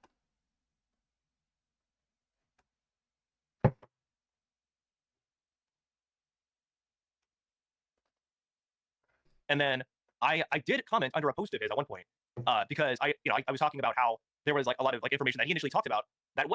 And then I did comment under a post of his at one point because I was talking about how there was like a lot of like information that he initially talked about that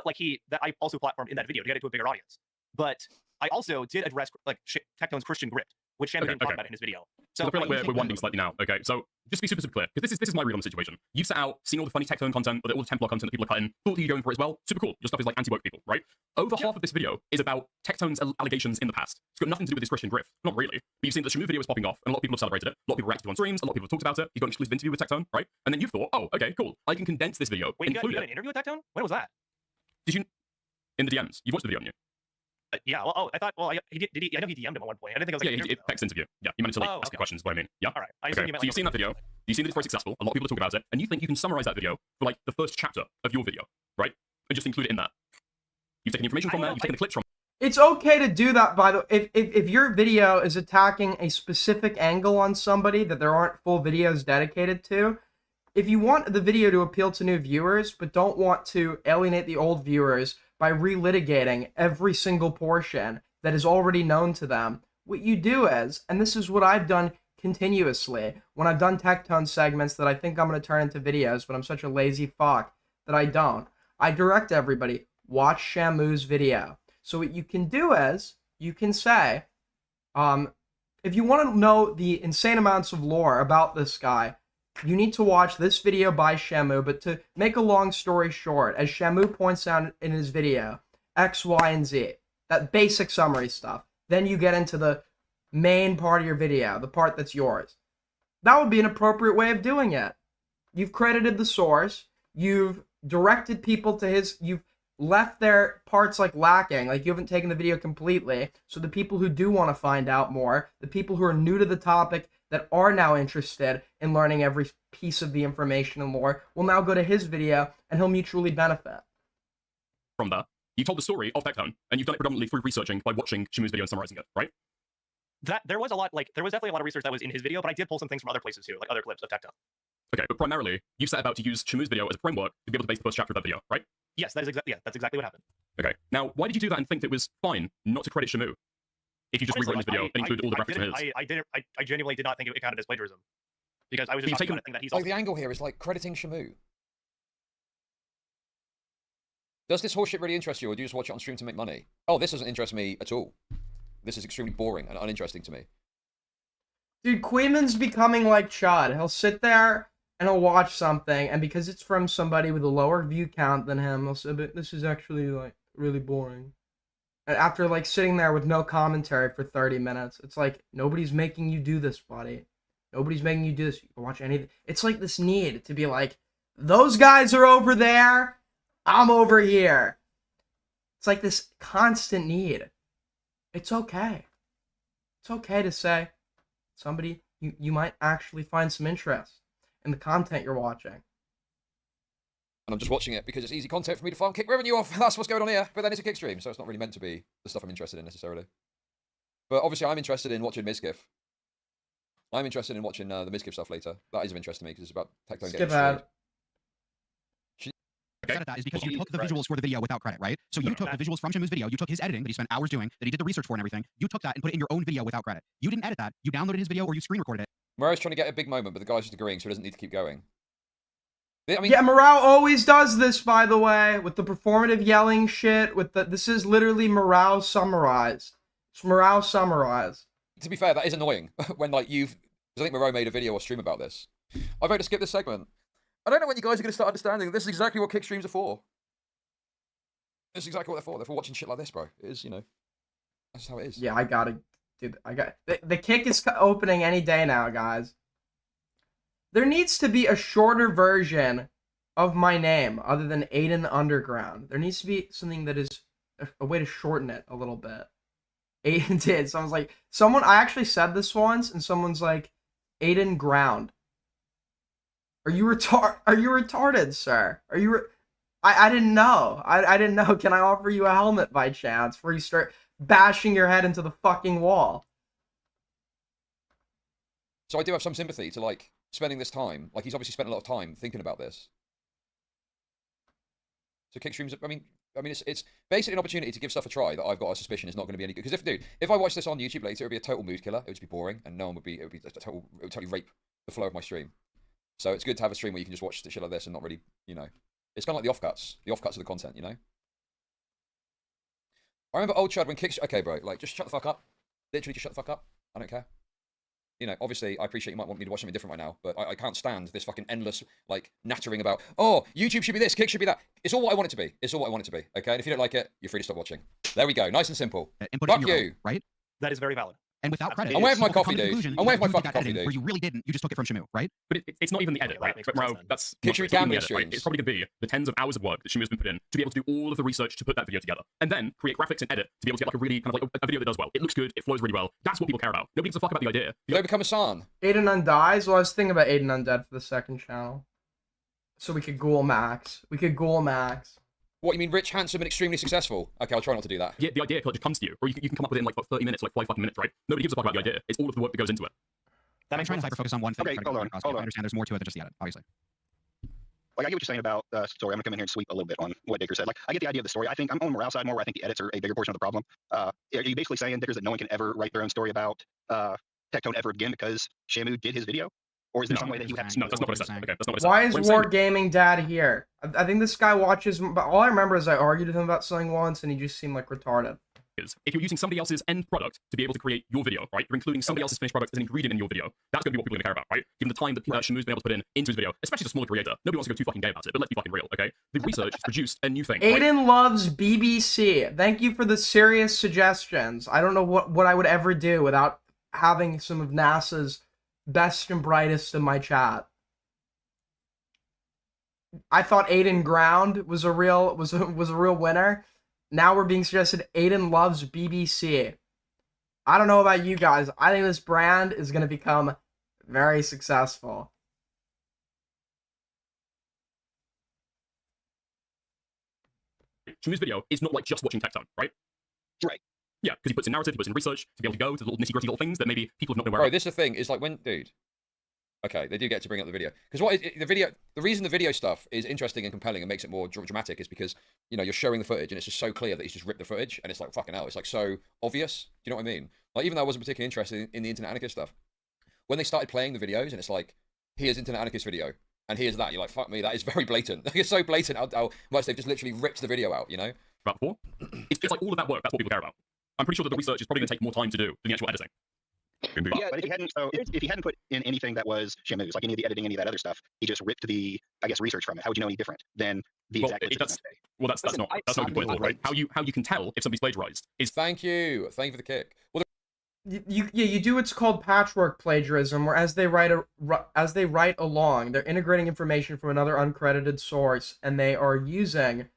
I also platformed in that video to get it to a bigger audience. But I also did address like Tectone's Christian Grit, which Shamu didn't talk about in his video. So I feel like we're winding slightly now. Okay, so just to be super clear, because this is my read on the situation. You've set out, seen all the funny Tectone content, or all the Templar content that people are cutting, thought that you're going for it as well. Super cool. Your stuff is like anti-woke people, right? Over half of this video is about Tectone's allegations in the past. It's got nothing to do with this Christian grift. Not really. But you've seen the Shamu video is popping off, and a lot of people have celebrated it. A lot of people reacted on streams, a lot of people have talked about it. You've got an exclusive interview with Tectone, right? And then you've thought, oh, okay, cool. I can condense this video. Wait, you got an interview with Tectone? When was that? Did you? In the DMs. You've watched the video, haven't you? Yeah, well, I thought, well, I know he DM'd him at one point. I didn't think it was like an interview. Text interview. Yeah, you managed to like ask the questions, what I mean. Yeah. All right. Okay. So you've seen that video. You've seen that it's very successful. A lot of people are talking about it, and you think you can summarize that video for like the first chapter of your video, right? And just include it in that. You've taken information from there. You've taken the clips from. It's okay to do that, by the way. If your video is attacking a specific angle on somebody that there aren't full videos dedicated to, if you want the video to appeal to new viewers, but don't want to alienate the old viewers by relitigating every single portion that is already known to them, what you do is, and this is what I've done continuously, when I've done Tectone segments that I think I'm going to turn into videos, but I'm such a lazy fuck that I don't, I direct everybody, watch Shamu's video. So what you can do is, you can say, if you want to know the insane amounts of lore about this guy, you need to watch this video by Shamu, but to make a long story short, as Shamu points out in his video, X, Y, and Z, that basic summary stuff, then you get into the main part of your video, the part that's yours. That would be an appropriate way of doing it. You've credited the source, you've directed people to his, you've left their parts like lacking, like you haven't taken the video completely, so the people who do want to find out more, the people who are new to the topic that are now interested in learning every piece of the information and lore will now go to his video and he'll mutually benefit. From that, you told the story of Tectone, and you've done it predominantly through researching by watching Shamu's video and summarizing it, right? There was definitely a lot of research that was in his video, but I did pull some things from other places too, like other clips of Tectone. Okay, but primarily, you set about to use Shamu's video as a framework to be able to base the first chapter of that video, right? Yes, that's exactly what happened. Okay, now, why did you do that and think it was fine not to credit Shamu? if you just Honestly, rewritten this video and included all the references from his. I genuinely did not think it counted as plagiarism because I was But just you've talking taken- about a thing that he's Like also the angle here is like crediting Shamu. Does this horseshit really interest you, or do you just watch it on stream to make money? Oh, this doesn't interest me at all. This is extremely boring and uninteresting to me. Dude, Queeman's becoming like Chud. He'll sit there and he'll watch something, and because it's from somebody with a lower view count than him, he'll say, "But this is actually like really boring." And after like sitting there with no commentary for 30 minutes, it's like nobody's making you do this, buddy. Nobody's making you do this. You can watch anything. It's like this need to be like, those guys are over there, I'm over here. It's like this constant need. It's okay. It's okay to say, somebody, you might actually find some interest in the content you're watching. And I'm just watching it because it's easy content for me to farm kick revenue off. That's what's going on here. But then it's a kick stream, so it's not really meant to be the stuff I'm interested in necessarily. But obviously, I'm interested in watching Mizkif. I'm interested in watching the Mizkif stuff later. That is of interest to me because it's about Tectone Skip getting ad. Upset at that is because you took the visuals for the video without credit, right? So you took the visuals from Shamu's video, you took his editing that he spent hours doing, that he did the research for and everything, you took that and put it in your own video without credit. You didn't edit that, you downloaded his video or you screen recorded it. Morale's trying to get a big moment, but the guy's just agreeing, so he doesn't need to keep going. I mean, Yeah, Morale always does this, by the way, with the performative yelling shit. With the this is literally Morale summarized. It's Morale summarized. to be fair, that is annoying when like you've. Because I think Moreau made a video or stream about this. I vote to skip this segment. I don't know when you guys are going to start understanding this is exactly what kick streams are for. This is exactly what they're for. They're for watching shit like this, bro. It is, you know. That's how it is. Yeah, I gotta, dude. The kick is opening any day now, guys. There needs to be a shorter version of my name other than Aiden Underground. There needs to be something that is a way to shorten it a little bit. Aiden did. Someone's like, I actually said this once, and someone's like, Aiden Ground. Are you retarded, sir? I didn't know. I didn't know. Can I offer you a helmet by chance before you start bashing your head into the fucking wall? So I do have some sympathy to like spending this time. Like he's obviously spent a lot of time thinking about this. So kick streams. I mean, it's basically an opportunity to give stuff a try that I've got a suspicion is not going to be any good. Because if I watch this on YouTube later, it would be a total mood killer. It would just be boring, and no one would be. It would totally rape the flow of my stream. So it's good to have a stream where you can just watch the shit like this and not really, you know. It's kind of like the offcuts of the content, you know. I remember old Chud when kicks. Okay, bro, like just shut the fuck up. Literally, just shut the fuck up. I don't care. You know, obviously, I appreciate you might want me to watch something different right now, but I can't stand this fucking endless, like, nattering about, oh, YouTube should be this, Kick should be that. It's all what I want it to be. It's all what I want it to be, okay? And if you don't like it, you're free to stop watching. There we go. Nice and simple. Fuck you. Right? That is very valid. And without credit, I'm waiting for my people coffee, come to the dude. conclusion I'm waiting for my that you fucking got coffee, editing dude. Where you really didn't. You just took it from Shamu, right? But it's not even the edit, right? But bro, that's Kick stream not gambling the edit, right? streams. It's probably going to be the tens of hours of work that Shamu has been put in to be able to do all of the research to put that video together, and then create graphics and edit to be able to get like a really kind of like a video that does well. It looks good, it flows really well. That's what people care about. Nobody gives a fuck about the idea. You don't become a San. Aiden Undies? Well, I was thinking about Aiden Undead for the second channel. So we could ghoul Max. What, you mean rich, handsome, and extremely successful? Okay, I'll try not to do that. Yeah, the idea just comes to you, or you can come up with it in like 30 minutes, like 5 fucking minutes, right? Nobody gives a fuck about the idea. It's all of the work that goes into it. I'm trying to hyper-focus on one thing. Okay, hold on. I understand there's more to it than just the edit, obviously. Like, I get what you're saying about the story. I'm gonna come in here and sweep a little bit on what Dicker said. Like, I get the idea of the story. I think I'm on the morale side more, where I think the edits are a bigger portion of the problem. Are you basically saying, Dickers, that no one can ever write their own story about Tectone ever again because Shamu did his video? Or is there some way that you have to... No, that's not what I said. Okay, that's not what I said. Why is What I'm saying- Wargaming Dad here? I think this guy watches, but all I remember is I argued with him about something once, and he just seemed like retarded. Is if you're using somebody else's end product to be able to create your video, right? You're including somebody else's finished product as an ingredient in your video. That's going to be what people are going to care about, right? Given the time that Shamu's been able to put into his video, especially as a smaller creator, nobody wants to go too fucking gay about it. But let's be fucking real, okay? The research has produced a new thing. Right? Aiden loves BBC. Thank you for the serious suggestions. I don't know what I would ever do without having some of NASA's best and brightest in my chat. I thought Aiden Ground was a real winner. Now we're being suggested Aiden loves BBC. I don't know about you guys. I think this brand is going to become very successful. Shamu's video is not like just watching Tectone, right? Right. Yeah, because he puts in narrative, he puts in research to be able to go to the little nitty-gritty little things that maybe people have not been aware Bro, of. this is the thing, is like when, dude. Okay, they do get to bring up the video because the reason the video stuff is interesting and compelling and makes it more dramatic is because you're showing the footage and it's just so clear that he's just ripped the footage and it's like fucking hell, it's like so obvious. Do you know what I mean? Like even though I wasn't particularly interested in the internet anarchist stuff, when they started playing the videos and it's like here's internet anarchist video and here's that, you're like fuck me, that is very blatant. Like it's so blatant how much they've just literally ripped the video out. About before, it's like all of that work. That's what people care about. I'm pretty sure that the research is probably going to take more time to do than the actual editing. Indeed. Yeah, but if he hadn't put in anything that was Shamu's, like any of the editing, any of that other stuff, he just ripped the, I guess, research from it. How would you know any different than the exact list that's gonna say? Well, that's not a good point, right? How you can tell if somebody's plagiarized is thank you for the kick. Well, you do what's called patchwork plagiarism, where as they write along, they're integrating information from another uncredited source, and they're using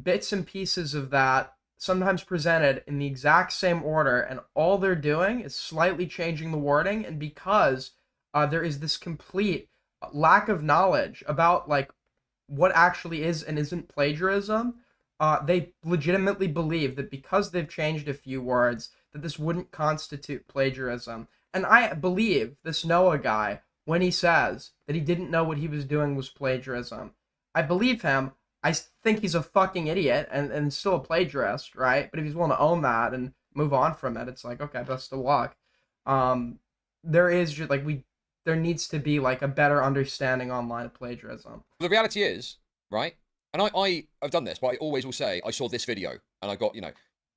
bits and pieces of that, sometimes presented in the exact same order, and all they're doing is slightly changing the wording. And because there is this complete lack of knowledge about like what actually is and isn't plagiarism, they legitimately believe that because they've changed a few words, that this wouldn't constitute plagiarism. And I believe this Noah guy when he says that he didn't know what he was doing was plagiarism. I believe him. I think he's a fucking idiot and still a plagiarist, right? But if he's willing to own that and move on from it, it's like, okay, best of luck. There is just like there needs to be like a better understanding online of plagiarism. The reality is, right? And I've done this, but I always will say I saw this video and I got,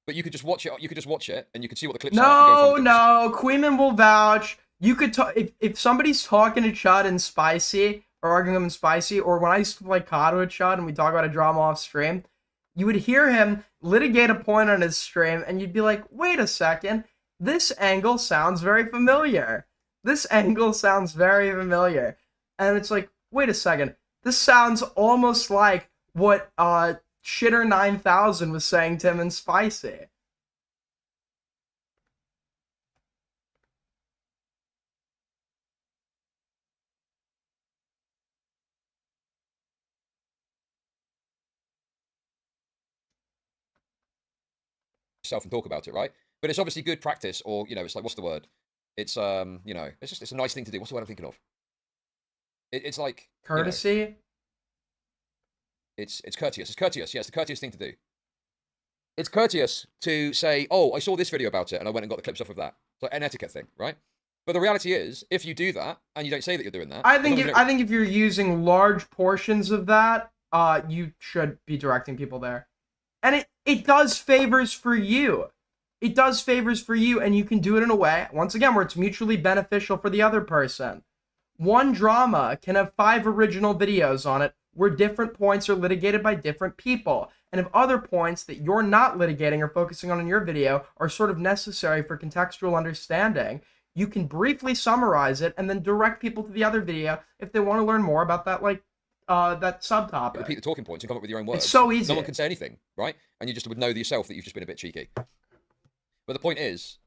but you could just watch it. You could just watch it and you could see what the clips are. No, Queeman will vouch. You could talk if somebody's talking to Chud and Spicy, or arguing him Spicy, or when I used to play COD with Chud and we talk about a drama off stream, you would hear him litigate a point on his stream, and you'd be like, wait a second, this angle sounds very familiar. This angle sounds very familiar. And it's like, wait a second, this sounds almost like what Shitter 9000 was saying to him in Spicy. Yourself and talk about it, right? But it's obviously good practice, or it's like, what's the word? It's it's a nice thing to do. What's the word I'm thinking of? It's like courtesy. It's courteous. It's courteous. Yeah, it's the courteous thing to do. It's courteous to say, oh, I saw this video about it and I went and got the clips off of that. It's like an etiquette thing, right? But the reality is, if you do that and you don't say that you're doing that, I think if you're using large portions of that, you should be directing people there. And it does favors for you. It does favors for you, and you can do it in a way, once again, where it's mutually beneficial for the other person. One drama can have 5 original videos on it where different points are litigated by different people. And if other points that you're not litigating or focusing on in your video are sort of necessary for contextual understanding, you can briefly summarize it and then direct people to the other video if they want to learn more about that, that subtopic. Repeat the talking points and come up with your own words. It's so easy. No one can say anything, right? And you just would know yourself that you've just been a bit cheeky. But the point is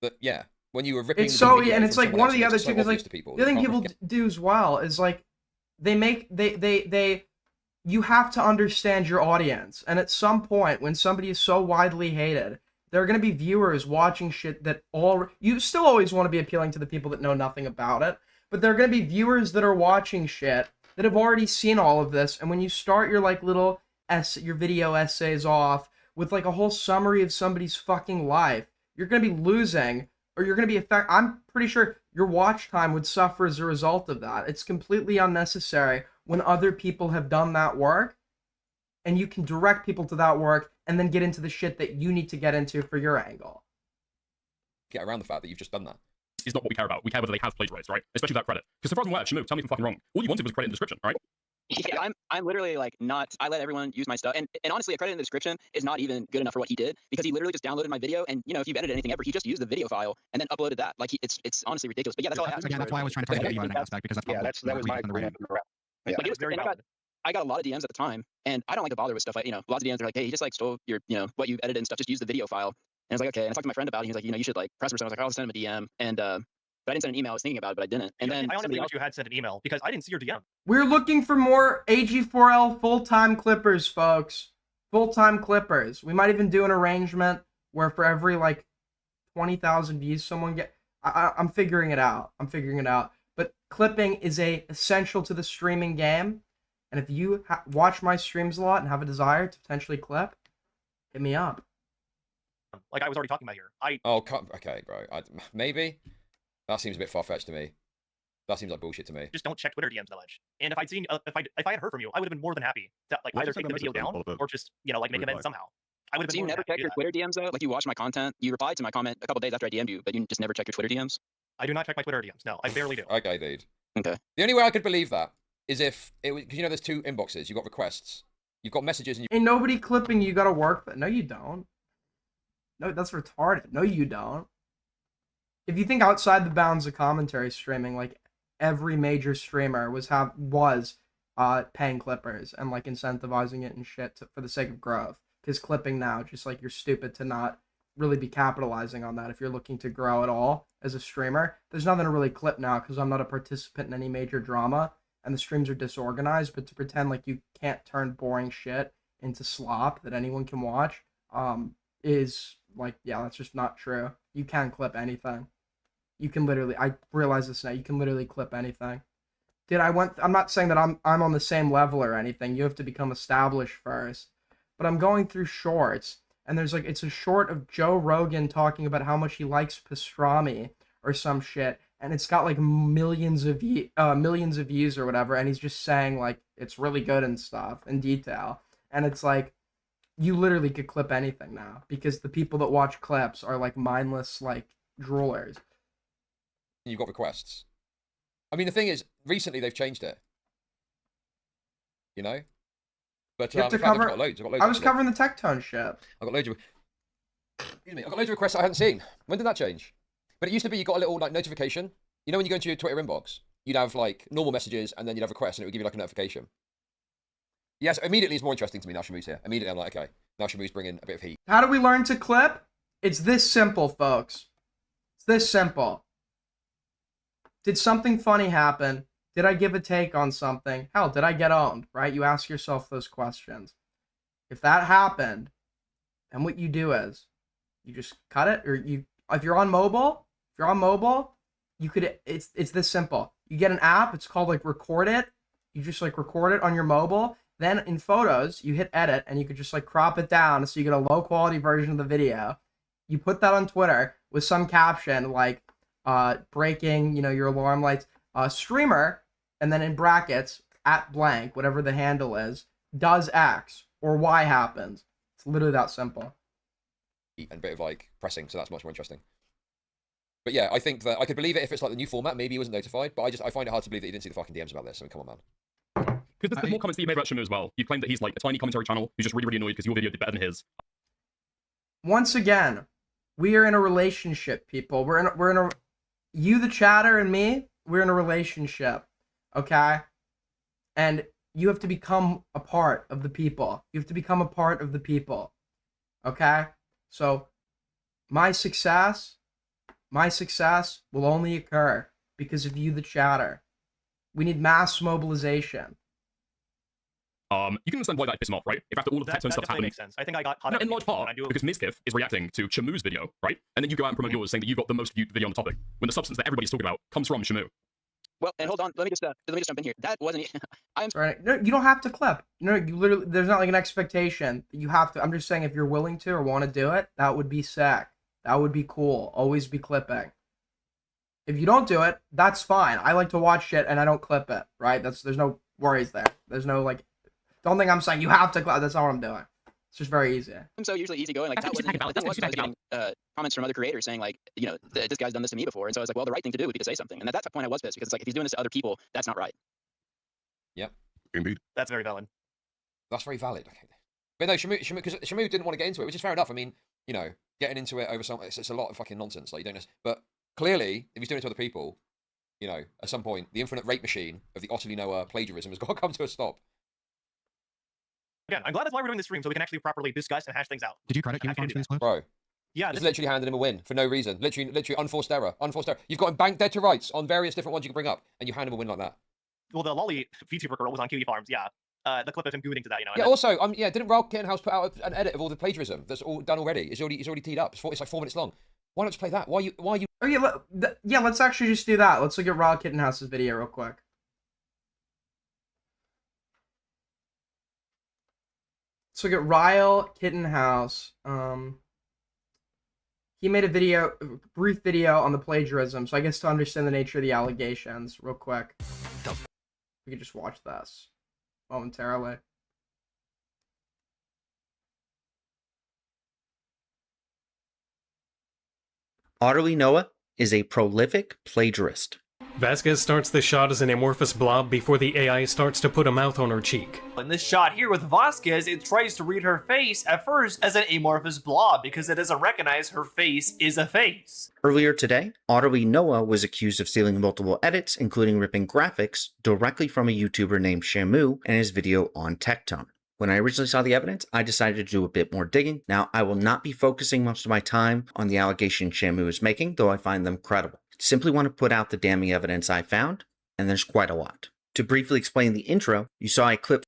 that, yeah, when you were ripping, it's so, and it's like one of the other two, because like the other thing people do as well is like you have to understand your audience, and at some point when somebody is so widely hated, there are going to be viewers watching shit that you still always want to be appealing to the people that know nothing about it, but there are going to be viewers that are watching shit that have already seen all of this, and when you start your like little your video essays off with like a whole summary of somebody's fucking life, you're going to be losing, or you're going to be I'm pretty sure your watch time would suffer as a result of that. It's completely unnecessary when other people have done that work, and you can direct people to that work and then get into the shit that you need to get into for your angle. Get around the fact that you've just done that. Is not what we care about. We care whether they have plagiarized, right? Especially that credit. Because the problem where, Shamu, tell me if I'm fucking wrong. All you wanted was credit in the description, right? Yeah, I'm literally like not. I let everyone use my stuff, and honestly, a credit in the description is not even good enough for what he did, because he literally just downloaded my video, and if you've edited anything ever, he just used the video file and then uploaded that. Like it's honestly ridiculous. But yeah, that's all I have. Again, that's why I was trying to target you on that aspect, because that's that was my rating. Yeah, like, very valid. I got a lot of DMs at the time, and I don't like to bother with stuff. Lots of DMs are like, hey, he just like stole your, what you've edited and stuff. Just use the video file. And I was like, okay. And I talked to my friend about it. He was like, you should like press for something. I was like, I'll send him a DM. And but I didn't send an email. I was thinking about it, but I didn't. And then I honestly wish you had sent an email, because I didn't see your DM. We're looking for more AG4L full-time clippers, folks. Full-time clippers. We might even do an arrangement where for every like 20,000 views someone I'm figuring it out. I'm figuring it out. But clipping is essential to the streaming game. And if you watch my streams a lot and have a desire to potentially clip, hit me up. Like I was already talking about here. Oh, okay, bro. Maybe that seems a bit far fetched to me. That seems like bullshit to me. Just don't check Twitter DMs that much. And if I'd seen, if I had heard from you, I would have been more than happy to like Well, either just take send the a video message down on all of or just make reply. amends somehow. I would have So been you more than never happy check to your do that. Twitter DMs though? Like you watch my content, you replied to my comment a couple days after I DM'd you, but you just never check your Twitter DMs? I do not check my Twitter DMs. No, I barely do. Okay, dude. Okay. The only way I could believe that is if it was, because you know there's two inboxes. You've got requests, you've got messages, and you. Ain't nobody clipping you gotta work. No, you don't. No, that's retarded. No, you don't. If you think outside the bounds of commentary streaming, like every major streamer was paying clippers and like incentivizing it and shit for the sake of growth. Because clipping now, just like you're stupid to not really be capitalizing on that if you're looking to grow at all as a streamer. There's nothing to really clip now because I'm not a participant in any major drama and the streams are disorganized. But to pretend like you can't turn boring shit into slop that anyone can watch, is like, yeah, that's just not true. You can clip anything. You can literally, I realize this now, you can literally clip anything. I'm not saying that I'm on the same level or anything. You have to become established first. But I'm going through shorts, and there's like, it's a short of Joe Rogan talking about how much he likes pastrami or some shit, and it's got like millions of views or whatever, and he's just saying like it's really good and stuff in detail. And it's like, you literally could clip anything now because the people that watch clips are like mindless like droolers. You've got requests. I mean, the thing is, recently they've changed it. You know? But You have to in fact, I've cover. got loads. I've got loads I was actually. covering the Tectone shit. I've got loads of. Excuse me. I've got loads of requests I hadn't seen. When did that change? But it used to be you got a little like notification. You know when you go into your Twitter inbox, you'd have like normal messages and then you'd have requests and it would give you like a notification. Yes, immediately it's more interesting to me now Shamu's here. Immediately I'm like, okay, now Shamu's bringing a bit of heat. How do we learn to clip? It's this simple, folks. It's this simple. Did something funny happen? Did I give a take on something? Hell, did I get owned? Right? You ask yourself those questions. If that happened, then what you do is you just cut it, or if you're on mobile, you could. It's this simple. You get an app. It's called like Record It. You just like record it on your mobile. Then in Photos, you hit edit, and you could just like crop it down so you get a low quality version of the video. You put that on Twitter with some caption like breaking, your alarm lights, streamer, and then in brackets at blank, whatever the handle is, does X or Y happens. It's literally that simple. And a bit of like pressing, so that's much more interesting. But yeah, I think that I could believe it if it's like the new format. Maybe he wasn't notified, but I find it hard to believe that he didn't see the fucking DMs about this. I mean, come on, man. Because there's more comments that you made about Shamu as well. You claimed that he's like a tiny commentary channel who's just really, really annoyed because your video did better than his. Once again, we are in a relationship, people. We're in a you, the chatter, and me. We're in a relationship, okay? And you have to become a part of the people. You have to become a part of the people, okay? So, my success will only occur because of you, the chatter. We need mass mobilization. You can understand why that pissed him off, right? If after all of the That Tectone stuff definitely happening, makes sense. I think I got caught no, up in large part when I do because Mizkif is reacting to Shamu's video, right? And then you go out and promote yours, saying that you've got the most viewed video on the topic, when the substance that everybody's talking about comes from Shamu. Well, and hold on, let me just jump in here. That wasn't. I'm Right? No, you don't have to clip. You literally, there's not like an expectation that you have to. I'm just saying, if you're willing to or want to do it, that would be sick. That would be cool. Always be clipping. If you don't do it, that's fine. I like to watch shit and I don't clip it. Right? There's no worries there. There's no like. Don't think I'm saying you have to clip. That's not what I'm doing. It's just very easy. I'm so usually easygoing. Like that wasn't. I was getting comments from other creators saying like, this guy's done this to me before, and so I was like, well, the right thing to do would be to say something. And at that point, I was pissed because it's like if he's doing this to other people, that's not right. Yep. Indeed. That's very valid. That's very valid. Okay. But no, because Shamu didn't want to get into it, which is fair enough. I mean, getting into it over something, it's a lot of fucking nonsense. Like you don't. But clearly, if he's doing it to other people, at some point, the infinite rape machine of the Otterly Noah plagiarism has got to come to a stop. Again, I'm glad that's why we're doing this stream, so we can actually properly discuss and hash things out. Did you credit King Farms for these clips? Bro. Yeah, Just literally handed him a win for no reason. Literally unforced error. You've got him banked dead to rights on various different ones you can bring up, and you hand him a win like that. Well, the Lolly VTuber girl was on Kiwi Farms, yeah. The clip of him gooning to that, Yeah, also, didn't Raul Kittenhouse put out an edit of all the plagiarism that's all done already? It's already teed up. It's like 4 minutes long. Why not just play that? Why are you? Oh yeah, let's actually just do that. Let's look at Ryle Kittenhouse's video real quick. Let's look at Ryle Kittenhouse. He made a brief video on the plagiarism, so I guess to understand the nature of the allegations real quick. We could just watch this momentarily. Otterly Noah is a prolific plagiarist. Vasquez starts the shot as an amorphous blob before the AI starts to put a mouth on her cheek. In this shot here with Vasquez, it tries to read her face at first as an amorphous blob because it doesn't recognize her face is a face. Earlier today, Otterly Noah was accused of stealing multiple edits, including ripping graphics directly from a YouTuber named Shamu and his video on Tectone. When I originally saw the evidence, I decided to do a bit more digging. Now, I will not be focusing most of my time on the allegations Shamu is making, though I find them credible. Simply want to put out the damning evidence I found, and there's quite a lot. To briefly explain the intro, you saw a clip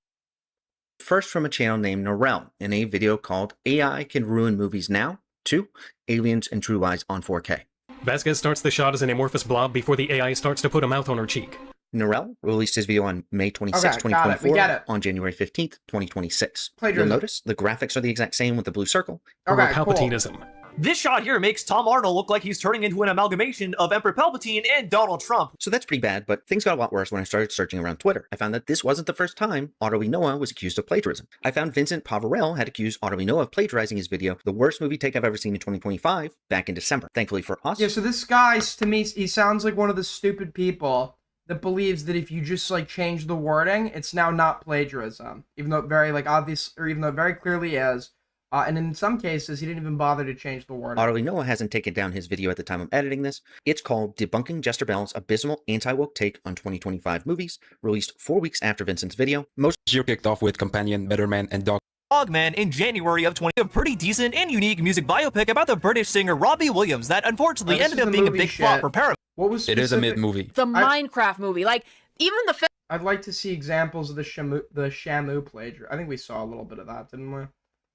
first from a channel named Norel in a video called AI Can Ruin Movies Now 2, Aliens and True Lies on 4K. Vasquez starts the shot as an amorphous blob before the AI starts to put a mouth on her cheek. Norel released his video on May 26, 2024, on January 15th, 2026. You'll notice the graphics are the exact same with the blue circle. Okay, Palpatinism. This shot here makes Tom Arnold look like he's turning into an amalgamation of Emperor Palpatine and Donald Trump. So that's pretty bad, but things got a lot worse when I started searching around Twitter. I found that this wasn't the first time Otterly Noah was accused of plagiarism. I found Vincent Pavarel had accused Otterly Noah of plagiarizing his video, The Worst Movie Take I've Ever Seen in 2025, back in December. Thankfully for us. Yeah, so this guy, to me, he sounds like one of the stupid people that believes that if you just like change the wording, it's now not plagiarism, even though it very obvious, or even though it very clearly is. And in some cases, he didn't even bother to change the wording. Otterly Noah hasn't taken down his video at the time of editing this. It's called Debunking Jester Bell's Abysmal Anti-Woke Take on 2025 Movies, released 4 weeks after Vincent's video. Most year kicked off with Companion, Better Man, and Dogman in January of 20. A pretty decent and unique music biopic about the British singer Robbie Williams that unfortunately ended up being a big flop for Paramount. What was It is a mid-movie. The Minecraft movie, like even the film. I'd like to see examples of the Shamu plagiarism. I think we saw a little bit of that, didn't we?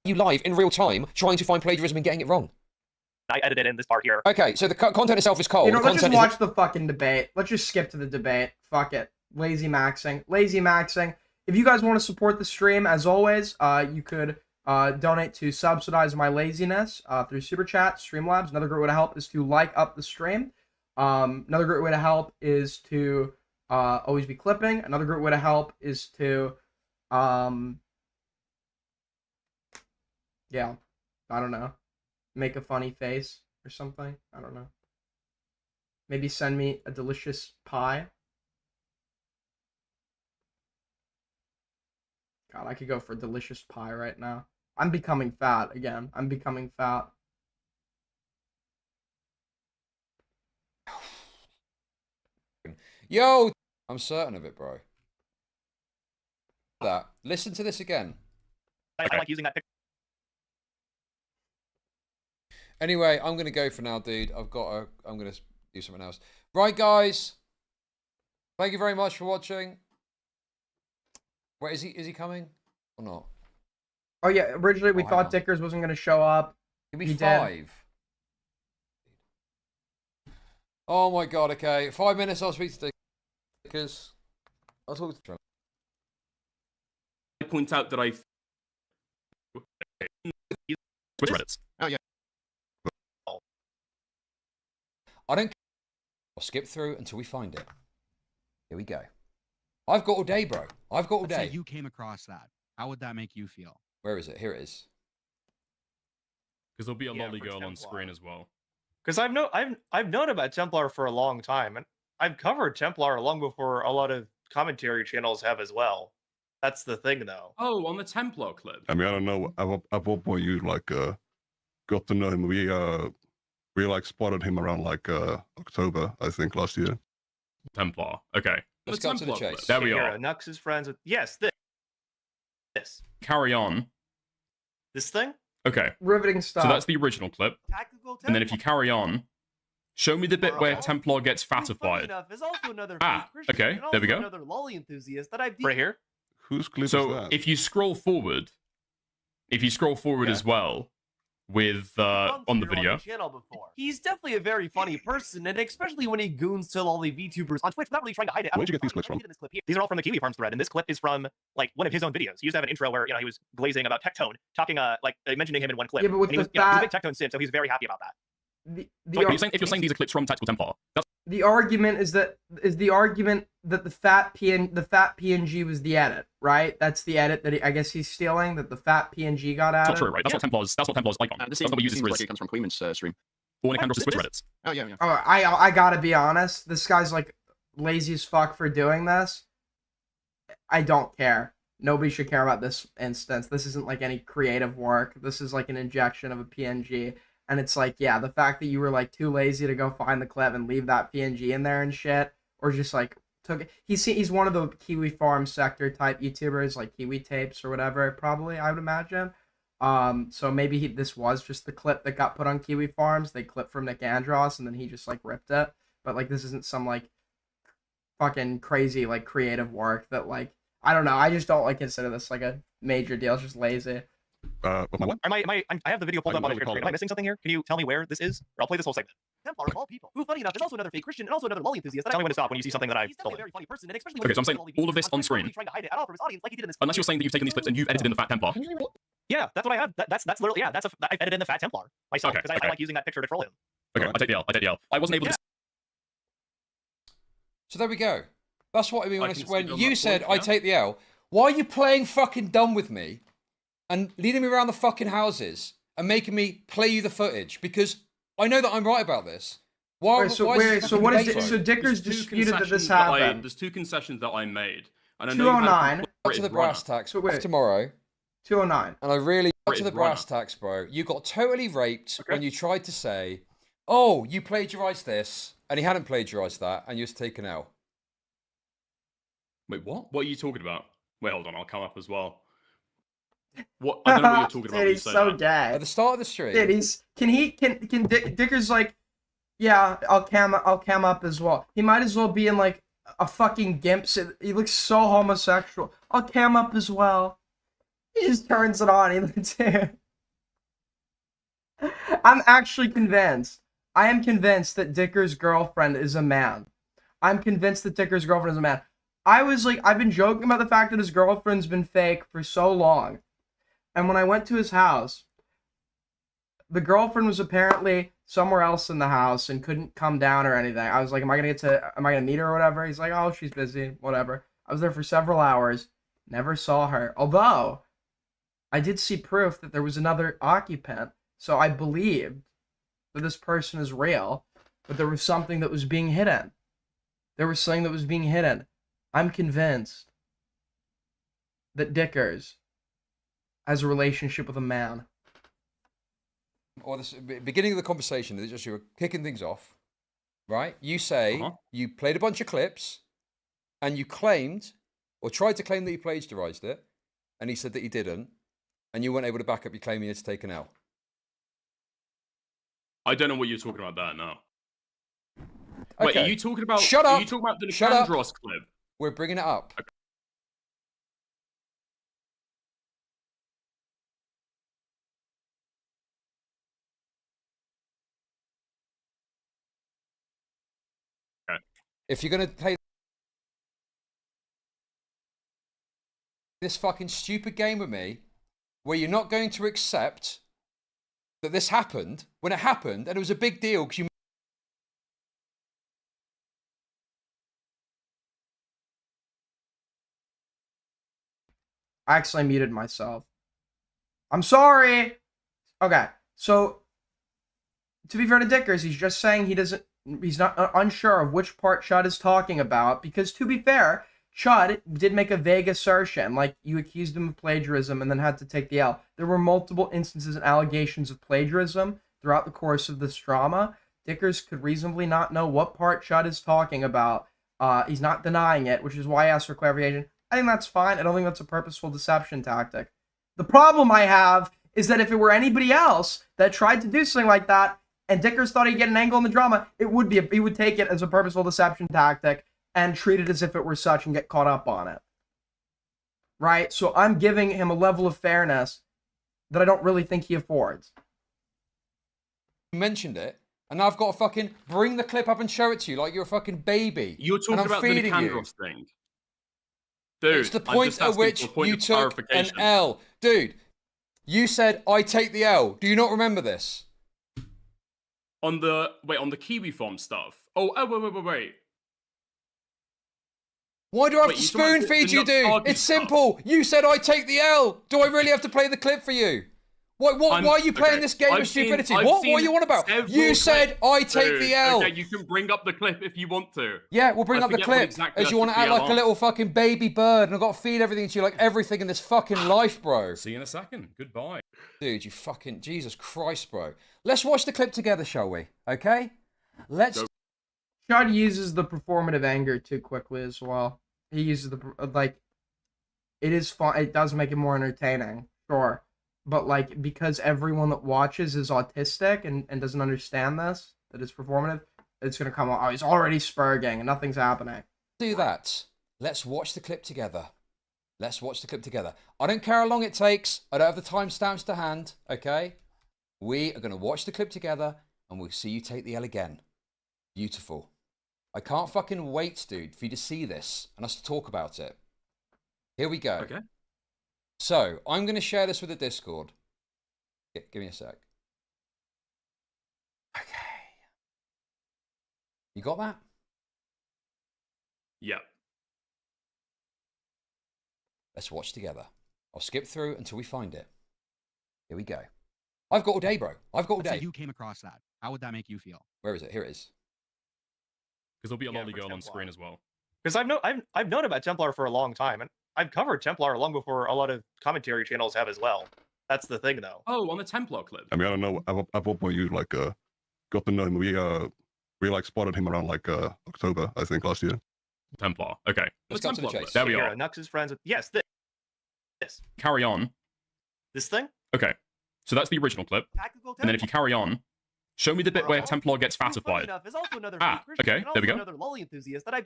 You live in real time trying to find plagiarism and getting it wrong. I edited in this part here. Okay, so the content itself is cold. You know, let's just watch the fucking debate. Let's just skip to the debate. Fuck it. Lazy maxing. Lazy maxing. If you guys want to support the stream, as always, you could donate to subsidize my laziness through Super Chat, Streamlabs. Another great way to help is to like up the stream. Another great way to help is to always be clipping. Another great way to help is to yeah, I don't know, make a funny face or something. I don't know. Maybe send me a delicious pie. God, I could go for delicious pie right now. I'm becoming fat again. I'm becoming fat. Yo, I'm certain of it, bro. That. Listen to this again. I like using that picture. Anyway, I'm gonna go for now, dude. I'm gonna do something else. Right, guys. Thank you very much for watching. Wait, is he coming or not? Oh yeah, originally we thought Dickers wasn't gonna show up. Give me 5. Oh my god, okay. 5 minutes, I'll speak to Dickers. I'll talk to Trump. I point out that I Twitch Reddits. Oh yeah. I don't. I'll skip through until we find it. Here we go. I've got all day, bro. I've got all Let's say day. you came across that. How would that make you feel? Where is it? Here it is. Because there'll be a lolly for girl on Templar. screen as well. Because I've known about Templar for a long time, and I've covered Templar long before a lot of commentary channels have as well. That's the thing, though. Oh, on the Templar clip. I mean, I don't know at what point you like got to know him. We like spotted him around like October, I think, last year. Templar. Okay. Let's The cut to the Templar chase. clip. There we Shakira, are. Nux is friends with this. Carry on. This thing? Okay. Riveting stuff. So that's the original clip. And then if you carry on, show me the bit where Templar gets fatified. Is also another Okay. There we go. Another lolly enthusiast that I've Right here. Whose clip is So that? if you scroll forward, as well, with on the video. Channel before. He's definitely a very funny person, and especially when he goons to all the VTubers on Twitch, not really trying to hide it. Where'd you get these clips from? This clip here. These are all from the Kiwi Farms thread, and this clip is from like one of his own videos. He used to have an intro where he was glazing about Tectone, talking like mentioning him in one clip. Yeah, but with and he was, the he's a big Tectone sim, so he's very happy about that. If you're saying these are clips from Tactical Templar, that's the argument is that the fat PNG was the edit, right? That's the edit that I guess he's stealing. That the fat PNG got added. not true, right? That's what Templars like on. This That's not what we use seems for like his it comes from Queenman's stream. or Nicandros' Twitch credits. Oh yeah. Oh, I gotta be honest. This guy's like lazy as fuck for doing this. I don't care. Nobody should care about this instance. This isn't like any creative work. This is like an injection of a PNG. And it's like, yeah, the fact that you were like too lazy to go find the clip and leave that PNG in there and shit, or just like took it. He's one of the Kiwi Farm sector type YouTubers, like Kiwi Tapes or whatever, probably, I would imagine. So maybe this was just the clip that got put on Kiwi Farms. They clipped from Nicandros and then he just like ripped it. But like this isn't some like fucking crazy like creative work that like I don't know. I just don't like consider this like a major deal. It's just lazy. I have the video pulled up on my screen. Am I missing something here? Can you tell me where this is? Or I'll play this whole segment. Templar of all people, who funny enough is also another fake Christian and also another lolly enthusiast. Tell me when to stop when you see something that I've stolen. Very funny person, and especially Okay, so I'm saying all of this on screen. Unless you're saying that you've taken these clips and you've edited in the Fat Templar. Yeah, that's what I have. That's literally I've edited in the Fat Templar myself because I like using that picture to troll him. Okay, I take the L. I wasn't able to. So there we go. That's what I mean I can when speak on you that said point, I take the L. Why are you playing fucking dumb with me and leading me around the fucking houses and making me play you the footage? Because I know that I'm right about this. Why? So why is so this what is fucking it? So debate? Dickers disputed that this happened. There's two concessions that I made. And I know 209. Up to the brass tacks tomorrow. 209. And I really up to the Rated brass tacks, bro. You got totally raped when you tried to say, "Oh, you plagiarized this," and he hadn't plagiarized that, and you was taken out. Wait, what? What are you talking about? Wait, hold on. I'll come up as well. What? I don't know what you're talking about. Dude, when you he's say so that. gay. At the start of the stream. Dude, can Dickers like, yeah, I'll cam up as well. He might as well be in like a fucking gimp. He looks so homosexual. I'll cam up as well. He just turns it on. He looks at I'm actually convinced. I am convinced that Dicker's girlfriend is a man. I'm convinced that Dicker's girlfriend is a man. I've been joking about the fact that his girlfriend's been fake for so long. And when I went to his house, the girlfriend was apparently somewhere else in the house and couldn't come down or anything. I was like, am I gonna meet her or whatever? He's like, oh, she's busy, whatever. I was there for several hours, never saw her. Although, I did see proof that there was another occupant, so I believed that this person is real, but there was something that was being hidden. There was something that was being hidden. I'm convinced that Dickers has a relationship with a man. Or the beginning of the conversation, that just you were kicking things off, right? You say you played a bunch of clips, and you claimed or tried to claim that you plagiarized it, and he said that he didn't, and you weren't able to back up your claim. It's taken out. I don't know what you're talking about there now. Wait, Okay. are you talking about? Shut Are up. you talking about the Shut up. Nicandros clip? We're bringing it up. Okay. If you're gonna play this fucking stupid game with me, where you're not going to accept that this happened when it happened, and it was a big deal because you. I actually muted myself. I'm sorry. Okay, so to be fair to Dickers, he's just saying he's not unsure of which part Chud is talking about, because to be fair, Chud did make a vague assertion, like you accused him of plagiarism and then had to take the L. There were multiple instances and allegations of plagiarism throughout the course of this drama. Dickers could reasonably not know what part Chud is talking about. He's not denying it, which is why I asked for clarification. I think that's fine. I don't think that's a purposeful deception tactic. The problem I have is that if it were anybody else that tried to do something like that, and Dickers thought he'd get an angle in the drama, he would take it as a purposeful deception tactic and treat it as if it were such and get caught up on it. Right? So I'm giving him a level of fairness that I don't really think he affords. mentioned it, and now I've got to fucking bring the clip up and show it to you like you're a fucking baby. You're and talking I'm about the feeding you. Nicandros thing. Dude, It's the I'm point just at asking which for a point you of took an clarification. L. Dude, you said, I take the L. Do you not remember this? On the Kiwi Farm stuff. Oh, wait. Why do I have Wait, to you talking about spoon the feed you, Nuts dude? Argue It's stuff? simple. You said I take the L. Do I really have to play the clip for you? Why are you playing this game of stupidity? What are you on about? You said I take the L. Okay, you can bring up the clip if you want to. Yeah, we'll bring I up the forget what clip. exactly As I you want to took act the L like a on. little fucking baby bird, and I've got to feed everything to you, like everything in this fucking life, bro. See you in a second. Goodbye. Dude, you fucking Jesus Christ, bro. Let's watch the clip together, shall we? Okay? Let's. Chud uses the performative anger too quickly as well. He uses the like. It is fun. It does make it more entertaining, sure, but like because everyone that watches is autistic and doesn't understand this, that it's performative, it's gonna come. Oh, he's already spurging and nothing's happening. Do that. Let's watch the clip together. Let's watch the clip together. I don't care how long it takes. I don't have the timestamps to hand. Okay? We are going to watch the clip together, and we'll see you take the L again. Beautiful. I can't fucking wait, dude, for you to see this and us to talk about it. Here we go. Okay. So, I'm going to share this with the Discord. Give me a sec. Okay. You got that? Yep. Let's watch together. I'll skip through until we find it. Here we go. I've got all day, bro. I've got all Let's say day. you came across that. How would that make you feel? Where is it? Here it is. Because there'll be a Yeah, lolly for girl on Templar. screen as well. Because I've known about Templar for a long time, and I've covered Templar long before a lot of commentary channels have as well. That's the thing, though. Oh, on the Templar clip. I mean, I don't know. At what point you like got to know him? We like spotted him around like October, I think, last year. Templar. Okay. Let's The cut to the Templar chase. clip. There we Here, are. Nux is friends with yes, this Carry on. this thing. Okay. So that's the original clip. And then if you carry on, show me the bit where Templar gets fatified. Okay, there we go.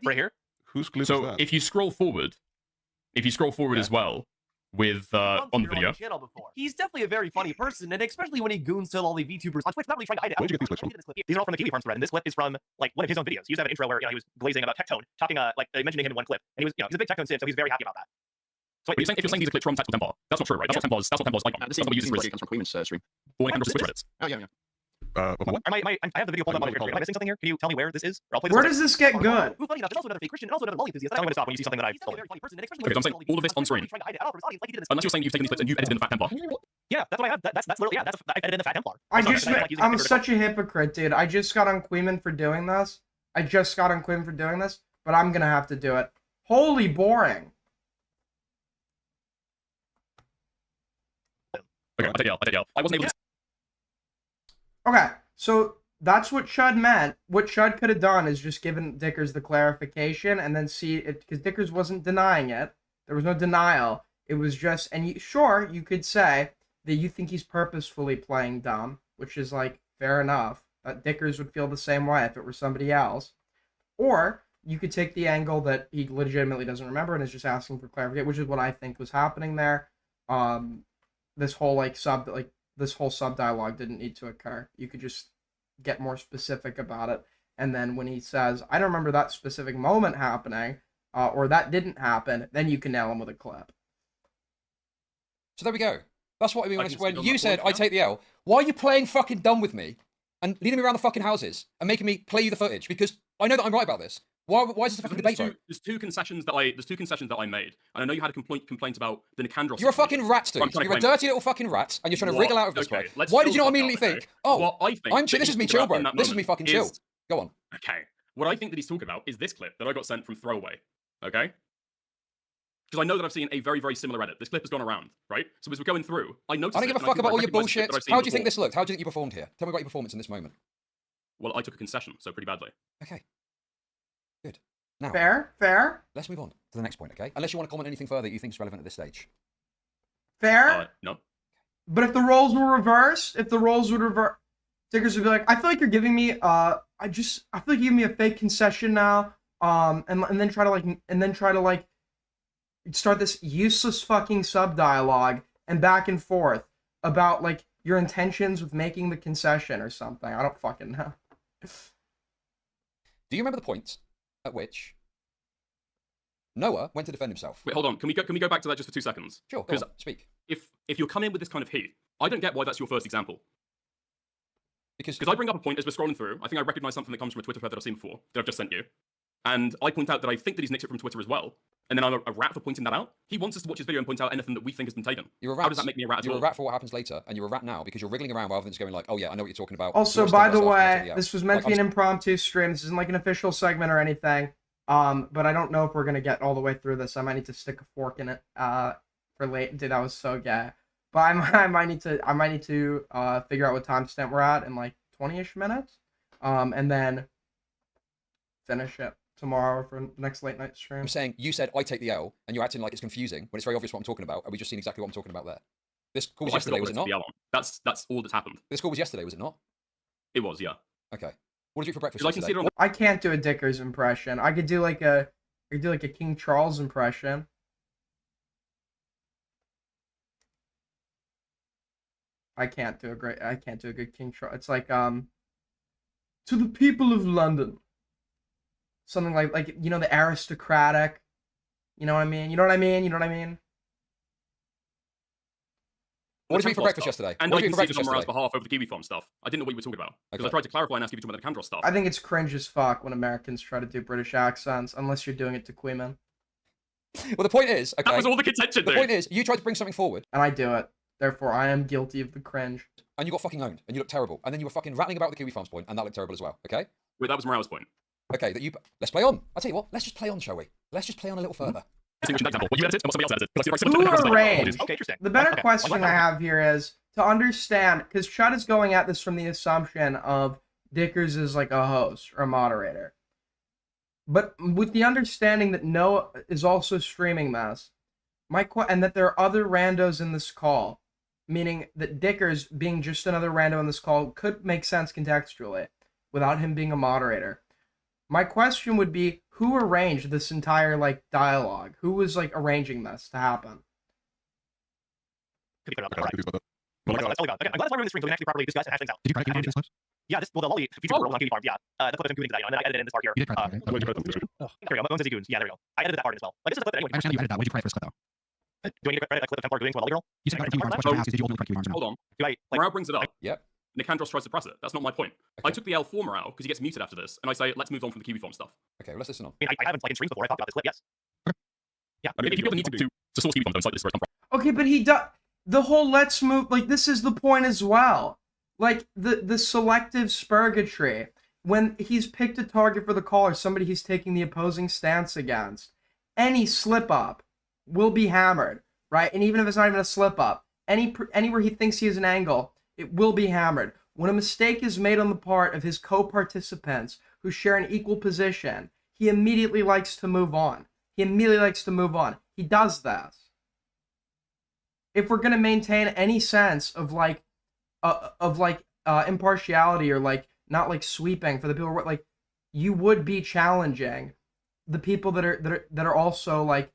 Right here. Whose clip is So that? if you scroll forward as well with on the video. He's definitely a very funny person, and especially when he goons to all the VTubers on Twitch, not really trying to hide it. Where'd you get these clips from? These are all from the Kiwi Farms thread, and this clip is from like one of his own videos. He used to have an intro where he was glazing about Tectone, talking like mentioning him in one clip, and he was he's a big Tectone sim, so he's very happy about that. So But if you're saying these are clips from Tactical Templar, that's not true, right? That's not Templar's icon. This That's not what uses for his comes from Queen's stream. or Nicandros' Twitch credits. Oh, yeah, yeah. What? I have the video pulled up on your screen. Am I missing something here? Can you tell me where this is? Or I'll play this Where on does this get good? Who, funny enough, is also another fake Christian and also another lolly enthusiast. Tell me when to stop when you see something that He's definitely a very funny person, and especially Okay, so I'm saying all of this on screen. Unless you're saying you've taken these clips and you've edited in the Fat Templar. Yeah, that's what I have. That's literally I've edited in the Fat Templar. I'm such a hypocrite, dude. I just got on Queeman for doing this. But I'm gonna have to do it. Holy boring. Okay, I take it out. I wasn't able to. Okay, so that's what Chud meant. What Chud could have done is just given Dickers the clarification and then see it, because Dickers wasn't denying it. There was no denial. It was just, and sure, you could say that you think he's purposefully playing dumb, which is like fair enough. Dickers would feel the same way if it were somebody else. Or you could take the angle that he legitimately doesn't remember and is just asking for clarification, which is what I think was happening there. This whole sub dialogue didn't need to occur. You could just get more specific about it. And then when he says, I don't remember that specific moment happening, or that didn't happen, then you can nail him with a clip. So there we go. That's what I mean I when, can when speak on you that said, point I now. take the L. Why are you playing fucking dumb with me and leading me around the fucking houses and making me play you the footage? Because I know that I'm right about this. Why is this a fucking debate, bro? There's two concessions that I made, and I know you had a complaint about the Nicandros. You're a situation. fucking rat, But I'm dude. trying to You're a claim- dirty little fucking rat, and you're trying to What? wriggle out of this, Okay, bro. let's Why did you chill not for a immediately second, think, okay? oh, What I think I'm chill. that This is he's me talking chill, about bro. in that This is me moment fucking chill. is- Go on. Okay. What I think that he's talking about is this clip that I got sent from Throwaway. Okay? Because I know that I've seen a very, very similar edit. This clip has gone around, right? So as we're going through, I noticed I don't it, give a and fuck think about I all your recognise the clip bullshit. that I've seen How do you think before. this looked? How do you think you performed here? Tell me about your performance in this moment. Well, I took a concession, so pretty badly. Okay. Good. Now, Fair. let's move on to the next point, okay? Unless you want to comment anything further that you think is relevant at this stage. Fair. No. But if the roles were reversed, Dickers would be like, I feel like you're giving me I feel like you're giving me a fake concession now. And then try to start this useless fucking sub dialogue and back and forth about like your intentions with making the concession or something. I don't fucking know. Do you remember the point at which Noah went to defend himself? Wait, hold on. Can we go back to that just for 2 seconds? Sure, go Because on, speak. if you're coming in with this kind of heat, I don't get why that's your first example. Because I bring up a point as we're scrolling through. I think I recognize something that comes from a Twitter thread that I've seen before, that I've just sent you. And I point out that I think that he's nicked it from Twitter as well. And then I'm a rat for pointing that out. He wants us to watch his video and point out anything that we think has been taken. You're a rat. How does that make me a rat at You're all? a rat for what happens later, and you're a rat now because you're wriggling around rather than just going like, oh yeah, I know what you're talking about. Also, You're by sticking the yourself and I'll way, take you out. this was meant to be an impromptu stream. This isn't like an official segment or anything. But I don't know if we're gonna get all the way through this. I might need to stick a fork in it. For late. Dude, that was so gay. But I might need to figure out what timestamp we're at in like 20-ish minutes. And then finish it tomorrow for the next late night stream. I'm saying you said I take the L, and you're acting like it's confusing when it's very obvious what I'm talking about. Are we just seeing exactly what I'm talking about there? This call was I yesterday, forgot was it what not? it's the L on. That's all that's happened. This call was yesterday, was it not? It was, yeah. Okay. What did you eat for breakfast Because I yesterday? consider I can't do a Dickers impression. I could do like a King Charles impression. I can't do a good King Charles. It's like to the people of London. Something like you know, the aristocratic. You know what I mean? You know what I mean? You know what I mean? What did you eat for breakfast yesterday? And What I did you can eat for see breakfast on Morale's yesterday? behalf over the Kiwi Farm stuff. I didn't know what you were talking about. Because Okay. I tried to clarify and ask if you were talking about the Candros stuff. I think it's cringe as fuck when Americans try to do British accents, unless you're doing it to Queeman. Well, the point is, okay. That was all the contention, The dude. point is, you tried to bring something forward, And I do it. Therefore, I am guilty of the cringe. and you got fucking owned, and you looked terrible, and then you were fucking rattling about the Kiwi Farms point, and that looked terrible as well. Okay. Wait, that was Morale's point. Okay. Let's play on. I'll tell you what. Let's just play on, shall we? Let's just play on a little further. Distinguishing that example. Well, you edit it, and what somebody else edited. Because I see like Who arranged? Okay, interesting. The better Okay. question I have here is to understand, because Chud is going at this from the assumption of Dickers is like a host or a moderator. But with the understanding that Noah is also streaming this, and that there are other randos in this call, meaning that Dickers being just another rando in this call could make sense contextually without him being a moderator. My question would be, who arranged this entire like dialogue? Who was like arranging this to happen? Could be clear enough. Alright. That's all we got. Okay, I'm glad it's this stream so we can actually properly discuss and hash things out. Did you credit these clips? Yeah, the lolly feature was on Kiwi Farm. Yeah, the clip of him gooning to that, and then I edited it in this part here. You did credit that, right? Here we go. Bones Dizzy Goons. Yeah, there we go. I edited that part in as well. Like, this is a clip that anyone I understand you edited that. What did you credit for this clip, though? Do I need to credit a clip of 10 part gooning to a lolly girl? You said Kiwi Farms. The question I asked is, did you ultimately credit Kiwi Farms or Hold not? on. Do I, like, Morale brings it up. Yep. Nicandros tries to press it. That's not my point. I took the L for Morale because he gets muted after this, and I say, let's move on from the Kiwi Farm stuff. Okay, well, let's listen on. I mean, I haven't played in streams before. I talked about this clip, yes. Yeah. I mean, if you feel the need to source Kiwi Farm, don't cite this where it comes from. Okay, but he does the whole let's move, like, this is the point as well. Like the selective spurgatory, when he's picked a target for the call or somebody he's taking the opposing stance against, any slip up will be hammered, right? And even if it's not even a slip up, anywhere he thinks he has an angle, it will be hammered. When a mistake is made on the part of his co-participants who share an equal position, he immediately likes to move on. He does this. If we're gonna maintain any sense of impartiality or like not like sweeping for the people, like you would be challenging the people that are also like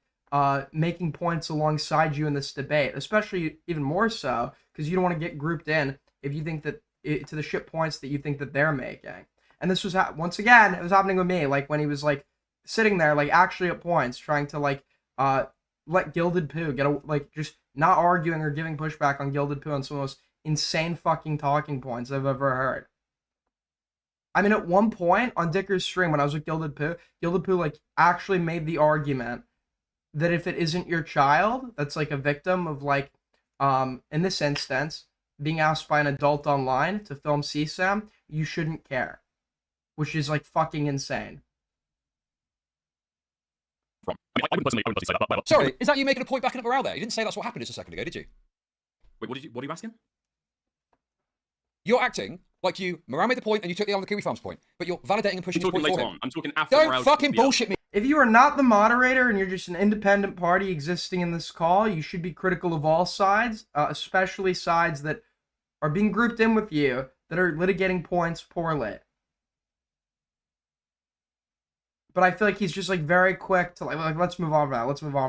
making points alongside you in this debate, especially even more so because you don't want to get grouped in if you think that to the shit points that you think that they're making. And this was once again, it was happening with me, like when he was like sitting there, like actually at points trying to like let Gilded Poo get just not arguing or giving pushback on Gilded Poo on some of the most insane fucking talking points I've ever heard. I mean, at one point on Dicker's stream when I was with Gilded Poo like actually made the argument that if it isn't your child that's like a victim of like in this instance being asked by an adult online to film CSAM, you shouldn't care, which is like fucking insane. I mean, I wouldn't personally say that, but Sorry, is that you making a point backing up morale there? You didn't say that's what happened just a second ago, did you? Wait, what are you asking? You're acting like Morale made the point and you took the other Kiwi Farms point, but you're validating and pushing I'm his point talking for later him. on. I'm talking after Don't Morale's fucking video. bullshit me. If you are not the moderator and you're just an independent party existing in this call, you should be critical of all sides, especially sides that are being grouped in with you that are litigating points poorly. But I feel like he's just like very quick to like let's move on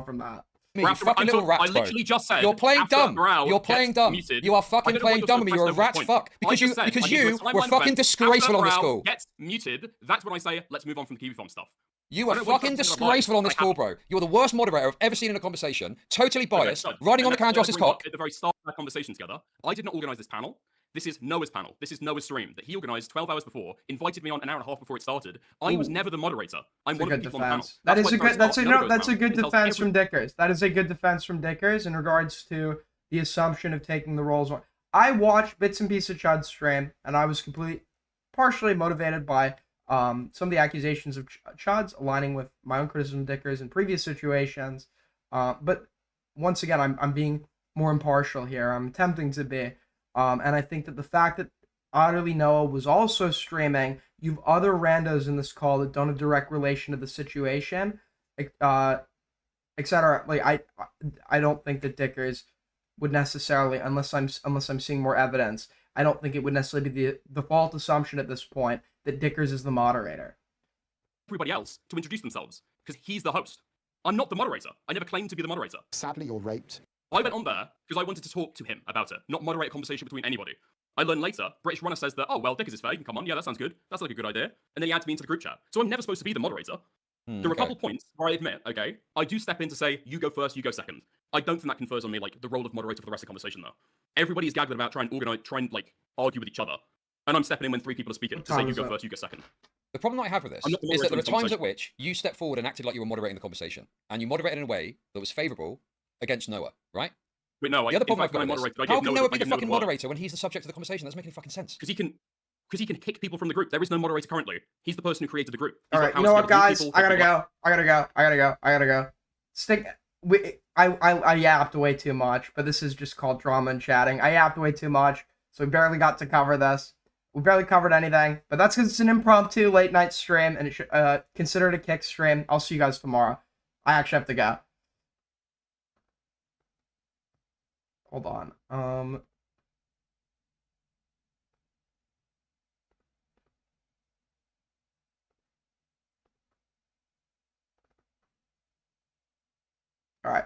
from that. Me, you After- fucking I'm little talking- rat, I bro. literally just said. You're playing after dumb. Brow You're gets playing dumb. muted- You are I fucking don't know playing what dumb. your You're a first rat point. fuck. I Because you just said, because I need to you explain were my fucking defense. disgraceful on After this Brow call. Gets muted. That's when I say, let's move on from the Kiwi Farm stuff. You I were don't want fucking to talk about disgraceful on this I call, haven't. bro. You're the worst moderator I've ever seen in a conversation. Totally biased, Okay, riding on and the let's Kandros's bring up cock. At the very start of that conversation together, I did not organize this panel. This is Noah's panel. This is Noah's stream that he organized 12 hours before, invited me on an hour and a half before it started. I was Ooh. never the moderator. I'm That's a one of good the people on the panel. defense. That is why a the very good. That's a start, Noah no. goes That's a around good and tells defense every- from Dickers. That is a good defense from Dickers in regards to the assumption of taking the roles. I watched bits and pieces of Chud's stream, and I was partially motivated by some of the accusations of Chud's aligning with my own criticism of Dickers in previous situations. But once again, I'm being more impartial here. I'm attempting to be, and I think that the fact that Utterly Noah was also streaming, you've other randos in this call that don't have direct relation to the situation, etc. Like I don't think that Dickers would necessarily, unless I'm seeing more evidence, I don't think it would necessarily be the default assumption at this point that Dickers is the moderator. Everybody else to introduce themselves because he's the host. I'm not the moderator. I never claimed to be the moderator. Sadly, you're raped. I went on there because I wanted to talk to him about it, not moderate a conversation between anybody. I learned later, British Runner says that, oh, well, Dickers is fair, you can come on, yeah, that sounds good. That's like a good idea. And then he adds me into the group chat. So I'm never supposed to be the moderator. There are a couple points where I admit, okay, I do step in to say, you go first, you go second. I don't think that confers on me, like, the role of moderator for the rest of the conversation, though. Everybody is gagged about trying and, like, argue with each other. And I'm stepping in when three people are speaking to say, you go first, you go second. The problem that I have with this I'm not the is that moderator there are of the times at which you stepped forward and acted like you were moderating the conversation, and you moderated in a way that was favourable against Noah, right? Wait, no, The other problem in I've fact, got when I with this, moderated, I how gave can Noah Noah be the the fucking word. moderator when he's the subject of the conversation? That doesn't make any fucking sense. Because he can kick people from the group. There is no moderator currently. He's the person who created the group. All right, you know what, guys? I gotta go. I yapped way too much, but this is just called drama and chatting. I yapped way too much, so we barely got to cover this. We barely covered anything, but that's because it's an impromptu late night stream, and it should consider it a kick stream. I'll see you guys tomorrow. I actually have to go. Hold on. All right.